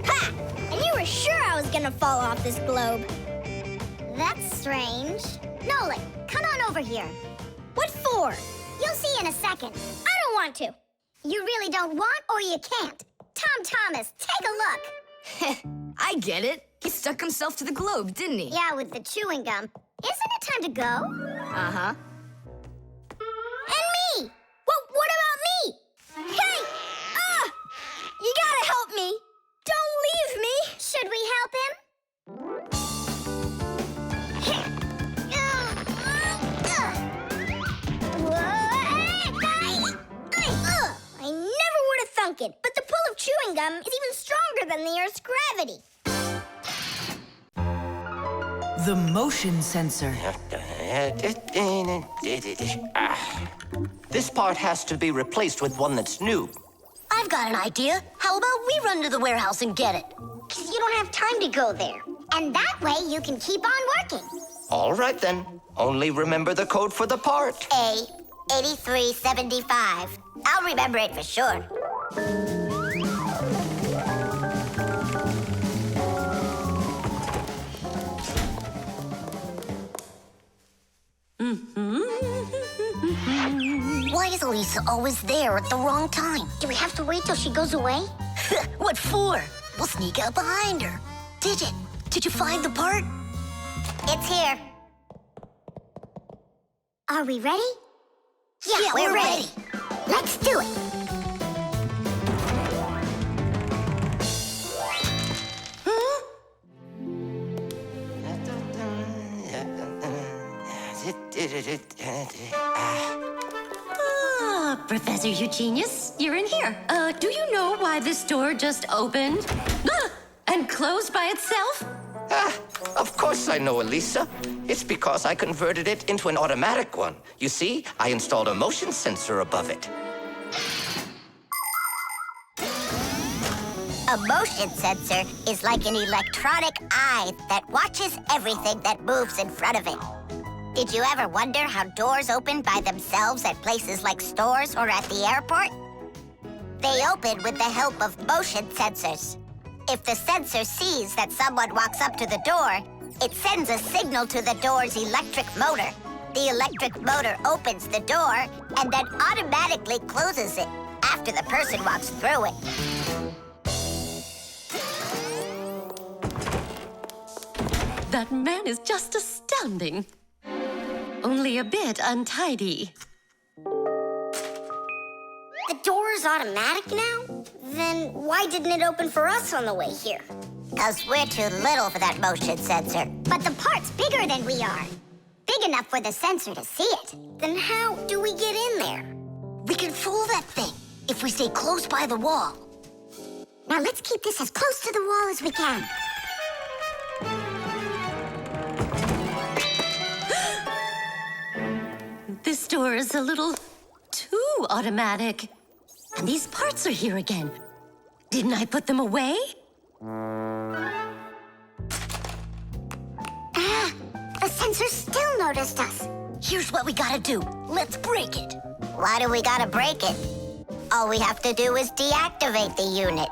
S6: Ha! And you were sure I was gonna fall off this globe.
S2: That's strange. Nolik, come on over here.
S6: What for?
S2: You'll see in a second.
S6: I don't want to.
S2: You really don't want or you can't. Tom Thomas, take a look.
S3: I get it. He stuck himself to the globe, didn't he?
S2: Yeah, with the chewing gum. Isn't it time to go?
S3: Uh-huh.
S6: And me! What about me? Hey! You gotta help me! Don't leave me!
S2: Should we help him?
S6: I never would have thunk it, but the pull of chewing gum is even stronger than the Earth's gravity.
S13: The motion sensor.
S14: This part has to be replaced with one that's new.
S1: I've got an idea. How about we run to the warehouse and get it?
S2: Because you don't have time to go there. And that way you can keep on working.
S14: All right, then. Only remember the code for the part.
S2: A8375. I'll remember it for sure.
S1: Why is Elisa always there at the wrong time?
S2: Do we have to wait till she goes away?
S1: What for? We'll sneak out behind her. Did you find the part?
S2: It's here. Are we ready?
S1: Yeah, we're ready.
S2: Let's do it.
S17: Professor Eugenius, you're in here. Do you know why this door just opened? And closed by itself?
S12: Of course I know, Elisa. It's because I converted it into an automatic one. You see, I installed a motion sensor above it.
S2: A motion sensor is like an electronic eye that watches everything that moves in front of it. Did you ever wonder how doors open by themselves at places like stores or at the airport? They open with the help of motion sensors. If the sensor sees that someone walks up to the door, it sends a signal to the door's electric motor. The electric motor opens the door and then automatically closes it after the person walks through it.
S17: That man is just astounding. Only a bit untidy.
S6: The door is automatic now? Then why didn't it open for us on the way here?
S2: Because we're too little for that motion sensor. But the part's bigger than we are. Big enough for the sensor to see it.
S6: Then how do we get in there?
S1: We can fool that thing if we stay close by the wall.
S2: Now let's keep this as close to the wall as we can.
S17: This door is a little too automatic. And these parts are here again. Didn't I put them away?
S2: The sensor still noticed us.
S1: Here's what we gotta do. Let's break it.
S2: Why do we gotta break it? All we have to do is deactivate the unit.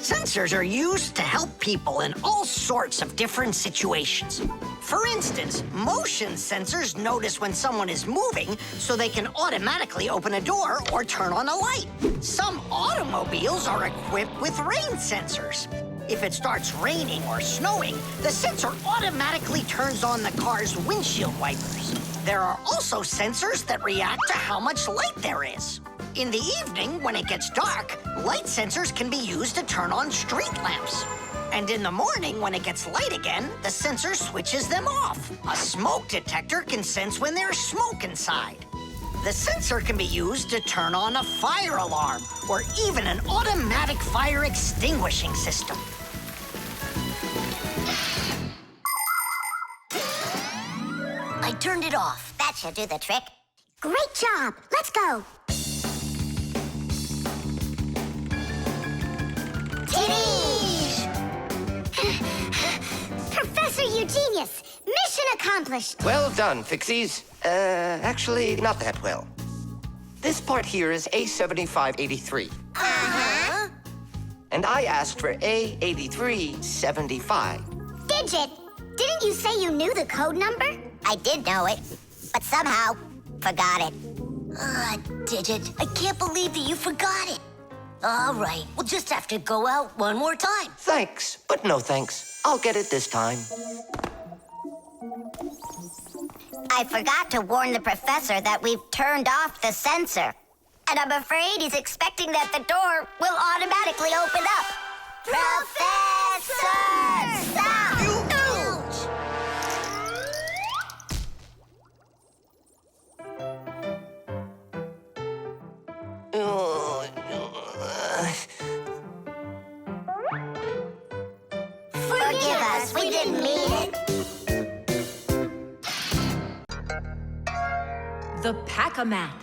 S5: Sensors are used to help people in all sorts of different situations. For instance, motion sensors notice when someone is moving so they can automatically open a door or turn on a light. Some automobiles are equipped with rain sensors. If it starts raining or snowing, the sensor automatically turns on the car's windshield wipers. There are also sensors that react to how much light there is. In the evening, when it gets dark, light sensors can be used to turn on street lamps. And in the morning, when it gets light again, the sensor switches them off. A smoke detector can sense when there's smoke inside. The sensor can be used to turn on a fire alarm or even an automatic fire extinguishing system.
S1: I turned it off.
S2: That should do the trick. Great job. Let's go. Professor Eugenius, mission accomplished.
S12: Well done, Fixies. Actually, not that well. This part here is A7583.
S2: Uh-huh.
S12: And I asked for A8375.
S2: Digit, didn't you say you knew the code number? I did know it, but somehow forgot it.
S1: Digit, I can't believe that you forgot it. All right, we'll just have to go out one more time.
S12: Thanks, but no thanks. I'll get it this time.
S2: I forgot to warn the professor that we've turned off the sensor. And I'm afraid he's expecting that the door will automatically open up. Professor! Stop! Forgive us, we didn't mean it.
S13: The Pack-A-Mat.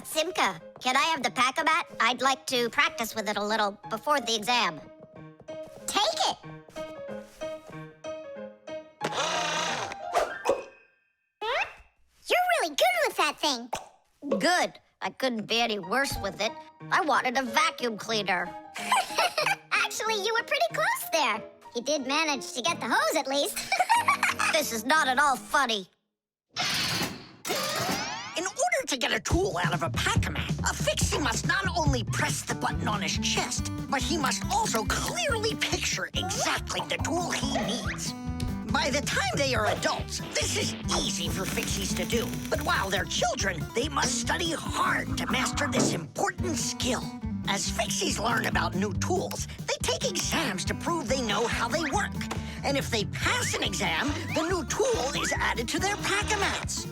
S2: Simka, can I have the Pack-A-Mat? I'd like to practice with it a little before the exam. Take it! You're really good with that thing. Good. I couldn't be any worse with it. I wanted a vacuum cleaner. Actually, you were pretty close there. You did manage to get the hose at least. This is not at all funny.
S5: In order to get a tool out of a Pack-A-Mat, a Fixie must not only press the button on his chest, but he must also clearly picture exactly the tool he needs. By the time they are adults, this is easy for Fixies to do. But while they're children, they must study hard to master this important skill. As Fixies learn about new tools, they take exams to prove they know how they work. And if they pass an exam, the new tool is added to their Pack-A-Mats.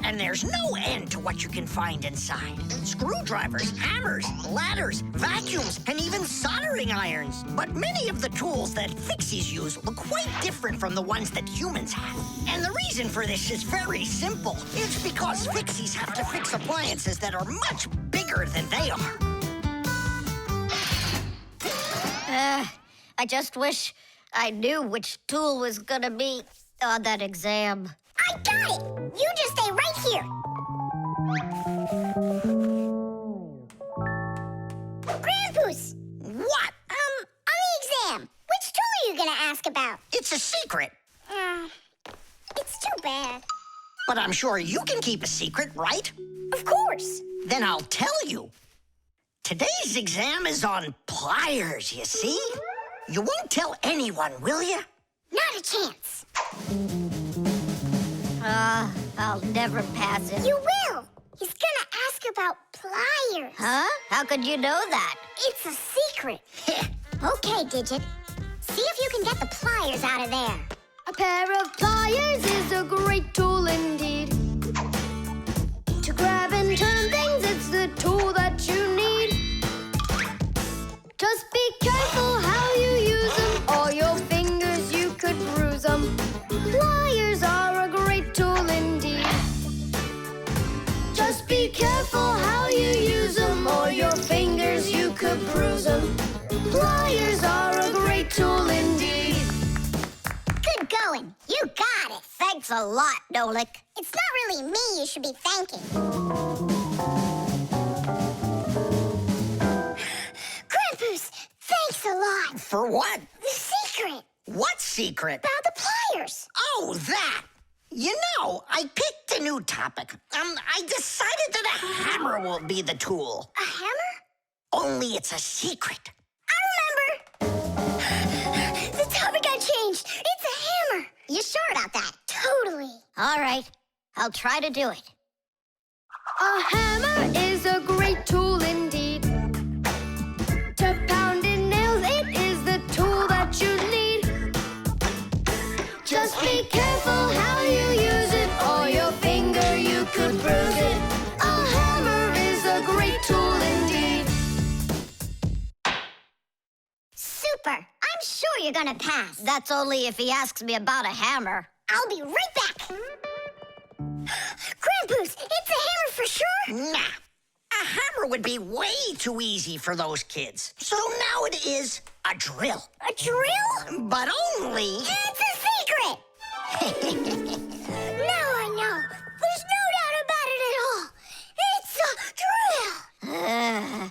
S5: And there's no end to what you can find inside. Screwdrivers, hammers, ladders, vacuums, and even soldering irons. But many of the tools that Fixies use look quite different from the ones that humans have. And the reason for this is very simple. It's because Fixies have to fix appliances that are much bigger than they are.
S2: I just wish I knew which tool was gonna be on that exam.
S6: I got it! You just stay right here. Grandpoos!
S5: What?
S6: On the exam, which tool are you gonna ask about?
S5: It's a secret.
S6: It's too bad.
S5: But I'm sure you can keep a secret, right?
S6: Of course.
S5: Then I'll tell you. Today's exam is on pliers, you see? You won't tell anyone, will you?
S6: Not a chance.
S2: I'll never pass it.
S6: You will. He's gonna ask about pliers.
S2: Huh? How could you know that?
S6: It's a secret. Okay, Digit. See if you can get the pliers out of there.
S7: A pair of pliers is a great tool indeed. To grab and turn things, it's the tool that you need. Just be careful how you use them, or your fingers you could bruise them. Pliers are a great tool indeed. Just be careful how you use them, or your fingers you could bruise them. Pliers are a great tool indeed.
S6: Good going. You got it.
S2: Thanks a lot, Nolik.
S6: It's not really me you should be thanking. Grandpoos, thanks a lot.
S5: For what?
S6: The secret.
S5: What secret?
S6: About the pliers.
S5: Oh, that. You know, I picked a new topic. I decided that a hammer will be the tool.
S6: A hammer?
S5: Only it's a secret.
S6: I remember. The topic got changed. It's a hammer.
S2: You sure about that?
S6: Totally.
S2: All right. I'll try to do it.
S7: A hammer is a great tool indeed. To pound in nails, it is the tool that you need. Just be careful how you use it, or your finger you could bruise it. A hammer is a great tool indeed.
S6: Super. I'm sure you're gonna pass.
S2: That's only if he asks me about a hammer.
S6: I'll be right back. Grandpoos, it's a hammer for sure?
S5: Nah. A hammer would be way too easy for those kids. So now it is a drill.
S6: A drill?
S5: But only...
S6: It's a secret! Now I know. There's no doubt about it at all. It's a drill!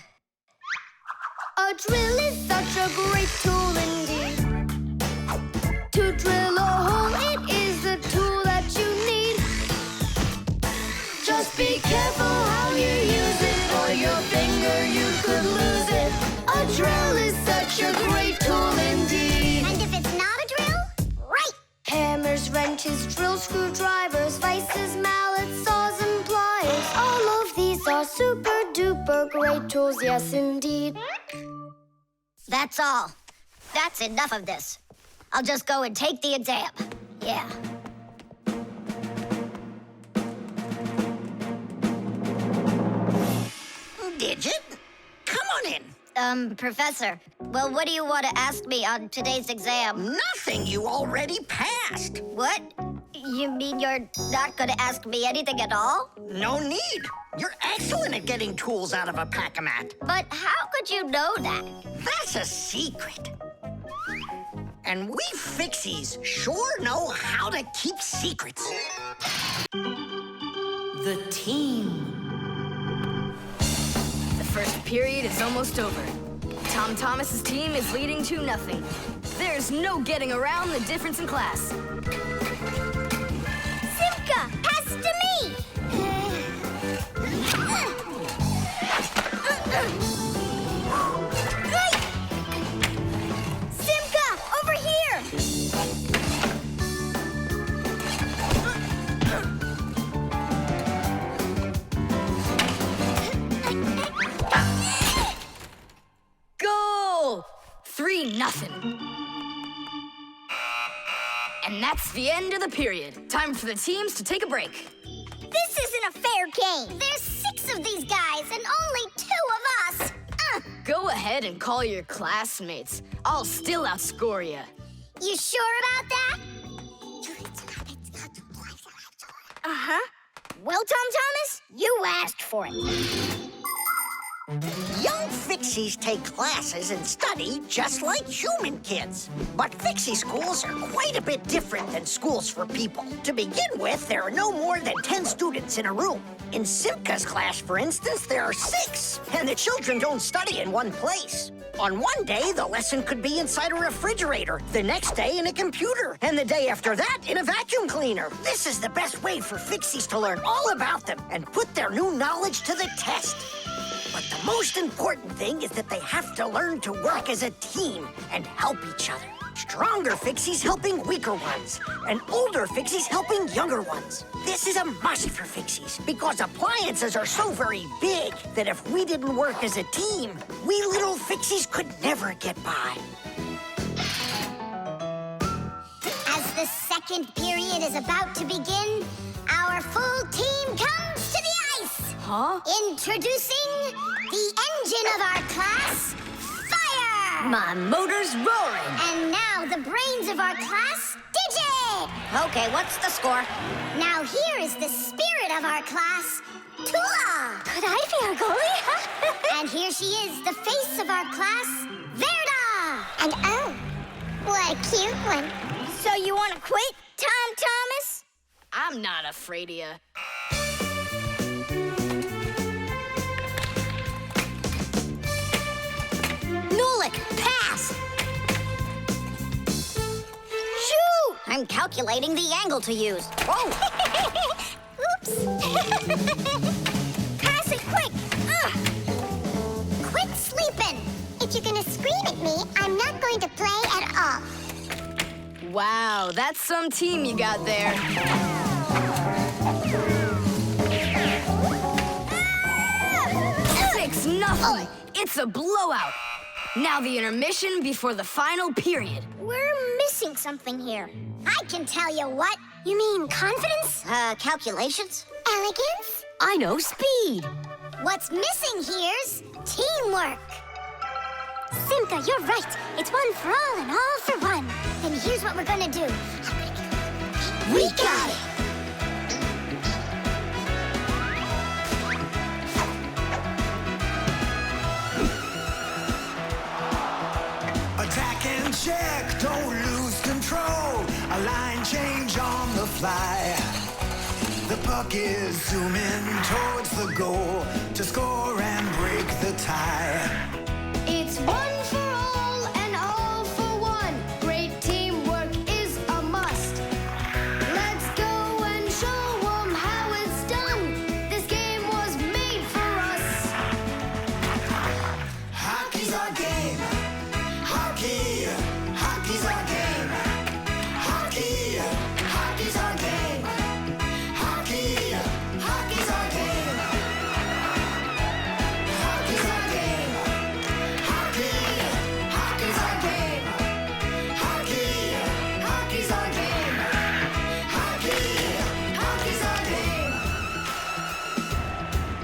S7: A drill is such a great tool indeed. To drill a hole, it is the tool that you need. Just be careful how you use it, or your finger you could lose it. A drill is such a great tool indeed.
S6: And if it's not a drill, right.
S7: Hammers, wrenches, drills, screwdrivers, vices, mallets, saws, and pliers. All of these are super duper great tools, yes indeed.
S2: That's all. That's enough of this. I'll just go and take the exam. Yeah.
S5: Digit, come on in.
S2: Professor, well, what do you want to ask me on today's exam?
S5: Nothing. You already passed.
S2: What? You mean you're not going to ask me anything at all?
S5: No need. You're excellent at getting tools out of a pack-a-mat.
S2: But how could you know that?
S5: That's a secret. And we Fixies sure know how to keep secrets.
S13: The team.
S3: The first period is almost over. Tom Thomas's team is leading 2-0. There's no getting around the difference in class.
S6: Simka, pass it to me! Simka, over here!
S3: Goal! 3-0. And that's the end of the period. Time for the teams to take a break.
S6: This isn't a fair game. There's 6 of these guys and only 2 of us.
S3: Go ahead and call your classmates. I'll still outscore you.
S6: You sure about that? Uh-huh. Well, Tom Thomas, you asked for it.
S5: Young Fixies take classes and study just like human kids. But Fixie schools are quite a bit different than schools for people. To begin with, there are no more than 10 students in a room. In Simka's class, for instance, there are 6, and the children don't study in one place. On one day, the lesson could be inside a refrigerator, the next day in a computer, and the day after that in a vacuum cleaner. This is the best way for Fixies to learn all about them and put their new knowledge to the test. But the most important thing is that they have to learn to work as a team and help each other. Stronger Fixies helping weaker ones, and older Fixies helping younger ones. This is a must for Fixies, because appliances are so very big that if we didn't work as a team, we little Fixies could never get by.
S2: As the second period is about to begin, our full team comes to the ice.
S3: Huh?
S2: Introducing the engine of our class, Fire!
S3: My motor's roaring.
S2: And now the brains of our class, Digit!
S5: Okay, what's the score?
S2: Now here is the spirit of our class, Tula!
S6: Could I be our goalie?
S2: And here she is, the face of our class, Verda! And oh, what a cute one.
S6: So you want to quit, Tom Thomas?
S3: I'm not afraid of you.
S1: Nolik, pass!
S6: Shoot!
S1: I'm calculating the angle to use.
S6: Whoa! Oops! Pass it quick!
S2: Quit sleeping! If you're gonna scream at me, I'm not going to play at all.
S3: Wow, that's some team you got there. 6-0. It's a blowout. Now the intermission before the final period.
S6: We're missing something here.
S2: I can tell you what.
S6: You mean confidence?
S1: Calculations?
S2: Elegance?
S1: I know speed.
S2: What's missing here's teamwork.
S6: Simka, you're right. It's one for all and all for one.
S2: Then here's what we're gonna do.
S1: We got it.
S18: Attack and check, don't lose control. A line change on the fly. The puck is zooming towards the goal to score and break the tie.
S7: It's one for all and all for one. Great teamwork is a must. Let's go and show 'em how it's done. This game was made for us.
S18: Hockey's our game. Hockey, hockey's our game. Hockey, hockey's our game. Hockey, hockey's our game. Hockey's our game. Hockey, hockey's our game. Hockey, hockey's our game. Hockey, hockey's our game.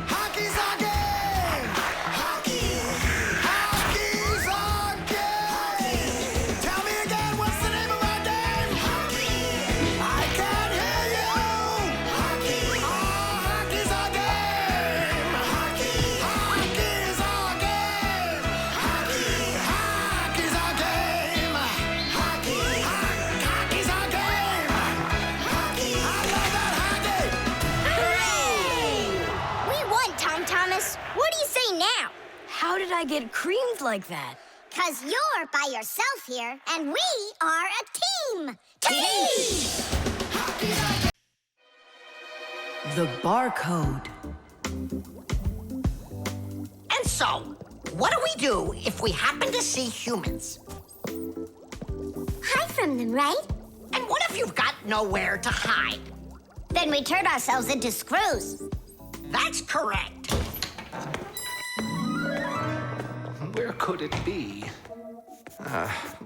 S18: Hockey's our game. Hockey, hockey's our game. Tell me again, what's the name of our game? Hockey. I can't hear you. Hockey. Oh, hockey's our game. Hockey. Hockey's our game. Hockey. Hockey's our game. Hockey. Hockey's our game. Hockey. I love that hockey.
S6: Hooray! We won, Tom Thomas. What do you say now?
S3: How did I get creamed like that?
S2: 'Cause you're by yourself here, and we are a team.
S13: The barcode.
S5: And so, what do we do if we happen to see humans?
S2: Hide from them, right?
S5: And what if you've got nowhere to hide?
S1: Then we turn ourselves into screws.
S5: That's correct.
S12: Where could it be?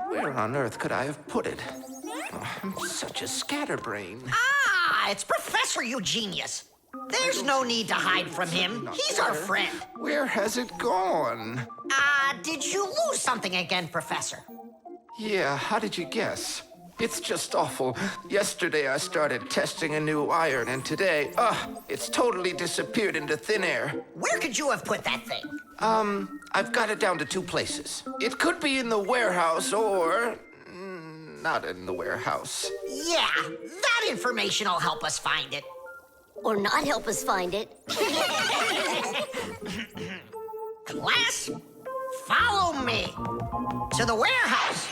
S12: Where on earth could I have put it? Oh, I'm such a scatterbrain.
S5: Ah, it's Professor Eugenius. There's no need to hide from him. He's our friend.
S18: Where has it gone?
S5: Did you lose something again, Professor?
S18: Yeah, how did you guess? It's just awful. Yesterday I started testing a new iron, and today, it's totally disappeared into thin air.
S5: Where could you have put that thing?
S18: I've got it down to 2 places. It could be in the warehouse or not in the warehouse.
S5: Yeah, that information will help us find it.
S1: Or not help us find it.
S5: Class, follow me to the warehouse.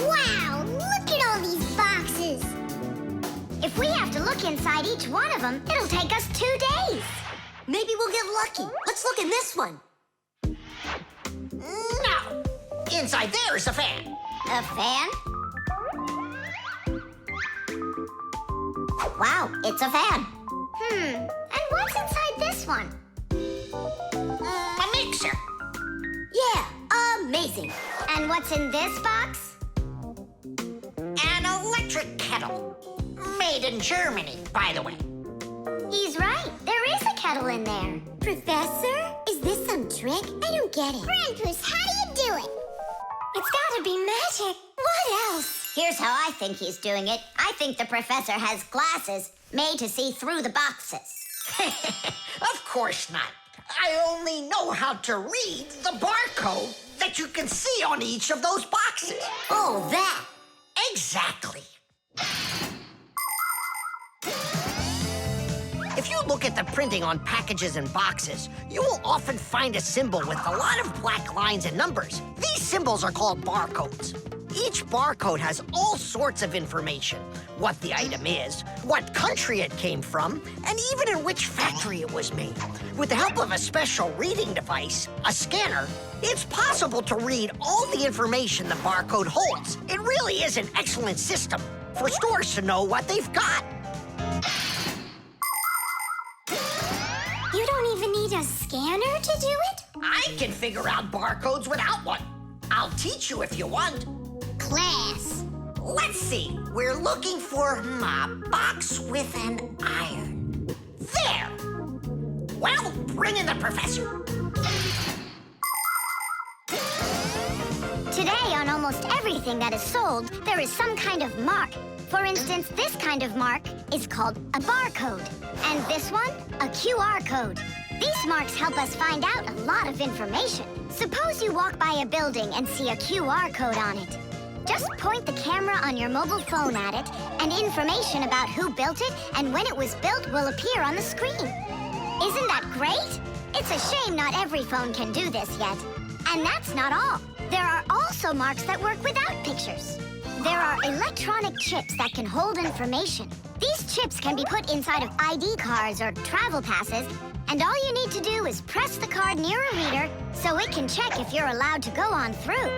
S2: Wow, look at all these boxes. If we have to look inside each one of them, it'll take us 2 days.
S1: Maybe we'll get lucky. Let's look in this one.
S5: No. Inside there is a fan.
S2: A fan? Wow, it's a fan. And what's inside this one?
S5: A mixer.
S1: Yeah, amazing.
S2: And what's in this box?
S5: An electric kettle. Made in Germany, by the way.
S2: He's right. There is a kettle in there.
S6: Professor, is this some trick? I don't get it.
S2: Grandpus, how do you do it?
S6: It's gotta be magic. What else?
S2: Here's how I think he's doing it. I think the professor has glasses made to see through the boxes.
S5: Of course not. I only know how to read the barcode that you can see on each of those boxes.
S1: Oh, that.
S5: Exactly. If you look at the printing on packages and boxes, you will often find a symbol with a lot of black lines and numbers. These symbols are called barcodes. Each barcode has all sorts of information. What the item is, what country it came from, and even in which factory it was made. With the help of a special reading device, a scanner, it's possible to read all the information the barcode holds. It really is an excellent system for stores to know what they've got.
S6: You don't even need a scanner to do it?
S5: I can figure out barcodes without one. I'll teach you if you want.
S2: Class.
S5: Let's see. We're looking for a box with an iron. There. Well, bring in the professor.
S2: Today, on almost everything that is sold, there is some kind of mark. For instance, this kind of mark is called a barcode. And this one, a QR code. These marks help us find out a lot of information. Suppose you walk by a building and see a QR code on it. Just point the camera on your mobile phone at it, and information about who built it and when it was built will appear on the screen. Isn't that great? It's a shame not every phone can do this yet. And that's not all. There are also marks that work without pictures. There are electronic chips that can hold information. These chips can be put inside of ID cards or travel passes, and all you need to do is press the card near a reader so it can check if you're allowed to go on through.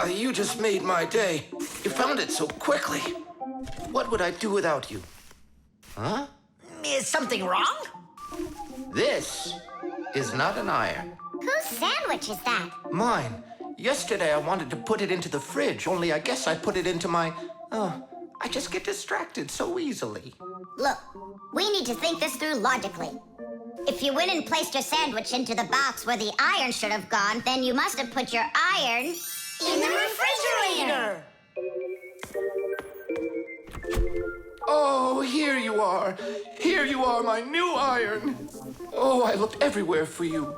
S18: You just made my day. You found it so quickly. What would I do without you? Huh?
S5: Is something wrong?
S18: This is not an iron.
S2: Whose sandwich is that?
S18: Mine. Yesterday I wanted to put it into the fridge, only I guess I put it into my... I just get distracted so easily.
S2: Look, we need to think this through logically. If you went and placed your sandwich into the box where the iron should have gone, then you must have put your iron in the refrigerator.
S18: Oh, here you are. Here you are, my new iron. Oh, I looked everywhere for you.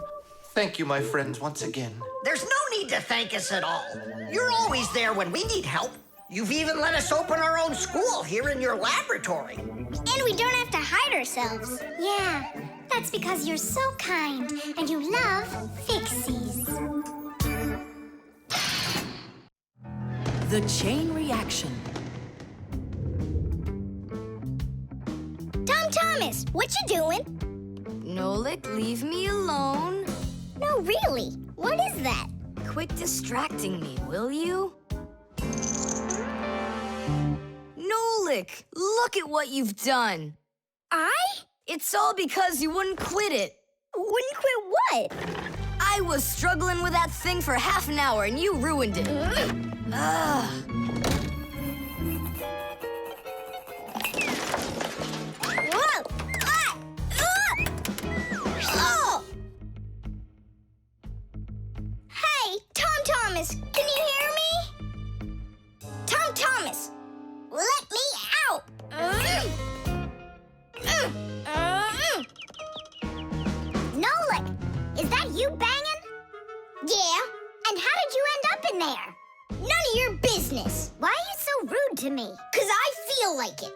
S18: Thank you, my friends, once again.
S5: There's no need to thank us at all. You're always there when we need help. You've even let us open our own school here in your laboratory.
S6: And we don't have to hide ourselves. Yeah, that's because you're so kind and you love Fixies.
S13: The chain reaction.
S6: Tom Thomas, what you doing?
S3: Nolik, leave me alone.
S6: No, really. What is that?
S3: Quit distracting me, will you? Nolik, look at what you've done.
S6: I?
S3: It's all because you wouldn't quit it.
S6: Wouldn't quit what?
S3: I was struggling with that thing for half an hour and you ruined it. Ugh.
S6: Whoa! Oh! Hey, Tom Thomas, can you hear me? Tom Thomas, let me out!
S2: Nolik, is that you banging?
S6: Yeah.
S2: And how did you end up in there?
S6: None of your business.
S2: Why are you so rude to me?
S6: 'Cause I feel like it.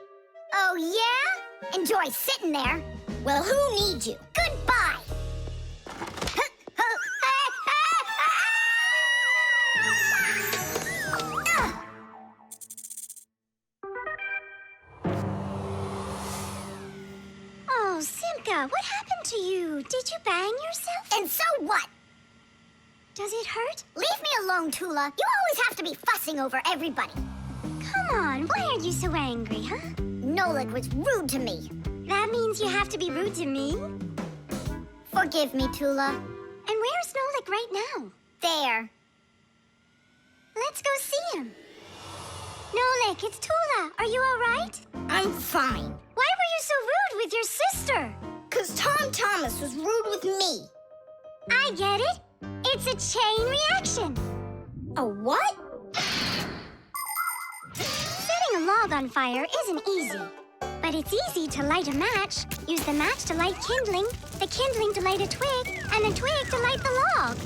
S2: Oh, yeah? Enjoy sitting there.
S6: Well, who needs you?
S2: Goodbye.
S10: Oh, Simka, what happened to you? Did you bang yourself?
S2: And so what?
S10: Does it hurt?
S2: Leave me alone, Tula. You always have to be fussing over everybody.
S10: Come on, why are you so angry, huh?
S2: Nolik was rude to me.
S10: That means you have to be rude to me?
S2: Forgive me, Tula.
S10: And where's Nolik right now?
S2: There.
S10: Let's go see him. Nolik, it's Tula. Are you all right?
S6: I'm fine.
S10: Why were you so rude with your sister?
S6: 'Cause Tom Thomas was rude with me.
S10: I get it. It's a chain reaction.
S6: A what?
S10: Setting a log on fire isn't easy. But it's easy to light a match. Use the match to light kindling, the kindling to light a twig, and the twig to light the log.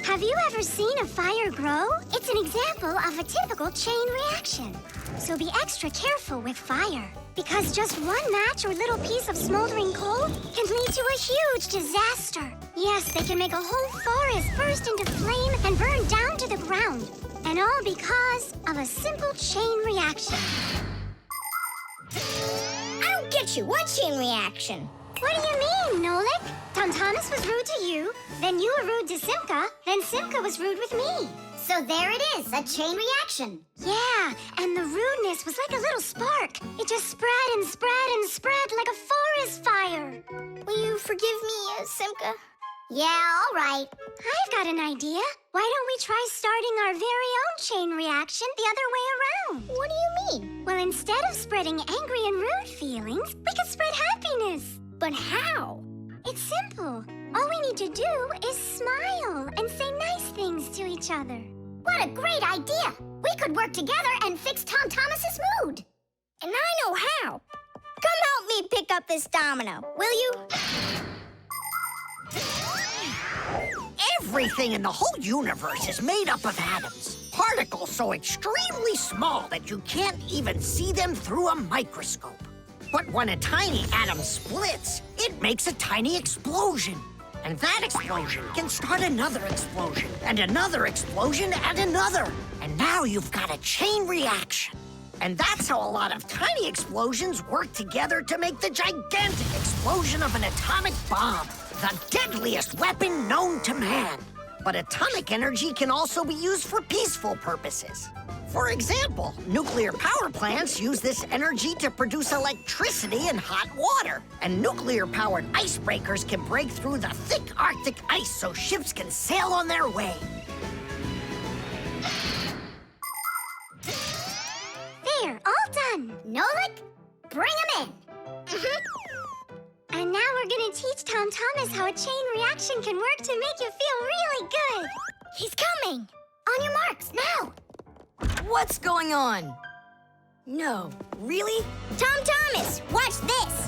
S10: Have you ever seen a fire grow? It's an example of a typical chain reaction. So be extra careful with fire, because just one match or little piece of smoldering coal can lead to a huge disaster. Yes, they can make a whole forest burst into flame and burn down to the ground. And all because of a simple chain reaction.
S6: I don't get you. What chain reaction?
S10: What do you mean, Nolik? Tom Thomas was rude to you, then you were rude to Simka, then Simka was rude with me.
S2: So there it is, a chain reaction.
S10: Yeah, and the rudeness was like a little spark. It just spread and spread and spread like a forest fire.
S6: Will you forgive me, Simka?
S2: Yeah, all right.
S10: I've got an idea. Why don't we try starting our very own chain reaction the other way around?
S6: What do you mean?
S10: Well, instead of spreading angry and rude feelings, we could spread happiness.
S6: But how?
S10: It's simple. All we need to do is smile and say nice things to each other.
S2: What a great idea! We could work together and fix Tom Thomas's mood.
S6: And I know how. Come help me pick up this domino, will you?
S5: Everything in the whole universe is made up of atoms. Particles so extremely small that you can't even see them through a microscope. But when a tiny atom splits, it makes a tiny explosion. And that explosion can start another explosion, and another explosion, and another. And now you've got a chain reaction. And that's how a lot of tiny explosions work together to make the gigantic explosion of an atomic bomb, the deadliest weapon known to man. But atomic energy can also be used for peaceful purposes. For example, nuclear power plants use this energy to produce electricity and hot water. And nuclear-powered icebreakers can break through the thick Arctic ice so ships can sail on their way.
S10: There, all done.
S2: Nolik, bring him in.
S10: And now we're gonna teach Tom Thomas how a chain reaction can work to make you feel really good.
S6: He's coming.
S2: On your marks, now.
S3: What's going on? No, really?
S6: Tom Thomas, watch this.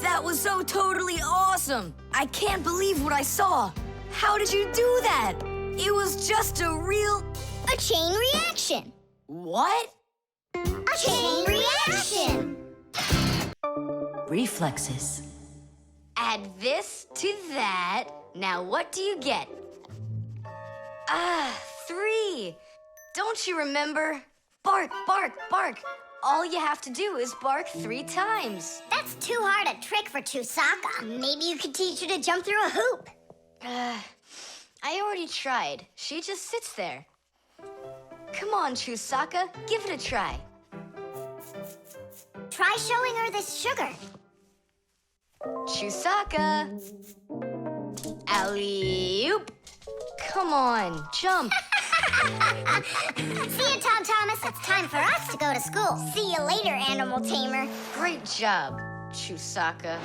S3: That was so totally awesome! I can't believe what I saw! How did you do that? It was just a
S6: chain reaction.
S3: What?
S6: A chain reaction.
S17: Reflexes.
S3: Add this to that. Now what do you get? 3 Don't you remember? Bark, bark, bark. All you have to do is bark 3 times.
S2: That's too hard a trick for Chusaka. Maybe you could teach her to jump through a hoop.
S3: I already tried. She just sits there. Come on, Chusaka, give it a try.
S2: Try showing her this sugar.
S3: Chusaka. Alley-oop. Come on, jump.
S2: See you, Tom Thomas. It's time for us to go to school. See you later, animal tamer.
S3: Great job, Chusaka.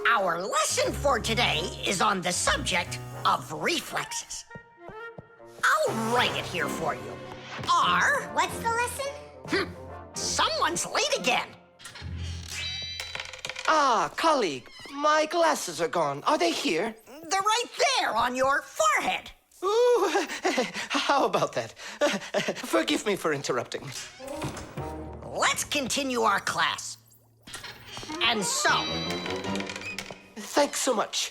S5: Our lesson for today is on the subject of reflexes. I'll write it here for you.
S2: What's the lesson?
S5: Someone's late again.
S12: Ah, colleague, my glasses are gone. Are they here?
S5: They're right there on your forehead.
S12: Ooh, how about that? Forgive me for interrupting.
S5: Let's continue our class. And so...
S12: Thanks so much.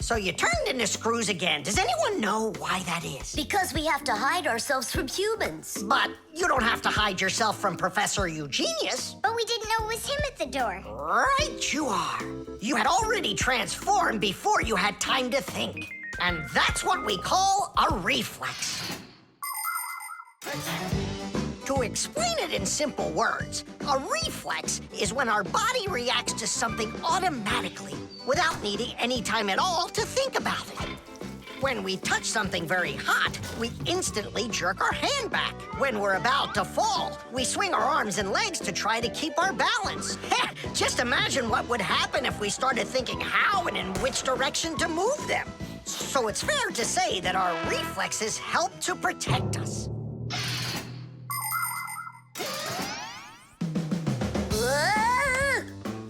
S5: So you turned into screws again. Does anyone know why that is?
S1: Because we have to hide ourselves from humans.
S5: But you don't have to hide yourself from Professor Eugenius.
S2: But we didn't know it was him at the door.
S5: Right you are. You had already transformed before you had time to think. And that's what we call a reflex. To explain it in simple words, a reflex is when our body reacts to something automatically without needing any time at all to think about it. When we touch something very hot, we instantly jerk our hand back. When we're about to fall, we swing our arms and legs to try to keep our balance. Just imagine what would happen if we started thinking how and in which direction to move them. So it's fair to say that our reflexes help to protect us.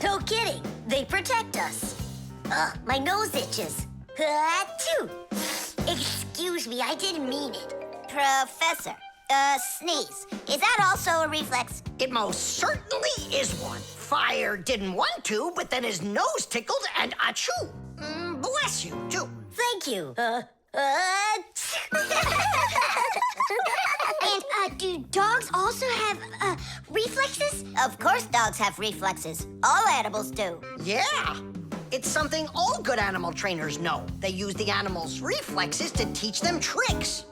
S1: No kidding. They protect us. My nose itches. Achoo! Excuse me, I didn't mean it.
S2: Professor, sneeze. Is that also a reflex?
S5: It most certainly is one. Fire didn't want to, but then his nose tickled and achoo. Bless you, too.
S1: Thank you.
S2: And do dogs also have reflexes? Of course dogs have reflexes. All animals do.
S5: Yeah. It's something all good animal trainers know. They use the animals' reflexes to teach them tricks.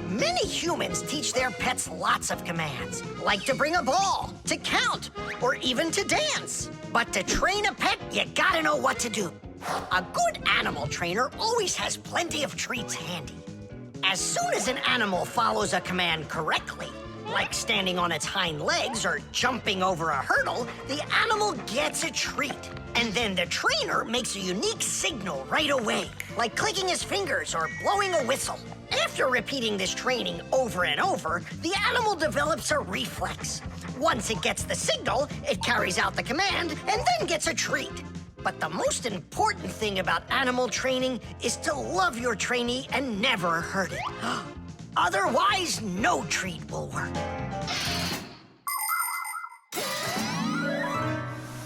S5: Many humans teach their pets lots of commands, like to bring a ball, to count, or even to dance. But to train a pet, you gotta know what to do. A good animal trainer always has plenty of treats handy. As soon as an animal follows a command correctly, like standing on its hind legs or jumping over a hurdle, the animal gets a treat. And then the trainer makes a unique signal right away, like clicking his fingers or blowing a whistle. After repeating this training over and over, the animal develops a reflex. Once it gets the signal, it carries out the command and then gets a treat. But the most important thing about animal training is to love your trainee and never hurt it. Otherwise, no treat will work.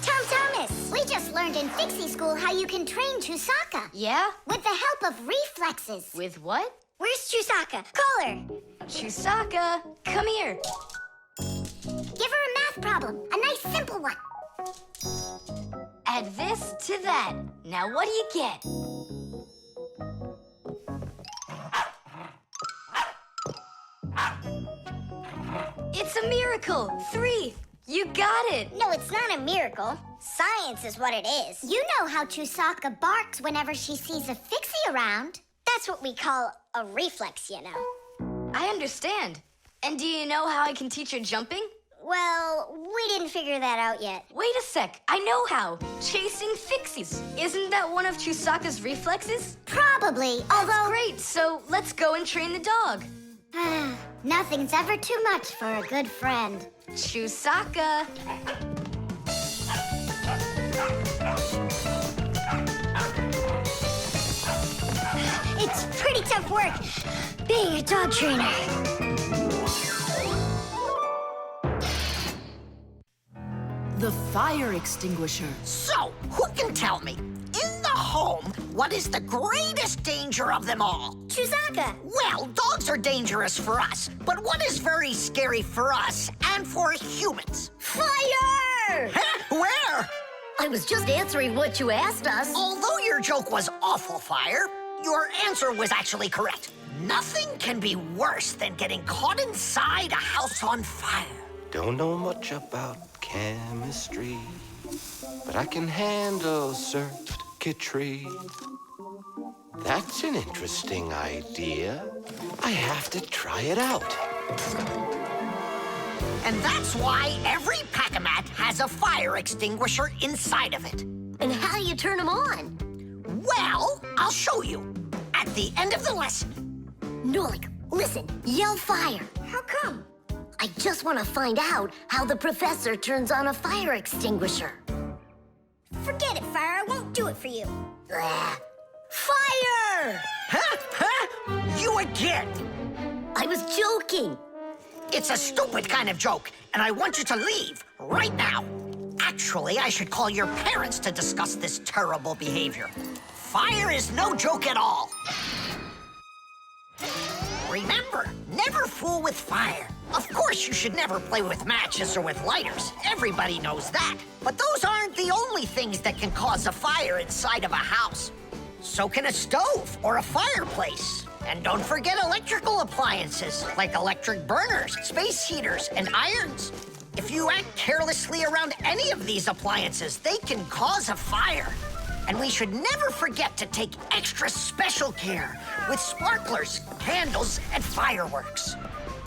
S2: Tom Thomas, we just learned in Fixie school how you can train Chusaka.
S3: Yeah?
S2: With the help of reflexes.
S3: With what?
S2: Where's Chusaka? Call her.
S3: Chusaka, come here.
S2: Give her a math problem. A nice simple one.
S3: Add this to that. Now what do you get? It's a miracle! 3! You got it!
S2: No, it's not a miracle. Science is what it is. You know how Chusaka barks whenever she sees a Fixie around. That's what we call a reflex, you know.
S3: I understand. And do you know how I can teach her jumping?
S2: Well, we didn't figure that out yet.
S3: Wait a sec, I know how. Chasing Fixies. Isn't that one of Chusaka's reflexes?
S2: Probably, although...
S3: That's great, so let's go and train the dog.
S2: Nothing's ever too much for a good friend.
S3: Chusaka.
S2: It's pretty tough work being a dog trainer.
S13: The fire extinguisher.
S5: So, who can tell me, in the home, what is the greatest danger of them all?
S6: Chewsaka.
S5: Well, dogs are dangerous for us, but what is very scary for us and for humans?
S1: Fire!
S5: Huh? Where?
S1: I was just answering what you asked us.
S5: Although your joke was awful, Fire, your answer was actually correct. Nothing can be worse than getting caught inside a house on fire.
S12: Don't know much about chemistry, but I can handle circuitry. That's an interesting idea. I have to try it out.
S5: And that's why every Pac-a-mat has a fire extinguisher inside of it.
S1: And how do you turn them on?
S5: Well, I'll show you at the end of the lesson.
S1: Nolik, listen, yell fire.
S6: How come?
S1: I just want to find out how the professor turns on a fire extinguisher.
S6: Forget it, Fire. I won't do it for you.
S1: Fire!
S5: Huh? You again!
S1: I was joking.
S5: It's a stupid kind of joke, and I want you to leave right now. Actually, I should call your parents to discuss this terrible behavior. Fire is no joke at all. Remember, never fool with fire. Of course, you should never play with matches or with lighters. Everybody knows that. But those aren't the only things that can cause a fire inside of a house. So can a stove or a fireplace. And don't forget electrical appliances, like electric burners, space heaters, and irons. If you act carelessly around any of these appliances, they can cause a fire. And we should never forget to take extra special care with sparklers, candles, and fireworks.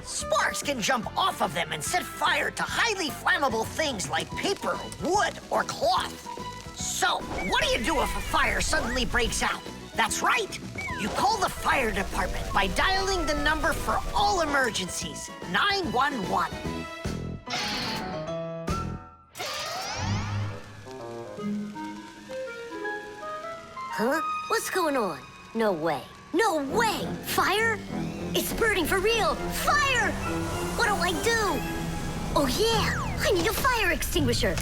S5: Sparks can jump off of them and set fire to highly flammable things like paper, wood, or cloth. So, what do you do if a fire suddenly breaks out? That's right. You call the fire department by dialing the number for all emergencies, 911.
S1: Huh? What's going on? No way. No way! Fire? It's burning for real! Fire! What do I do? Oh, yeah! I need a fire extinguisher!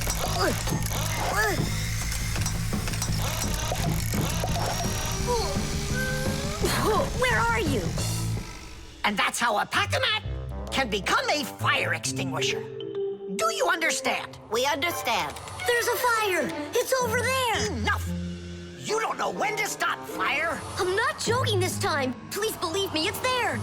S1: Where are you?
S5: And that's how a Pac-a-mat can become a fire extinguisher. Do you understand?
S8: We understand.
S1: There's a fire! It's over there!
S5: Enough! You don't know when to stop fire.
S1: I'm not joking this time. Please believe me, it's there.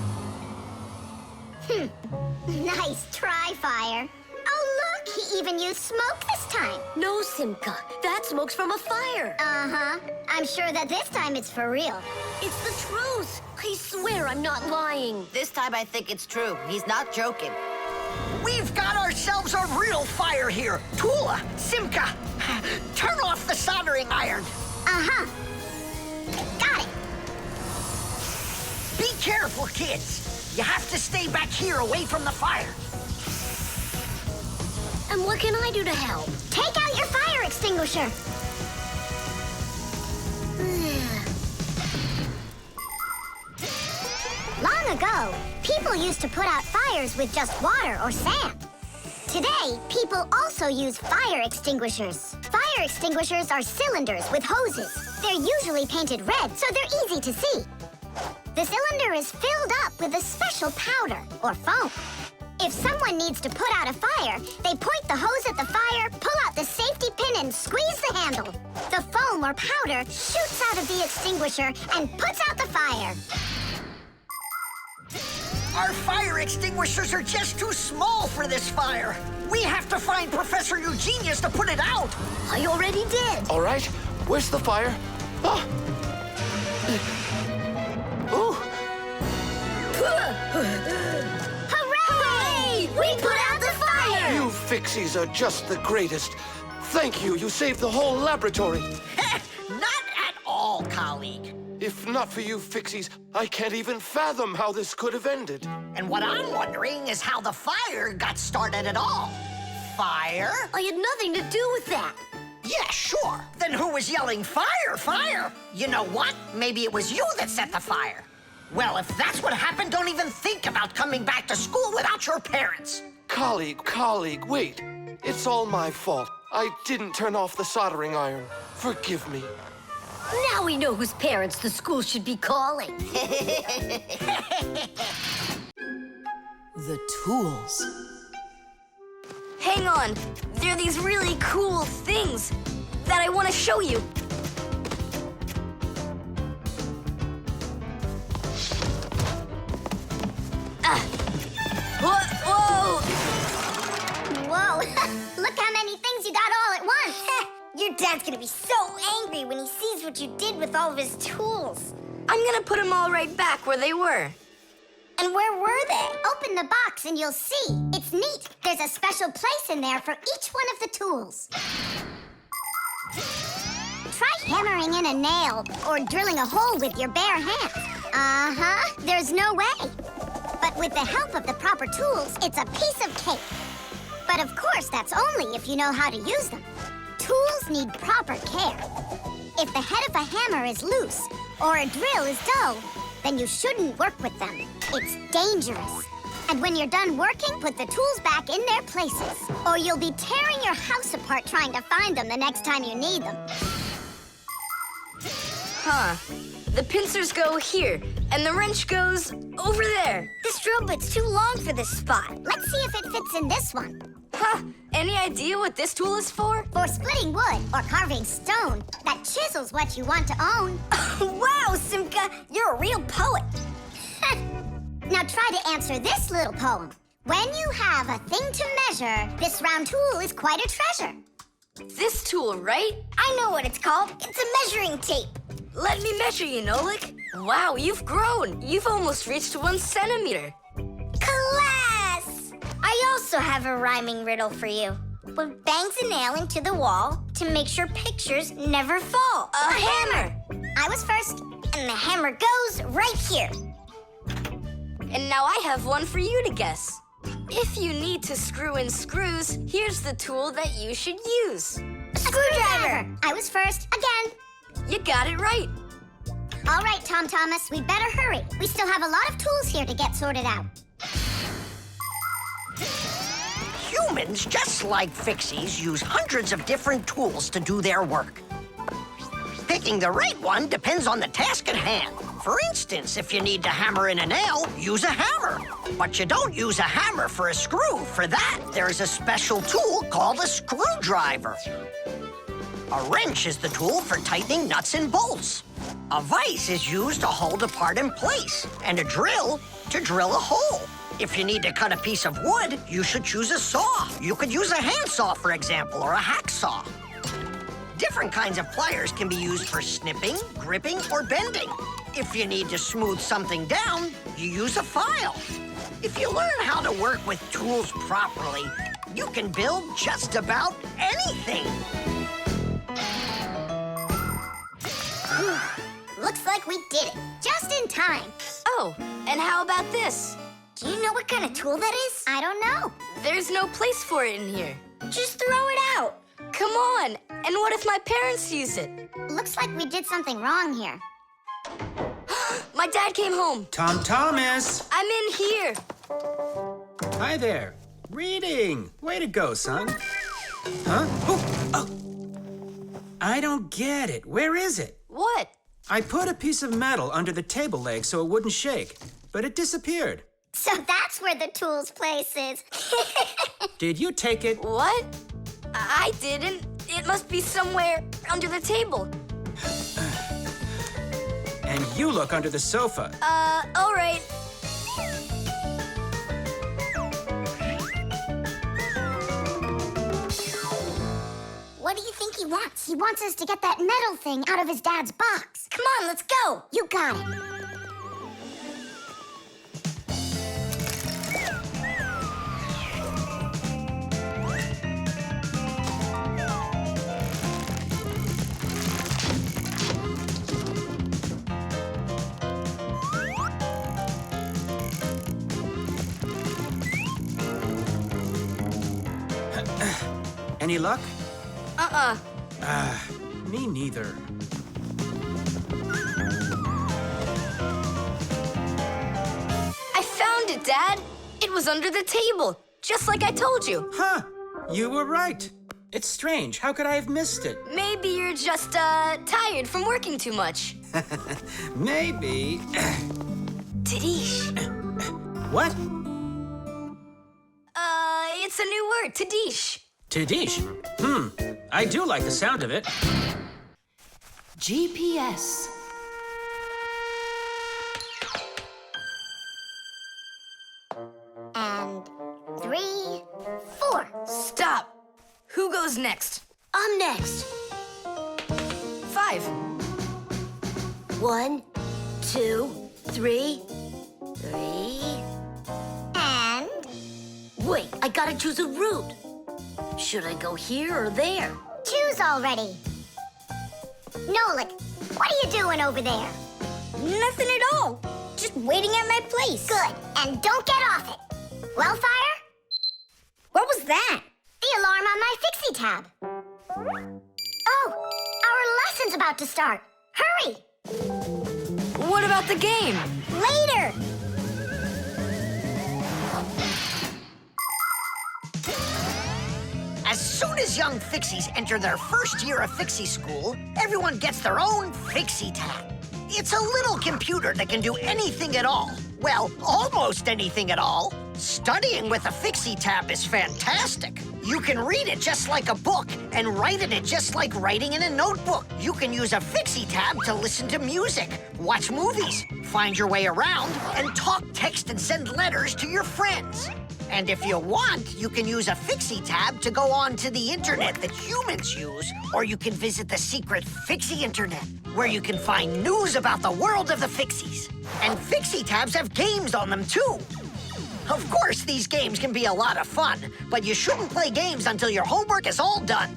S2: Nice try, Fire. Oh, look, he even used smoke this time.
S1: No, Simka. That smoke's from a fire.
S2: Uh-huh. I'm sure that this time it's for real.
S1: It's the truth. I swear I'm not lying.
S8: This time I think it's true. He's not joking.
S5: We've got ourselves a real fire here. Tula, Simka, turn off the soldering iron.
S2: Uh-huh. Got it.
S5: Be careful, kids. You have to stay back here away from the fire.
S1: And what can I do to help?
S2: Take out your fire extinguisher. Long ago, people used to put out fires with just water or sand. Today, people also use fire extinguishers. Fire extinguishers are cylinders with hoses. They're usually painted red, so they're easy to see. The cylinder is filled up with a special powder, or foam. If someone needs to put out a fire, they point the hose at the fire, pull out the safety pin, and squeeze the handle. The foam or powder shoots out of the extinguisher and puts out the fire.
S5: Our fire extinguishers are just too small for this fire. We have to find Professor Eugenius to put it out.
S1: I already did.
S14: All right, where's the fire? Ah. Ooh.
S1: Hooray! We put out the fire!
S14: You Fixies are just the greatest. Thank you. You saved the whole laboratory.
S5: Not at all, colleague.
S14: If not for you Fixies, I can't even fathom how this could have ended.
S5: And what I'm wondering is how the fire got started at all. Fire?
S1: I had nothing to do with that.
S5: Yeah, sure. Then who was yelling, fire, fire? You know what? Maybe it was you that set the fire. Well, if that's what happened, don't even think about coming back to school without your parents.
S14: Colleague, wait.
S12: It's all my fault. I didn't turn off the soldering iron. Forgive me.
S1: Now we know whose parents the school should be calling.
S13: The tools.
S3: Hang on. There are these really cool things that I want to show you. Whoa!
S6: Whoa, look how many things you got all at once. Your dad's gonna be so angry when he sees what you did with all of his tools.
S3: I'm gonna put them all right back where they were.
S6: And where were they? Open the box and you'll see. It's neat. There's a special place in there for each one of the tools. Try hammering in a nail or drilling a hole with your bare hands. There's no way. But with the help of the proper tools, it's a piece of cake. But of course, that's only if you know how to use them. Tools need proper care. If the head of a hammer is loose or a drill is dull, then you shouldn't work with them. It's dangerous. And when you're done working, put the tools back in their places, or you'll be tearing your house apart trying to find them the next time you need them.
S3: Huh. The pincers go here, and the wrench goes over there.
S6: This drill bit's too long for this spot. Let's see if it fits in this one.
S3: Huh. Any idea what this tool is for?
S6: For splitting wood or carving stone. That chisel's what you want to own. Wow, Simka, you're a real poet. Now try to answer this little poem. When you have a thing to measure, this round tool is quite a treasure.
S3: This tool, right?
S6: I know what it's called. It's a measuring tape.
S3: Let me measure you, Nolik. Wow, you've grown. You've almost reached 1 centimeter.
S6: Class! I also have a rhyming riddle for you. What bangs a nail into the wall to make sure pictures never fall?
S3: A hammer!
S6: I was first, and the hammer goes right here.
S3: And now I have one for you to guess. If you need to screw in screws, here's the tool that you should use.
S6: Screwdriver! I was first, again.
S3: You got it right.
S6: All right, Tom Thomas, we better hurry. We still have a lot of tools here to get sorted out.
S5: Humans, just like Fixies, use hundreds of different tools to do their work. Picking the right one depends on the task at hand. For instance, if you need to hammer in a nail, use a hammer. But you don't use a hammer for a screw. For that, there's a special tool called a screwdriver. A wrench is the tool for tightening nuts and bolts. A vise is used to hold a part in place, and a drill to drill a hole. If you need to cut a piece of wood, you should choose a saw. You could use a handsaw, for example, or a hacksaw. Different kinds of pliers can be used for snipping, gripping, or bending. If you need to smooth something down, you use a file. If you learn how to work with tools properly, you can build just about anything.
S6: Looks like we did it, just in time.
S3: Oh, and how about this?
S6: Do you know what kind of tool that is? I don't know.
S3: There's no place for it in here.
S6: Just throw it out.
S3: Come on, and what if my parents use it?
S6: Looks like we did something wrong here.
S3: My dad came home.
S16: Tom Thomas!
S3: I'm in here.
S16: Hi there. Reading. Way to go, son. Huh? Oh! I don't get it. Where is it?
S3: What?
S16: I put a piece of metal under the table leg so it wouldn't shake, but it disappeared.
S6: So that's where the tools place is.
S16: Did you take it?
S3: What? I didn't. It must be somewhere under the table.
S16: And you look under the sofa.
S3: All right.
S6: What do you think he wants? He wants us to get that metal thing out of his dad's box. Come on, let's go. You got it.
S16: Any luck?
S3: Uh-uh.
S16: Me neither.
S3: I found it, Dad. It was under the table, just like I told you.
S16: Huh. You were right. It's strange. How could I have missed it?
S3: Maybe you're just, tired from working too much.
S16: Maybe.
S3: Tadish.
S16: What?
S3: It's a new word, Tadish.
S16: Tadish? I do like the sound of it.
S13: GPS.
S2: And 3, 4.
S3: Stop. Who goes next?
S1: I'm next.
S3: 5.
S1: 1, 2, 3. 3.
S2: And...
S1: Wait, I gotta choose a route. Should I go here or there?
S2: choose already. Nolik, what are you doing over there?
S6: Nothing at all. Just waiting at my place.
S2: Good, and don't get off it. Wellfire?
S6: What was that?
S2: The alarm on my Fixie tab. Oh, our lesson's about to start. Hurry!
S3: What about the game?
S6: Later!
S5: As soon as young Fixies enter their first year of Fixie school, everyone gets their own Fixie tab. It's a little computer that can do anything at all. Well, almost anything at all. Studying with a Fixie tab is fantastic. You can read it just like a book and write in it just like writing in a notebook. You can use a Fixie tab to listen to music, watch movies, find your way around, and talk, text, and send letters to your friends. And if you want, you can use a Fixie tab to go on to the internet that humans use, or you can visit the secret Fixie internet, where you can find news about the world of the Fixies. And Fixie tabs have games on them, too. Of course, these games can be a lot of fun, but you shouldn't play games until your homework is all done.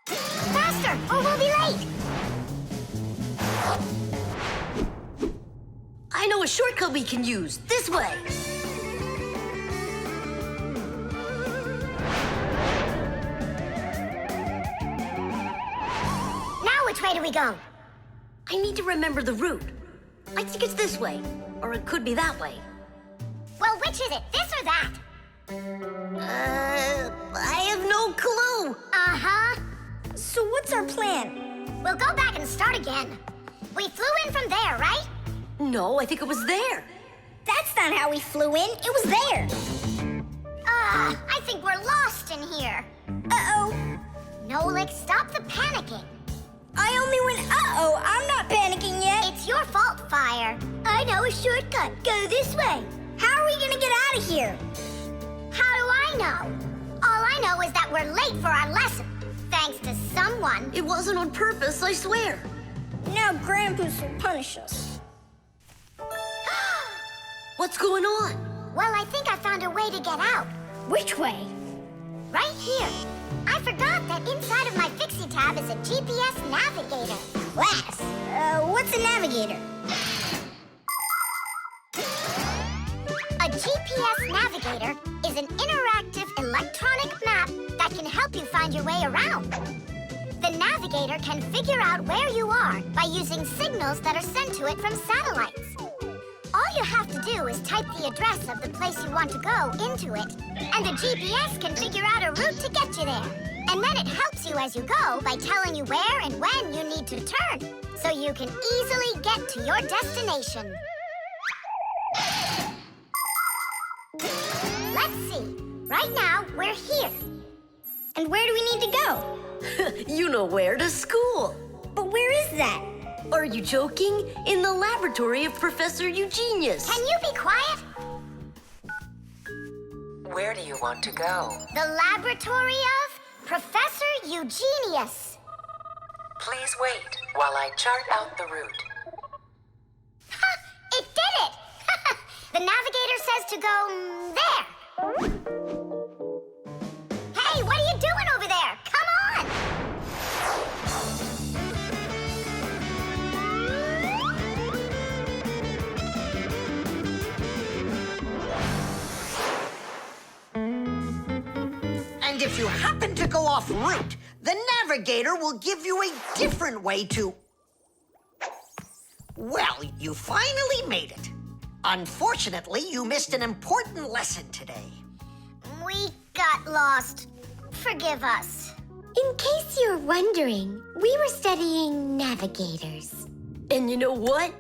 S2: Faster, or we'll be late.
S1: I know a shortcut we can use. This way.
S2: Now which way do we go?
S1: I need to remember the route. I think it's this way, or it could be that way.
S2: Well, which is it, this or that?
S1: I have no clue.
S2: Uh-huh.
S6: So what's our plan?
S2: We'll go back and start again. We flew in from there, right?
S1: No, I think it was there.
S6: That's not how we flew in. It was there.
S2: I think we're lost in here.
S6: Uh-oh.
S2: Nolik, stop the panicking.
S6: I only went uh-oh. I'm not panicking yet.
S2: It's your fault, Fire.
S6: I know a shortcut. Go this way. How are we gonna get out of here?
S2: How do I know? All I know is that we're late for our lesson. Thanks to someone.
S1: It wasn't on purpose, I swear.
S6: Now Grandpa's will punish us.
S1: What's going on?
S2: Well, I think I found a way to get out.
S6: Which way?
S2: Right here. I forgot that inside of my Fixie tab is a GPS navigator.
S6: Class. What's a navigator?
S2: A GPS navigator is an interactive electronic map that can help you find your way around. The navigator can figure out where you are by using signals that are sent to it from satellites. All you have to do is type the address of the place you want to go into it, and the GPS can figure out a route to get you there. And then it helps you as you go by telling you where and when you need to turn, so you can easily get to your destination. Let's see. Right now, we're here.
S6: And where do we need to go?
S1: You know where, to school.
S6: But where is that?
S1: Are you joking? In the laboratory of Professor Eugenius.
S2: Can you be quiet?
S19: Where do you want to go?
S2: The laboratory of Professor Eugenius.
S19: Please wait while I chart out the route.
S2: Ha! It did it! The navigator says to go there. Hey, what are you doing over there? Come on!
S5: And if you happen to go off route, the navigator will give you a different way to... Well, you finally made it. Unfortunately, you missed an important lesson today.
S2: We got lost. Forgive us.
S1: In case you're wondering, we were studying navigators. And you know what?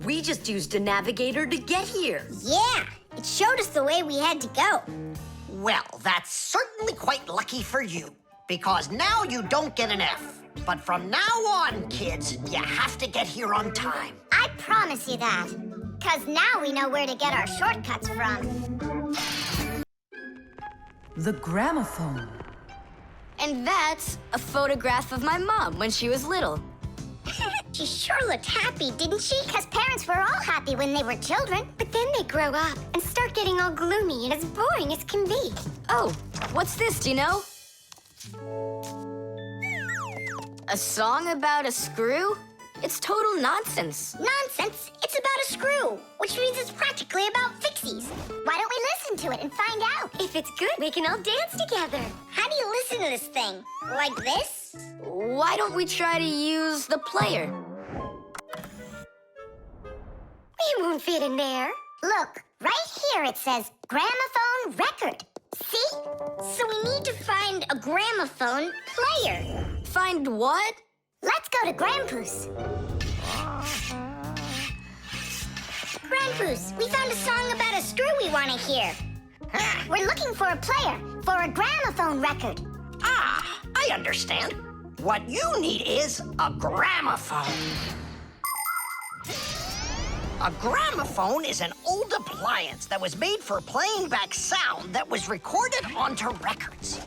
S1: We just used a navigator to get here.
S6: Yeah, it showed us the way we had to go.
S5: Well, that's certainly quite lucky for you, because now you don't get an F. But from now on, kids, you have to get here on time.
S2: I promise you that. Because now we know where to get our shortcuts from.
S13: The gramophone.
S3: And that's a photograph of my mom when she was little.
S2: She sure looked happy, didn't she? Because parents were all happy when they were children.
S1: But then they grow up and start getting all gloomy and as boring as can be.
S3: Oh, what's this, do you know? A song about a screw? It's total nonsense.
S2: Nonsense? It's about a screw, which means it's practically about Fixies. Why don't we listen to it and find out?
S1: If it's good, we can all dance together.
S2: How do you listen to this thing? Like this?
S3: Why don't we try to use the player?
S1: We won't fit in there.
S2: Look, right here it says gramophone record. See? So we need to find a gramophone player.
S3: Find what?
S2: Let's go to Grandpa's. Grandpa's, we found a song about a screw we want to hear. We're looking for a player for a gramophone record.
S5: Ah, I understand. What you need is a gramophone. A gramophone is an old appliance that was made for playing back sound that was recorded onto records.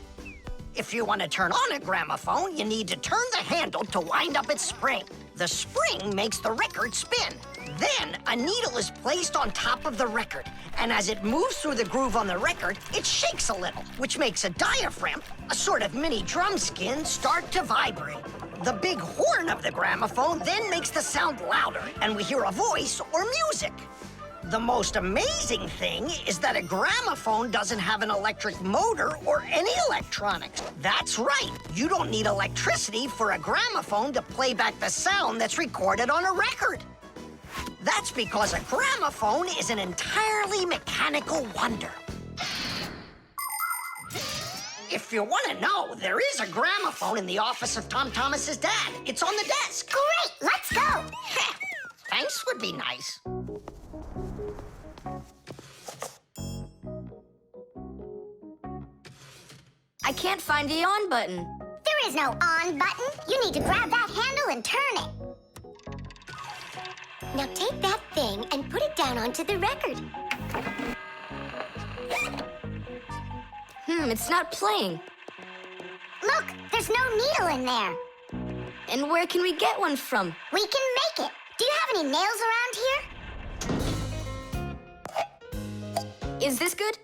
S5: If you want to turn on a gramophone, you need to turn the handle to wind up its spring. The spring makes the record spin. Then, a needle is placed on top of the record, and as it moves through the groove on the record, it shakes a little, which makes a diaphragm, a sort of mini drum skin, start to vibrate. The big horn of the gramophone then makes the sound louder, and we hear a voice or music. The most amazing thing is that a gramophone doesn't have an electric motor or any electronics. That's right. You don't need electricity for a gramophone to play back the sound that's recorded on a record. That's because a gramophone is an entirely mechanical wonder. If you want to know, there is a gramophone in the office of Tom Thomas's dad. It's on the desk.
S2: Great, let's go.
S5: Thanks would be nice.
S3: I can't find the on button.
S2: There is no on button. You need to grab that handle and turn it.
S1: Now take that thing and put it down onto the record.
S3: It's not playing.
S2: Look, there's no needle in there.
S3: And where can we get one from?
S2: We can make it. Do you have any nails around here?
S3: Is this good?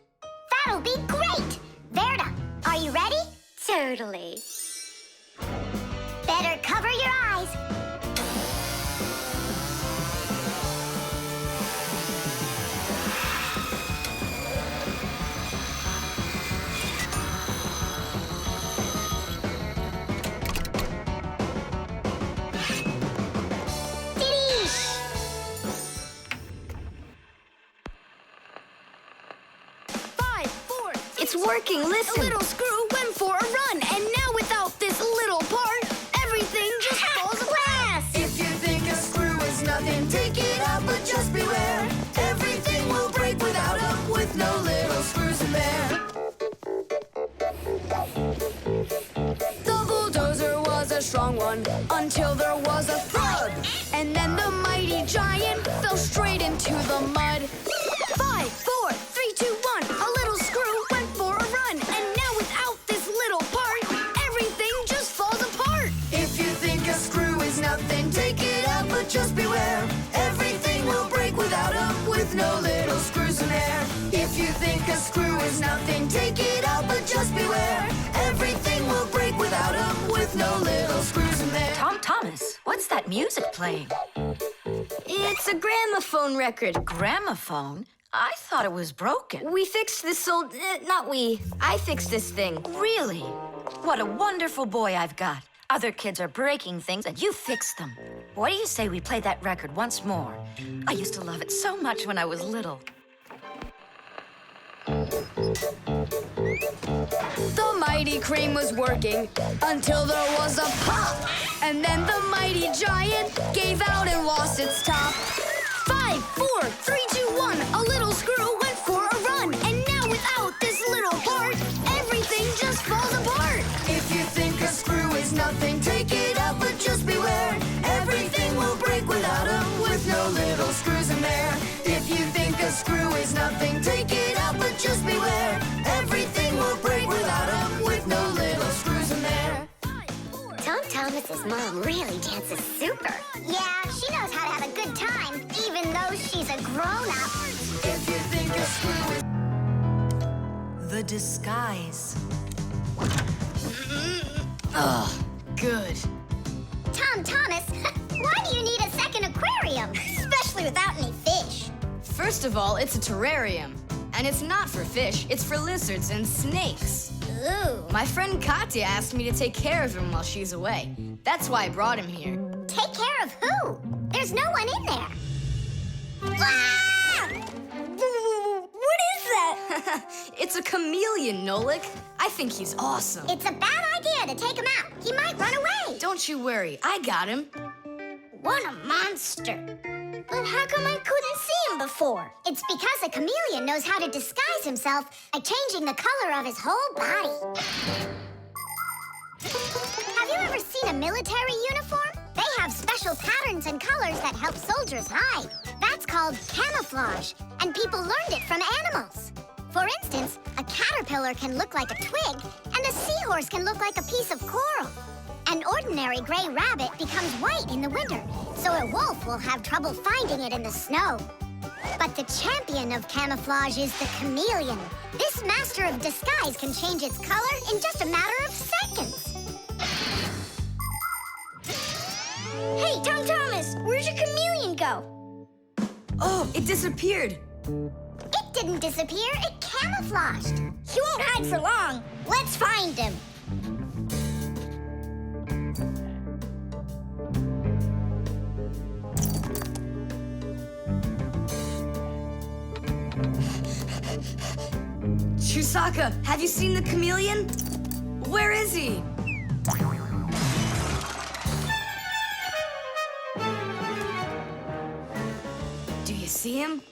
S2: That'll be great. Verda, are you ready?
S1: Totally.
S2: Better cover your eyes.
S3: It's working, listen.
S7: A little screw went for a run, and now without this little part, everything just falls apart.
S18: If you think a screw is nothing, take it out, but just beware. Everything will break without them, with no little screws in there.
S7: The bulldozer was a strong one until there was a thud. And then the mighty giant fell straight into the mud. 5, 4, 3, 2, 1. A little screw went for a run. And now without this little part, everything just falls apart.
S18: If you think a screw is nothing, take it out, but just beware. Everything will break without them, with no little screws in there. If you think a screw is nothing, take it out, but just beware. Everything will break without them, with no little screws in there.
S4: Tom Thomas, what's that music playing?
S3: It's a gramophone record.
S4: Gramophone? I thought it was broken.
S3: We fixed this old... not we. I fixed this thing.
S4: Really? What a wonderful boy I've got.
S20: Other kids are breaking things and you fix them. What do you say we play that record once more? I used to love it so much when I was little.
S7: The mighty crane was working until there was a pop. And then the mighty giant gave out and lost its top. 5, 4, 3, 2, 1. A little screw went for a run. And now without this little part, everything just falls apart. If you think a screw is nothing, take it out, but just beware. Everything will break without him, with no little screws in there. If you think a screw is nothing, take it out, but just beware. Everything will break without him, with no little screws in there.
S2: Tom Thomas's mom really dances super. Yeah, she knows how to have a good time, even though she's a grown-up.
S7: If you think a screw is...
S3: The disguise. Ugh, good.
S2: Tom Thomas, why do you need a second aquarium? Especially without any fish.
S3: First of all, it's a terrarium. And it's not for fish, it's for lizards and snakes.
S2: Ooh.
S3: My friend Katya asked me to take care of him while she's away. That's why I brought him here.
S2: Take care of who? There's no one in there. Ah! What is that?
S3: It's a chameleon, Nolik. I think he's awesome.
S2: It's a bad idea to take him out. He might run away.
S3: Don't you worry, I got him.
S2: What a monster. But how come I couldn't see him before? It's because a chameleon knows how to disguise himself by changing the color of his whole body. Have you ever seen a military uniform? They have special patterns and colors that help soldiers hide. That's called camouflage, and people learned it from animals. For instance, a caterpillar can look like a twig, and a seahorse can look like a piece of coral. An ordinary gray rabbit becomes white in the winter, so a wolf will have trouble finding it in the snow. But the champion of camouflage is the chameleon. This master of disguise can change its color in just a matter of seconds.
S6: Hey, Tom Thomas, where'd your chameleon go?
S3: Oh, it disappeared.
S2: It didn't disappear, it camouflaged.
S6: He won't hide for long.
S2: Let's find him.
S3: Chusaka, have you seen the chameleon? Where is he? Do you see him?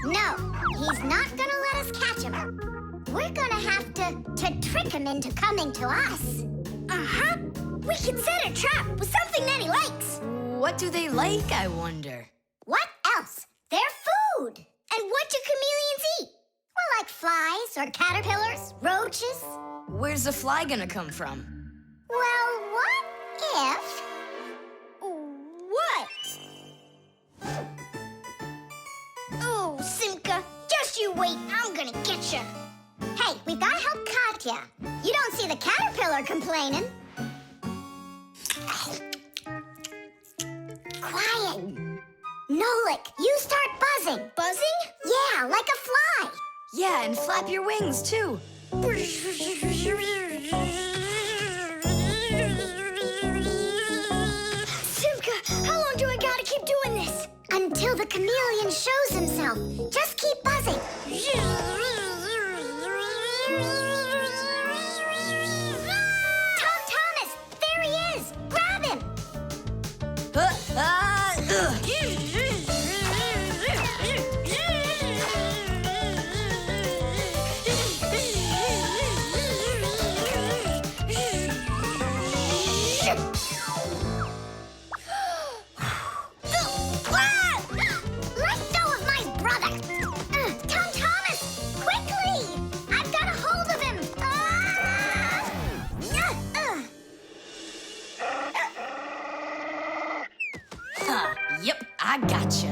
S2: No, he's not gonna let us catch him. We're gonna have to trick him into coming to us.
S6: Uh-huh. We can set a trap with something that he likes.
S3: What do they like, I wonder?
S2: What else? They're food.
S6: And what do chameleons eat?
S2: Well, like flies or caterpillars, roaches.
S3: Where's the fly gonna come from?
S2: Well, what if...
S6: What? Oh, Simka, just you wait. I'm gonna get you.
S2: Hey, we've gotta help Katya. You don't see the caterpillar complaining. Quiet. Nolik, you start buzzing.
S6: Buzzing?
S2: Yeah, like a fly.
S3: Yeah, and flap your wings, too.
S6: Simka, how long do I gotta keep doing this?
S2: Until the chameleon shows himself. Just keep buzzing. Tom Thomas, there he is. Grab him. Let go of my brother. Tom Thomas, quickly. I've got a hold of him.
S3: Yep, I gotcha.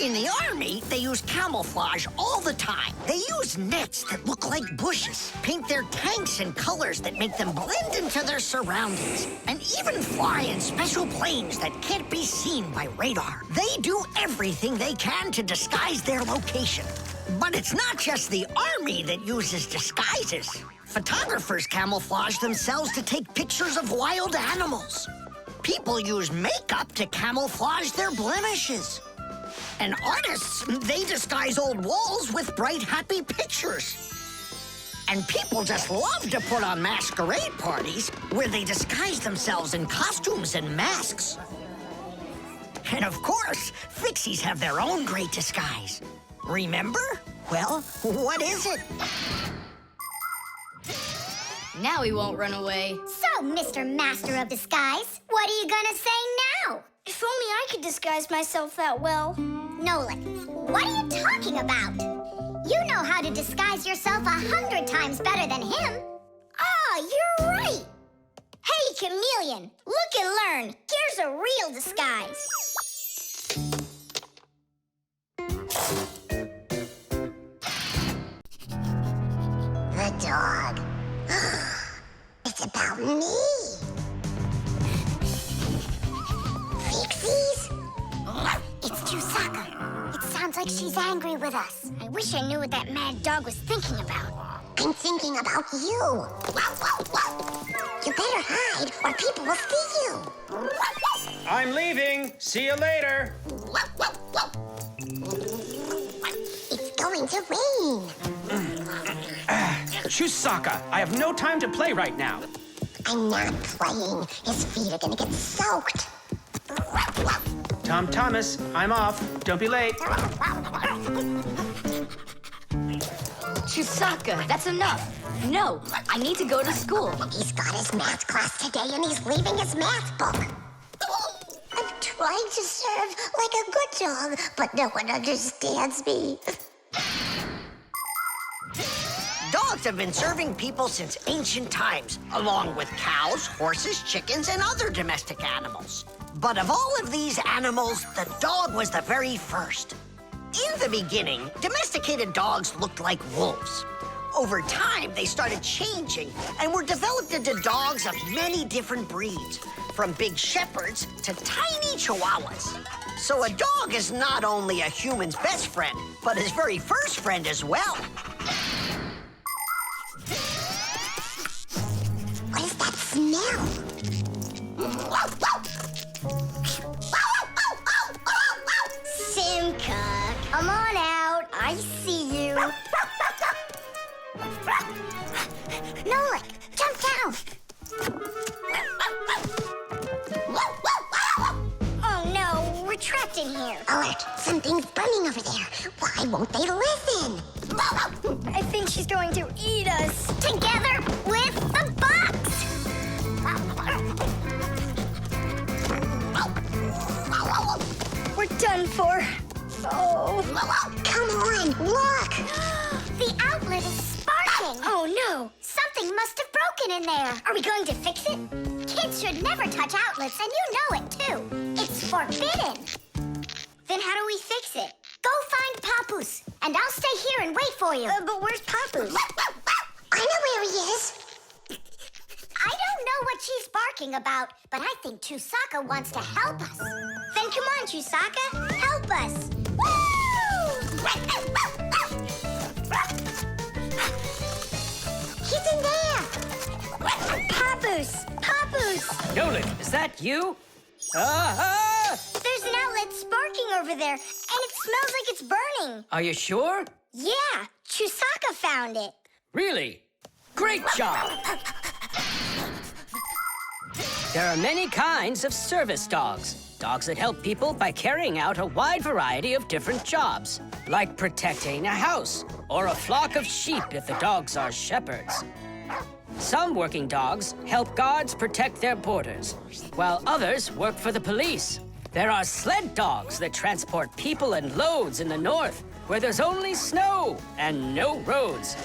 S6: In
S5: In the army, they use camouflage all the time. They use nets that look like bushes, paint their tanks in colors that make them blend into their surroundings, and even fly in special planes that can't be seen by radar. They do everything they can to disguise their location. But it's not just the army that uses disguises. Photographers camouflage themselves to take pictures of wild animals. People use makeup to camouflage their blemishes. And artists, they disguise old walls with bright, happy pictures. And people just love to put on masquerade parties where they disguise themselves in costumes and masks. And of course, Fixies have their own great disguise. Remember? Well, what is it?
S3: Now he won't run away.
S2: So, Mr. Master of Disguise, what are you gonna say now?
S6: If only I could disguise myself that well.
S2: Nolik, what are you talking about? You know how to disguise yourself 100 times better than him.
S6: Ah, you're right. Hey, chameleon, look and learn. Here's a real disguise.
S2: The dog. It's about me. Fixies? It's Chusaka. It sounds like she's angry with us.
S6: I wish I knew what that mad dog was thinking about.
S2: I'm thinking about you. You better hide or people will see you.
S11: I'm leaving. See you later.
S2: It's going to rain.
S11: Chusaka, I have no time to play right now.
S2: I'm not playing. His feet are gonna get soaked.
S11: Tom Thomas, I'm off. Don't be late.
S3: Chusaka, that's enough. No, I need to go to school.
S2: He's got his math class today and he's leaving his math book. I'm trying to serve like a good dog, but no one understands me.
S5: Dogs have been serving people since ancient times, along with cows, horses, chickens, and other domestic animals. But of all of these animals, the dog was the very first. In the beginning, domesticated dogs looked like wolves. Over time, they started changing and were developed into dogs of many different breeds, from big shepherds to tiny chihuahuas. So a dog is not only a human's best friend, but his very first friend as well.
S2: What is that smell?
S6: Simka, come on out. I see you.
S2: Nolik, jump down.
S6: Oh no, we're trapped in here.
S2: Alert, something's burning over there. Why won't they listen?
S6: I think she's going to eat us.
S2: Together with the box.
S6: We're done for. Oh.
S2: Come on, look. The outlet is sparking.
S6: Oh no.
S2: Something must have broken in there.
S6: Are we going to fix it?
S2: Kids should never touch outlets, and you know it too. It's forbidden.
S6: Then how do we fix it?
S2: Go find Papoose, and I'll stay here and wait for you.
S6: But where's Papoose?
S2: I know where he is. I don't know what she's barking about, but I think Chusaka wants to help us.
S6: Then come on, Chusaka, help us.
S2: He's in there.
S6: Papoose, Papoose.
S11: Nolik, is that you?
S6: There's an outlet sparking over there, and it smells like it's burning.
S11: Are you sure?
S6: Yeah, Chusaka found it.
S11: Really? Great job! There are many kinds of service dogs. Dogs that help people by carrying out a wide variety of different jobs, like protecting a house or a flock of sheep if the dogs are shepherds. Some working dogs help guards protect their borders, while others work for the police. There are sled dogs that transport people and loads in the north, where there's only snow and no roads.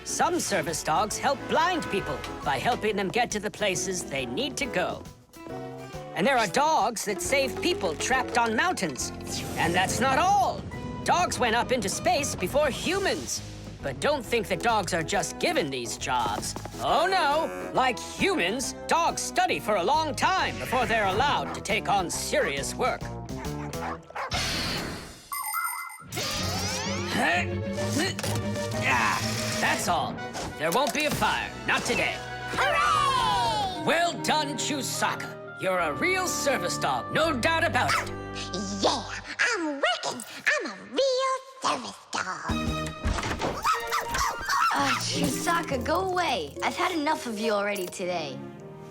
S11: Some service dogs help blind people by helping them get to the places they need to go. And there are dogs that save people trapped on mountains. And that's not all. Dogs went up into space before humans. But don't think that dogs are just given these jobs. Oh no! Like humans, dogs study for a long time before they're allowed to take on serious work. That's all. There won't be a fire. Not today.
S2: Hooray!
S11: Well done, Chusaka. You're a real service dog, no doubt about it.
S2: Yeah, I'm working. I'm a real service dog.
S3: Chusaka, go away. I've had enough of you already today.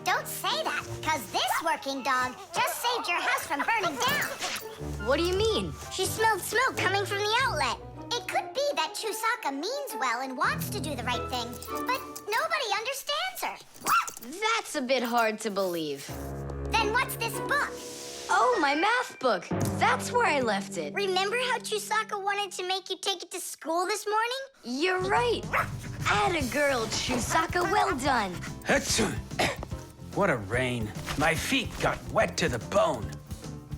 S2: Don't say that, because this working dog just saved your house from burning down.
S3: What do you mean?
S2: She smelled smoke coming from the outlet. It could be that Chusaka means well and wants to do the right thing, but nobody understands her.
S3: That's a bit hard to believe.
S2: Then what's this book?
S3: Oh, my math book. That's where I left it.
S2: Remember how Chusaka wanted to make you take it to school this morning?
S3: You're right. Atta girl, Chusaka. Well done.
S16: What a rain. My feet got wet to the bone.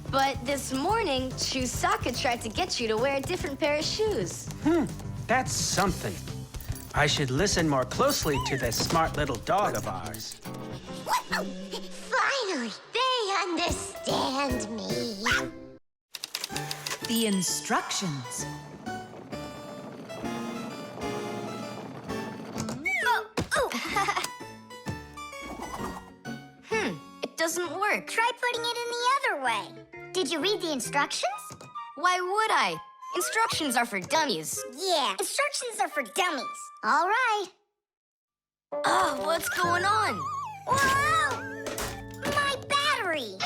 S3: But this morning, Chusaka tried to get you to wear a different pair of shoes.
S16: That's something. I should listen more closely to this smart little dog of ours.
S2: Finally, they understand me.
S13: The instructions.
S3: It doesn't work.
S2: Try putting it in the other way. Did you read the instructions?
S3: Why would I? Instructions are for dummies.
S2: Yeah, instructions are for dummies. All right.
S3: Oh, what's going on?
S2: Whoa! My battery!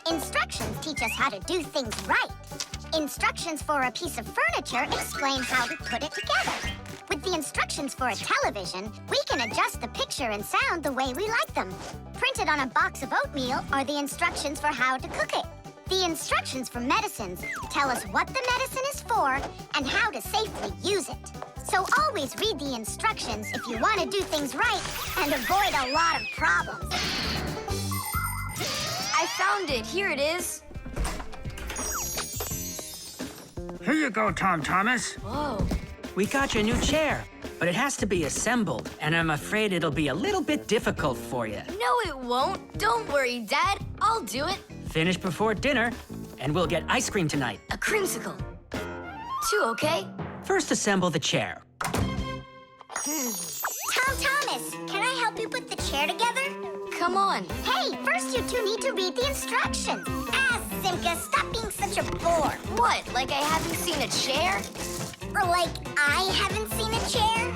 S2: Instructions teach us how to do things right. Instructions for a piece of furniture explain how to put it together. With the instructions for a television, we can adjust the picture and sound the way we like them. Printed on a box of oatmeal are the instructions for how to cook it. The instructions for medicines tell us what the medicine is for and how to safely use it. So always read the instructions if you want to do things right and avoid a lot of problems.
S3: I found it. Here it is.
S16: Here you go, Tom Thomas.
S3: Whoa.
S16: We got you a new chair, but it has to be assembled, and I'm afraid it'll be a little bit difficult for you.
S3: No, it won't. Don't worry, Dad. I'll do it.
S16: Finish before dinner, and we'll get ice cream tonight.
S3: A creamsicle. 2, okay?
S16: First, assemble the chair.
S2: Tom Thomas, can I help you put the chair together?
S3: Come on.
S2: Hey, first you two need to read the instructions. Simka, stop being such a bore.
S3: What, like I haven't seen a chair?
S2: Or like I haven't seen a chair?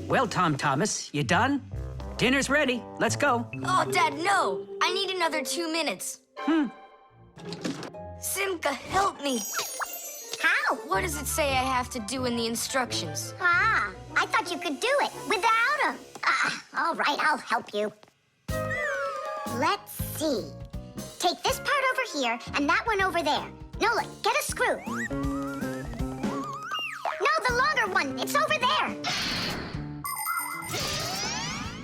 S16: Well, Tom Thomas, you done? Dinner's ready. Let's go.
S3: Oh, Dad, no. I need another 2 minutes. Simka, help me.
S2: How?
S3: What does it say I have to do in the instructions?
S2: Ah, I thought you could do it without him. All right, I'll help you. Let's see. Take this part over here and that one over there. Nolik, get a screw. No, the longer one. It's over there.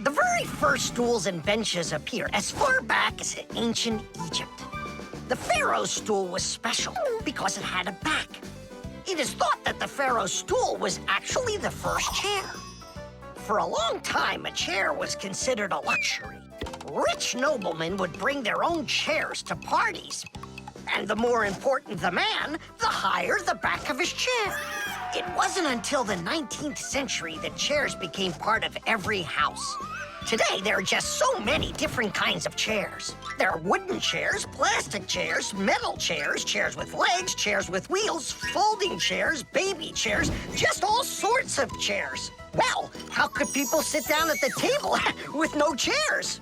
S5: The very first stools and benches appear as far back as ancient Egypt. The pharaoh's stool was special because it had a back. It is thought that the pharaoh's stool was actually the first chair. For a long time, a chair was considered a luxury. Rich noblemen would bring their own chairs to parties. And the more important the man, the higher the back of his chair. It wasn't until the 19th century that chairs became part of every house. Today, there are just so many different kinds of chairs. There are wooden chairs, plastic chairs, metal chairs, chairs with legs, chairs with wheels, folding chairs, baby chairs, just all sorts of chairs. Well, how could people sit down at the table with no chairs?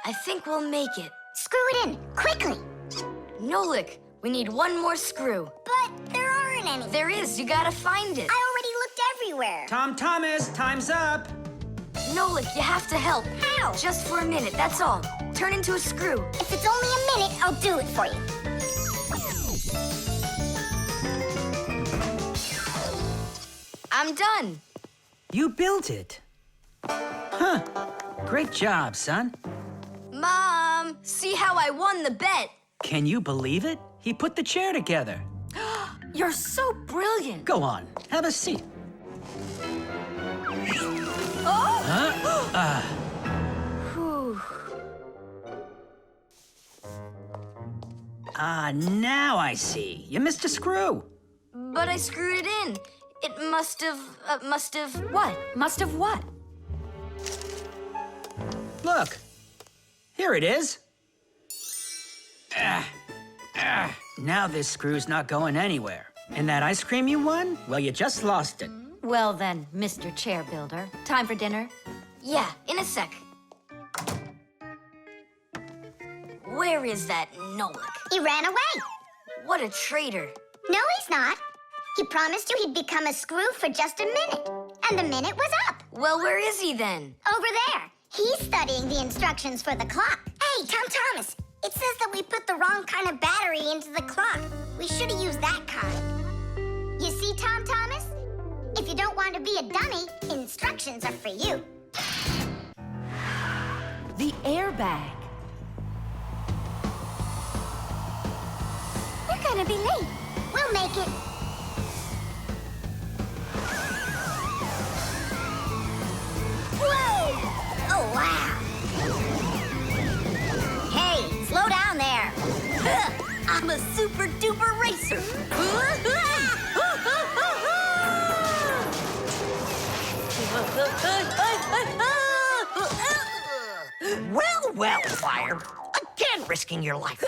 S3: I think we'll make it.
S2: Screw it in, quickly.
S3: Nolik, we need one more screw.
S2: But there aren't any.
S3: There is, you gotta find it.
S2: I already looked everywhere.
S16: Tom Thomas, time's up.
S3: Nolik, you have to help.
S2: How?
S3: Just for a minute, that's all. Turn into a screw.
S2: If it's only a minute, I'll do it for you.
S3: I'm done.
S16: You built it. Huh. Great job, son.
S3: Mom, see how I won the bet?
S16: Can you believe it? He put the chair together.
S3: You're so brilliant.
S16: Go on, have a seat.
S3: Oh!
S16: Huh?
S3: Whew.
S16: Now I see. You missed a screw.
S3: But I screwed it in. It must have what?
S4: Must have what?
S16: Look. Here it is. Now this screw's not going anywhere. And that ice cream you won? Well, you just lost it.
S20: Well then, Mr. Chair Builder, time for dinner?
S3: Yeah, in a sec. Where is that Nolik?
S2: He ran away.
S3: What a traitor.
S2: No, he's not. He promised you he'd become a screw for just a minute. And the minute was up.
S3: Well, where is he then?
S2: Over there. He's studying the instructions for the clock. Hey, Tom Thomas, it says that we put the wrong kind of battery into the clock. We should have used that kind. You see, Tom Thomas? If you don't want to be a dummy, instructions are for you.
S20: The airbag.
S2: We're gonna be late. We'll make it. Whoa! Oh, wow.
S8: Hey, slow down there.
S1: I'm a super duper racer.
S5: Well, Fire. Again, risking your life.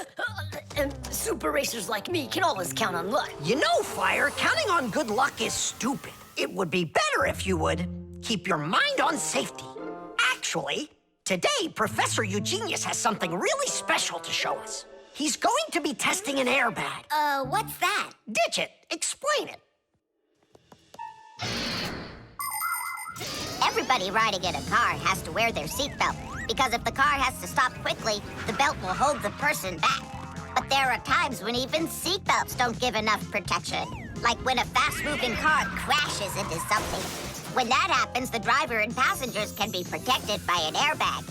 S1: And super racers like me can always count on luck.
S5: You know, Fire, counting on good luck is stupid. It would be better if you would keep your mind on safety. Actually, today, Professor Eugenius has something really special to show us. He's going to be testing an airbag.
S2: What's that?
S5: Digit, explain it.
S2: Everybody riding in a car has to wear their seatbelt, because if the car has to stop quickly, the belt will hold the person back. But there are times when even seatbelts don't give enough protection, like when a fast-moving car crashes into something. When that happens, the driver and passengers can be protected by an airbag.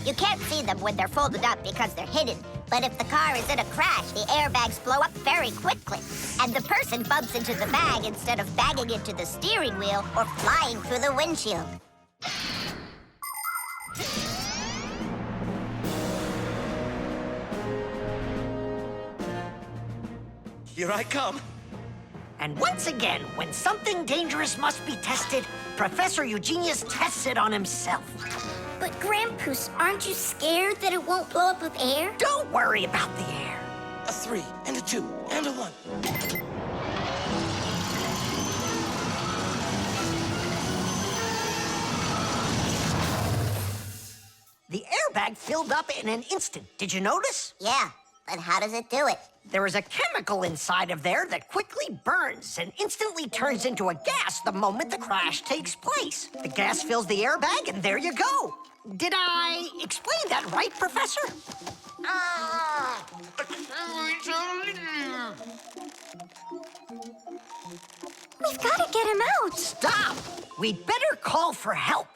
S2: You can't see them when they're folded up because they're hidden, but if the car is in a crash, the airbags blow up very quickly, and the person bumps into the bag instead of banging into the steering wheel or flying through the windshield.
S14: Here I come.
S5: And once again, when something dangerous must be tested, Professor Eugenius tests it on himself.
S2: But Grandpoos, aren't you scared that it won't blow up with air?
S5: Don't worry about the air.
S14: A 3 and a 2 and a 1.
S5: The airbag filled up in an instant. Did you notice?
S2: Yeah, but how does it do it?
S5: There is a chemical inside of there that quickly burns and instantly turns into a gas the moment the crash takes place. The gas fills the airbag, and there you go. Did I explain that right, Professor?
S2: We've got to get him out.
S5: Stop! We'd better call for help.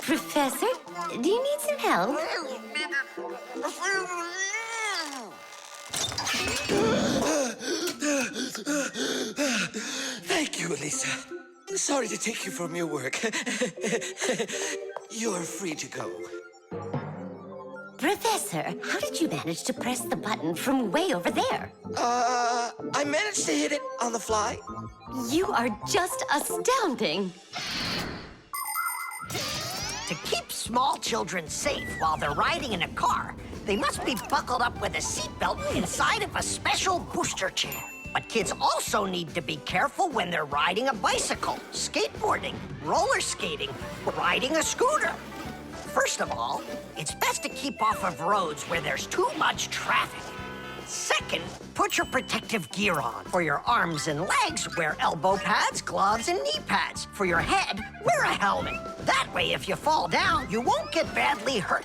S17: Professor, do you need some help?
S14: Thank you, Elisa. Sorry to take you from your work. You're free to go.
S17: Professor, how did you manage to press the button from way over there?
S14: I managed to hit it on the fly.
S17: You are just astounding.
S5: To keep small children safe while they're riding in a car, they must be buckled up with a seatbelt inside of a special booster chair. But kids also need to be careful when they're riding a bicycle, skateboarding, roller skating, or riding a scooter. First of all, it's best to keep off of roads where there's too much traffic. Second, put your protective gear on. For your arms and legs, wear elbow pads, gloves, and knee pads. For your head, wear a helmet. That way, if you fall down, you won't get badly hurt.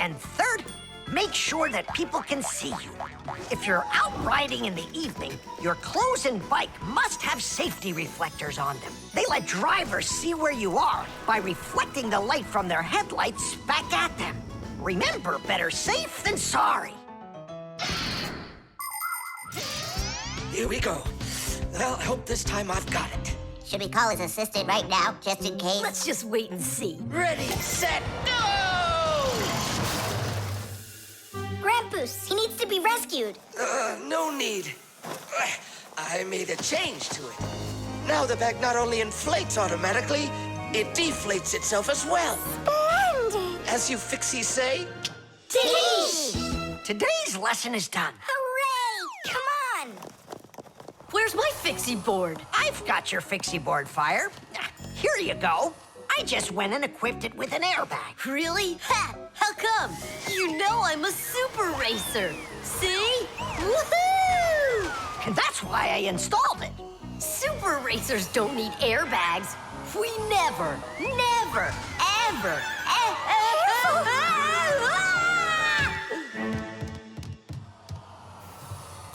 S5: And third, make sure that people can see you. If you're out riding in the evening, your clothes and bike must have safety reflectors on them. They let drivers see where you are by reflecting the light from their headlights back at them. Remember, better safe than sorry.
S14: Here we go. Well, I hope this time I've got it.
S2: Should we call his assistant right now, just in case?
S3: Let's just wait and see.
S14: Ready, set, go!
S6: Grampus, he needs to be rescued.
S14: No need. I made a change to it. Now the bag not only inflates automatically, it deflates itself as well.
S6: Splendid!
S14: As you Fixies say,
S5: Today's lesson is done.
S6: Hooray! Come on!
S3: Where's my Fixie board?
S5: I've got your Fixie board, Fire. Here you go. I just went and equipped it with an airbag.
S1: Really? Ha! How come? You know I'm a super racer. See? Woohoo!
S5: And that's why I installed it.
S1: Super racers don't need airbags. We never, ever.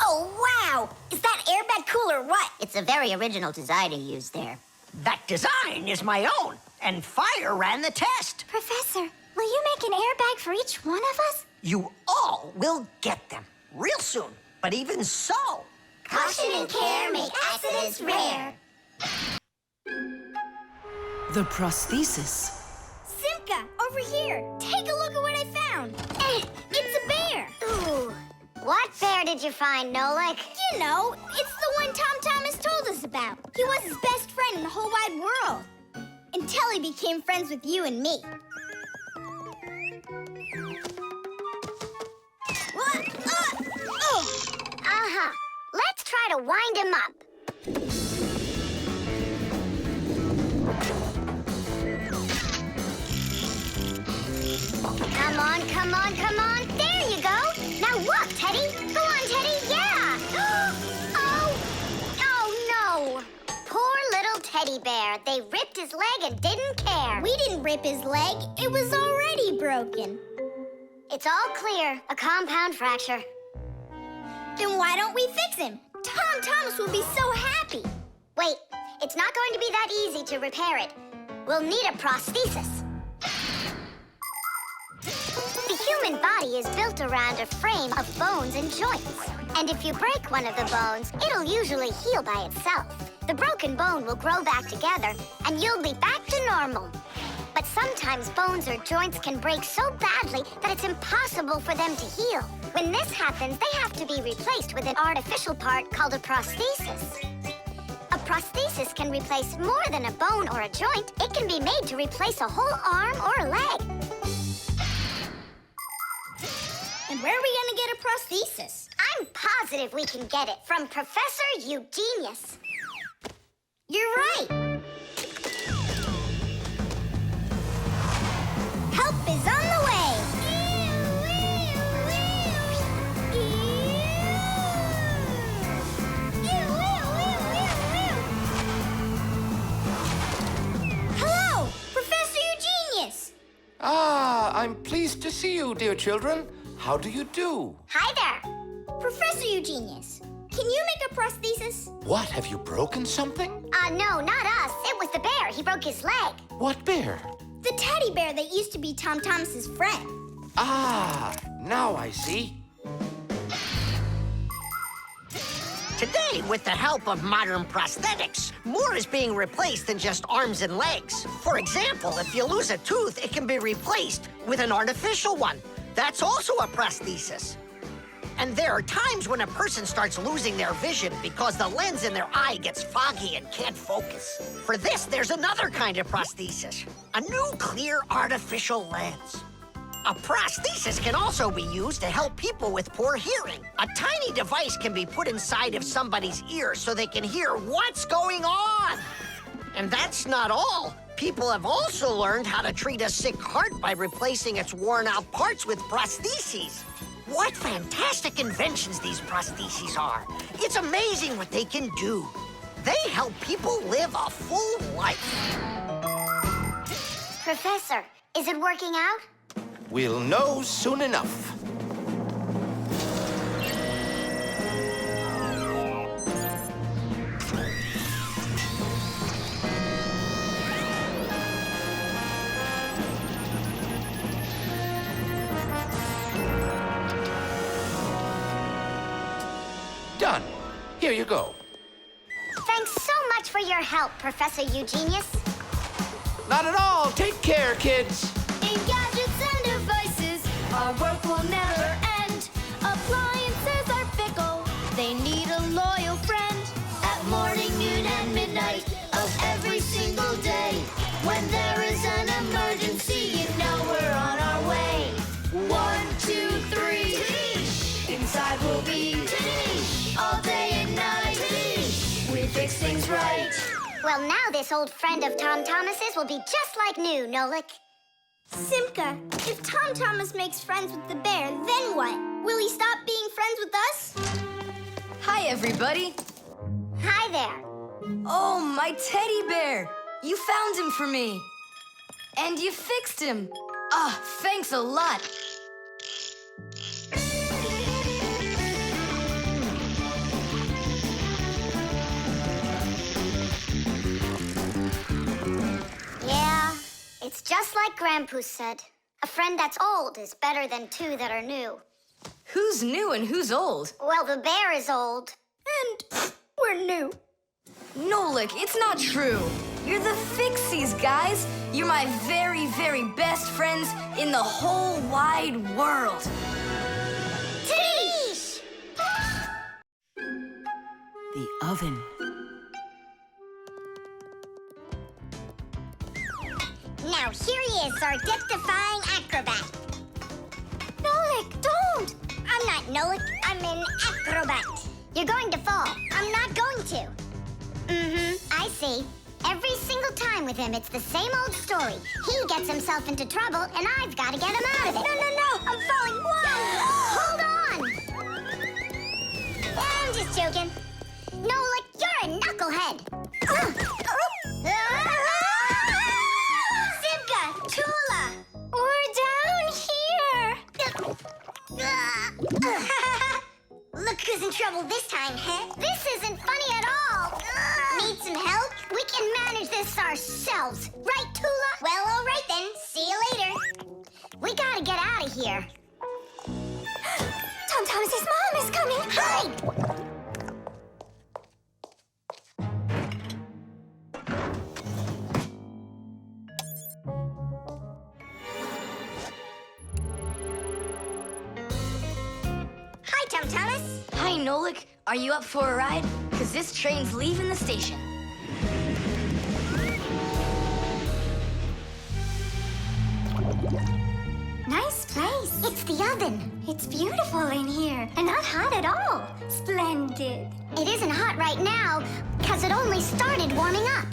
S6: Oh, wow! Is that airbag cool or what?
S2: It's a very original design he used there.
S5: That design is my own, and Fire ran the test.
S6: Professor, will you make an airbag for each one of us?
S5: You all will get them real soon. But even so...
S2: Caution and care make accidents rare.
S13: The prosthesis.
S6: Simka, over here. Take a look at what I found. It's a bear.
S2: Ooh. What bear did you find, Nolik?
S6: You know, it's the one Tom Thomas told us about. He was his best friend in the whole wide world. Until he became friends with you and me.
S2: Uh-huh. Let's try to wind him up. Come on, come on, come on. There you go. Now walk, Teddy. Go on, Teddy. Yeah. Oh no. Poor little teddy bear. They ripped his leg and didn't care.
S6: We didn't rip his leg. It was already broken.
S2: It's all clear. A compound fracture.
S6: Then why don't we fix him? Tom Thomas will be so happy.
S2: Wait, it's not going to be that easy to repair it. We'll need a prosthesis. The human body is built around a frame of bones and joints. And if you break one of the bones, it'll usually heal by itself. The broken bone will grow back together, and you'll be back to normal. But sometimes bones or joints can break so badly that it's impossible for them to heal. When this happens, they have to be replaced with an artificial part called a prosthesis. A prosthesis can replace more than a bone or a joint. It can be made to replace a whole arm or a leg.
S6: And where are we gonna get a prosthesis?
S2: I'm positive we can get it from Professor Eugenius.
S6: You're right. Help is on the way. Hello, Professor Eugenius.
S12: Ah, I'm pleased to see you, dear children. How do you do?
S2: Hi there.
S6: Professor Eugenius, can you make a prosthesis?
S12: What, have you broken something?
S2: No, not us. It was the bear. He broke his leg.
S12: What bear?
S6: The teddy bear that used to be Tom Thomas's friend.
S12: Ah, now I see.
S5: Today, with the help of modern prosthetics, more is being replaced than just arms and legs. For example, if you lose a tooth, it can be replaced with an artificial one. That's also a prosthesis. And there are times when a person starts losing their vision because the lens in their eye gets foggy and can't focus. For this, there's another kind of prosthesis, a new clear artificial lens. A prosthesis can also be used to help people with poor hearing. A tiny device can be put inside of somebody's ear so they can hear what's going on. And that's not all. People have also learned how to treat a sick heart by replacing its worn-out parts with prostheses. What fantastic inventions these prostheses are. It's amazing what they can do. They help people live a full life.
S2: Professor, is it working out?
S12: We'll know soon enough. Done. Here you go.
S2: Thanks so much for your help, Professor Eugenius.
S12: Not at all. Take care, kids.
S7: In gadgets and devices, our work will never end. Appliances are fickle, they need a loyal friend. At morning, noon, and midnight of every single day. When there is an emergency, you know we're on our way. 1, 2, 3. Inside we'll be all day and night. We fix things right.
S2: Well, now this old friend of Tom Thomas's will be just like new, Nolik.
S6: Simka, if Tom Thomas makes friends with the bear, then what? Will he stop being friends with us?
S3: Hi, everybody.
S2: Hi there.
S3: Oh, my teddy bear. You found him for me. And you fixed him. Ah, thanks a lot.
S2: Yeah, it's just like Grandpoo said. A friend that's old is better than two that are new.
S3: Who's new and who's old?
S2: Well, the bear is old.
S6: And we're new.
S3: Nolik, it's not true. You're the Fixies, guys. You're my very, very best friends in the whole wide world.
S2: Teesh!
S13: The oven.
S2: Now here he is, our death-defying acrobat.
S6: Nolik, don't!
S2: I'm not Nolik, I'm an acrobat. You're going to fall. I'm not going to. I see. Every single time with him, it's the same old story. He gets himself into trouble, and I've got to get him out of it. No, I'm falling. Whoa! Hold on! I'm just joking. Nolik, you're a knucklehead. Simka, Tula!
S6: We're down here!
S2: Look who's in trouble this time, huh? This isn't funny at all. Need some help? We can manage this ourselves. Right, Tula? Well, all right then. See you later. We gotta get out of here.
S6: Tom Thomas's mom is coming!
S2: Hide! Hi, Tom Thomas.
S3: Hi, Nolik. Are you up for a ride? Because this train's leaving the station.
S6: Nice place.
S2: It's the oven.
S6: It's beautiful in here and not hot at all. Splendid.
S2: It isn't hot right now because it only started warming up.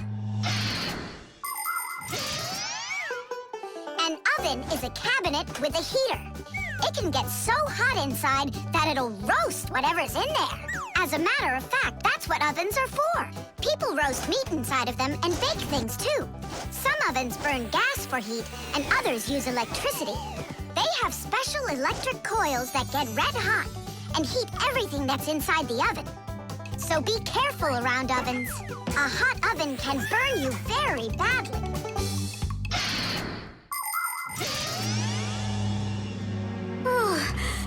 S2: An oven is a cabinet with a heater. It can get so hot inside that it'll roast whatever's in there. As a matter of fact, that's what ovens are for. People roast meat inside of them and bake things too. Some ovens burn gas for heat and others use electricity. They have special electric coils that get red hot and heat everything that's inside the oven. So be careful around ovens. A hot oven can burn you very badly.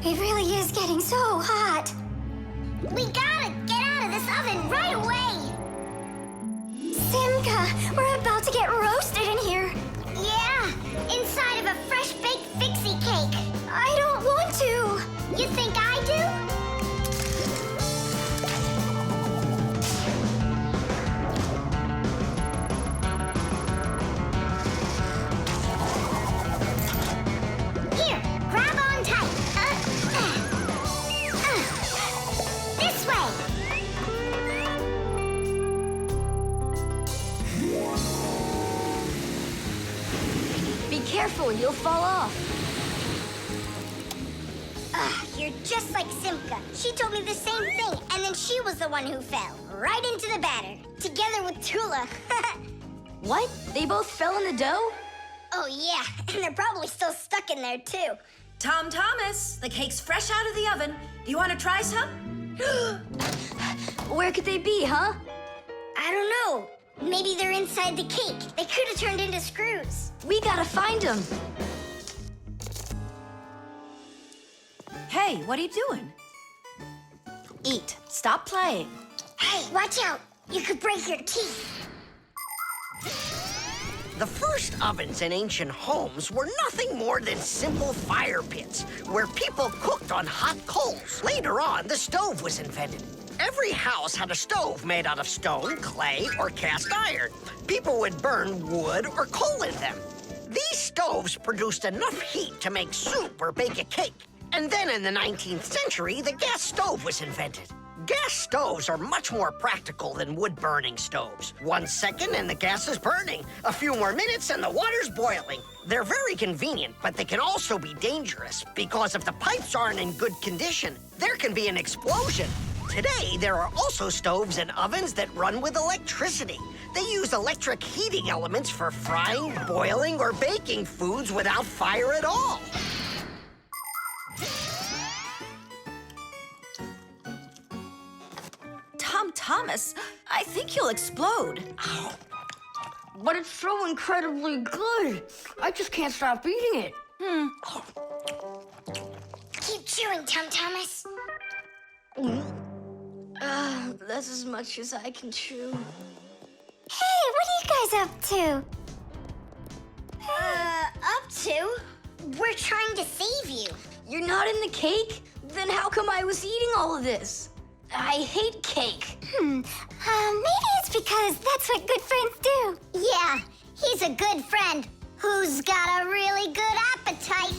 S6: It really is getting so hot.
S2: We gotta get out of this oven right away!
S6: Simka, we're about to get roasted in here.
S2: Yeah, inside of a fresh-baked Fixie cake.
S6: I don't want to.
S2: You think I do? Here,
S3: careful, you'll fall off.
S6: You're just like Simka. She told me the same thing, and then she was the one who fell, right into the batter, together with Tula.
S3: What? They both fell in the dough?
S6: Oh, yeah, and they're probably still stuck in there, too.
S4: Tom Thomas, the cake's fresh out of the oven. Do you want to try some?
S3: Where could they be, huh?
S6: I don't know. Maybe they're inside the cake. They could have turned into screws.
S3: We gotta find them.
S4: Hey, what are you doing? Eat. Stop playing.
S6: Hey, watch out. You could break your teeth.
S5: The first ovens in ancient homes were nothing more than simple fire pits where people cooked on hot coals. Later on, the stove was invented. Every house had a stove made out of stone, clay, or cast iron. People would burn wood or coal in them. These stoves produced enough heat to make soup or bake a cake. And then in the 19th century, the gas stove was invented. Gas stoves are much more practical than wood-burning stoves. 1 second and the gas is burning. A few more minutes and the water's boiling. They're very convenient, but they can also be dangerous because if the pipes aren't in good condition, there can be an explosion. Today, there are also stoves and ovens that run with electricity. They use electric heating elements for frying, boiling, or baking foods without fire at all.
S4: Tom Thomas, I think you'll explode.
S3: But it's so incredibly good. I just can't stop eating it.
S6: Keep chewing, Tom Thomas.
S3: That's as much as I can chew.
S6: Hey, what are you guys up to? Up to? We're trying to save you.
S3: You're not in the cake? Then how come I was eating all of this? I hate cake.
S6: Maybe it's because that's what good friends do. Yeah, he's a good friend who's got a really good appetite.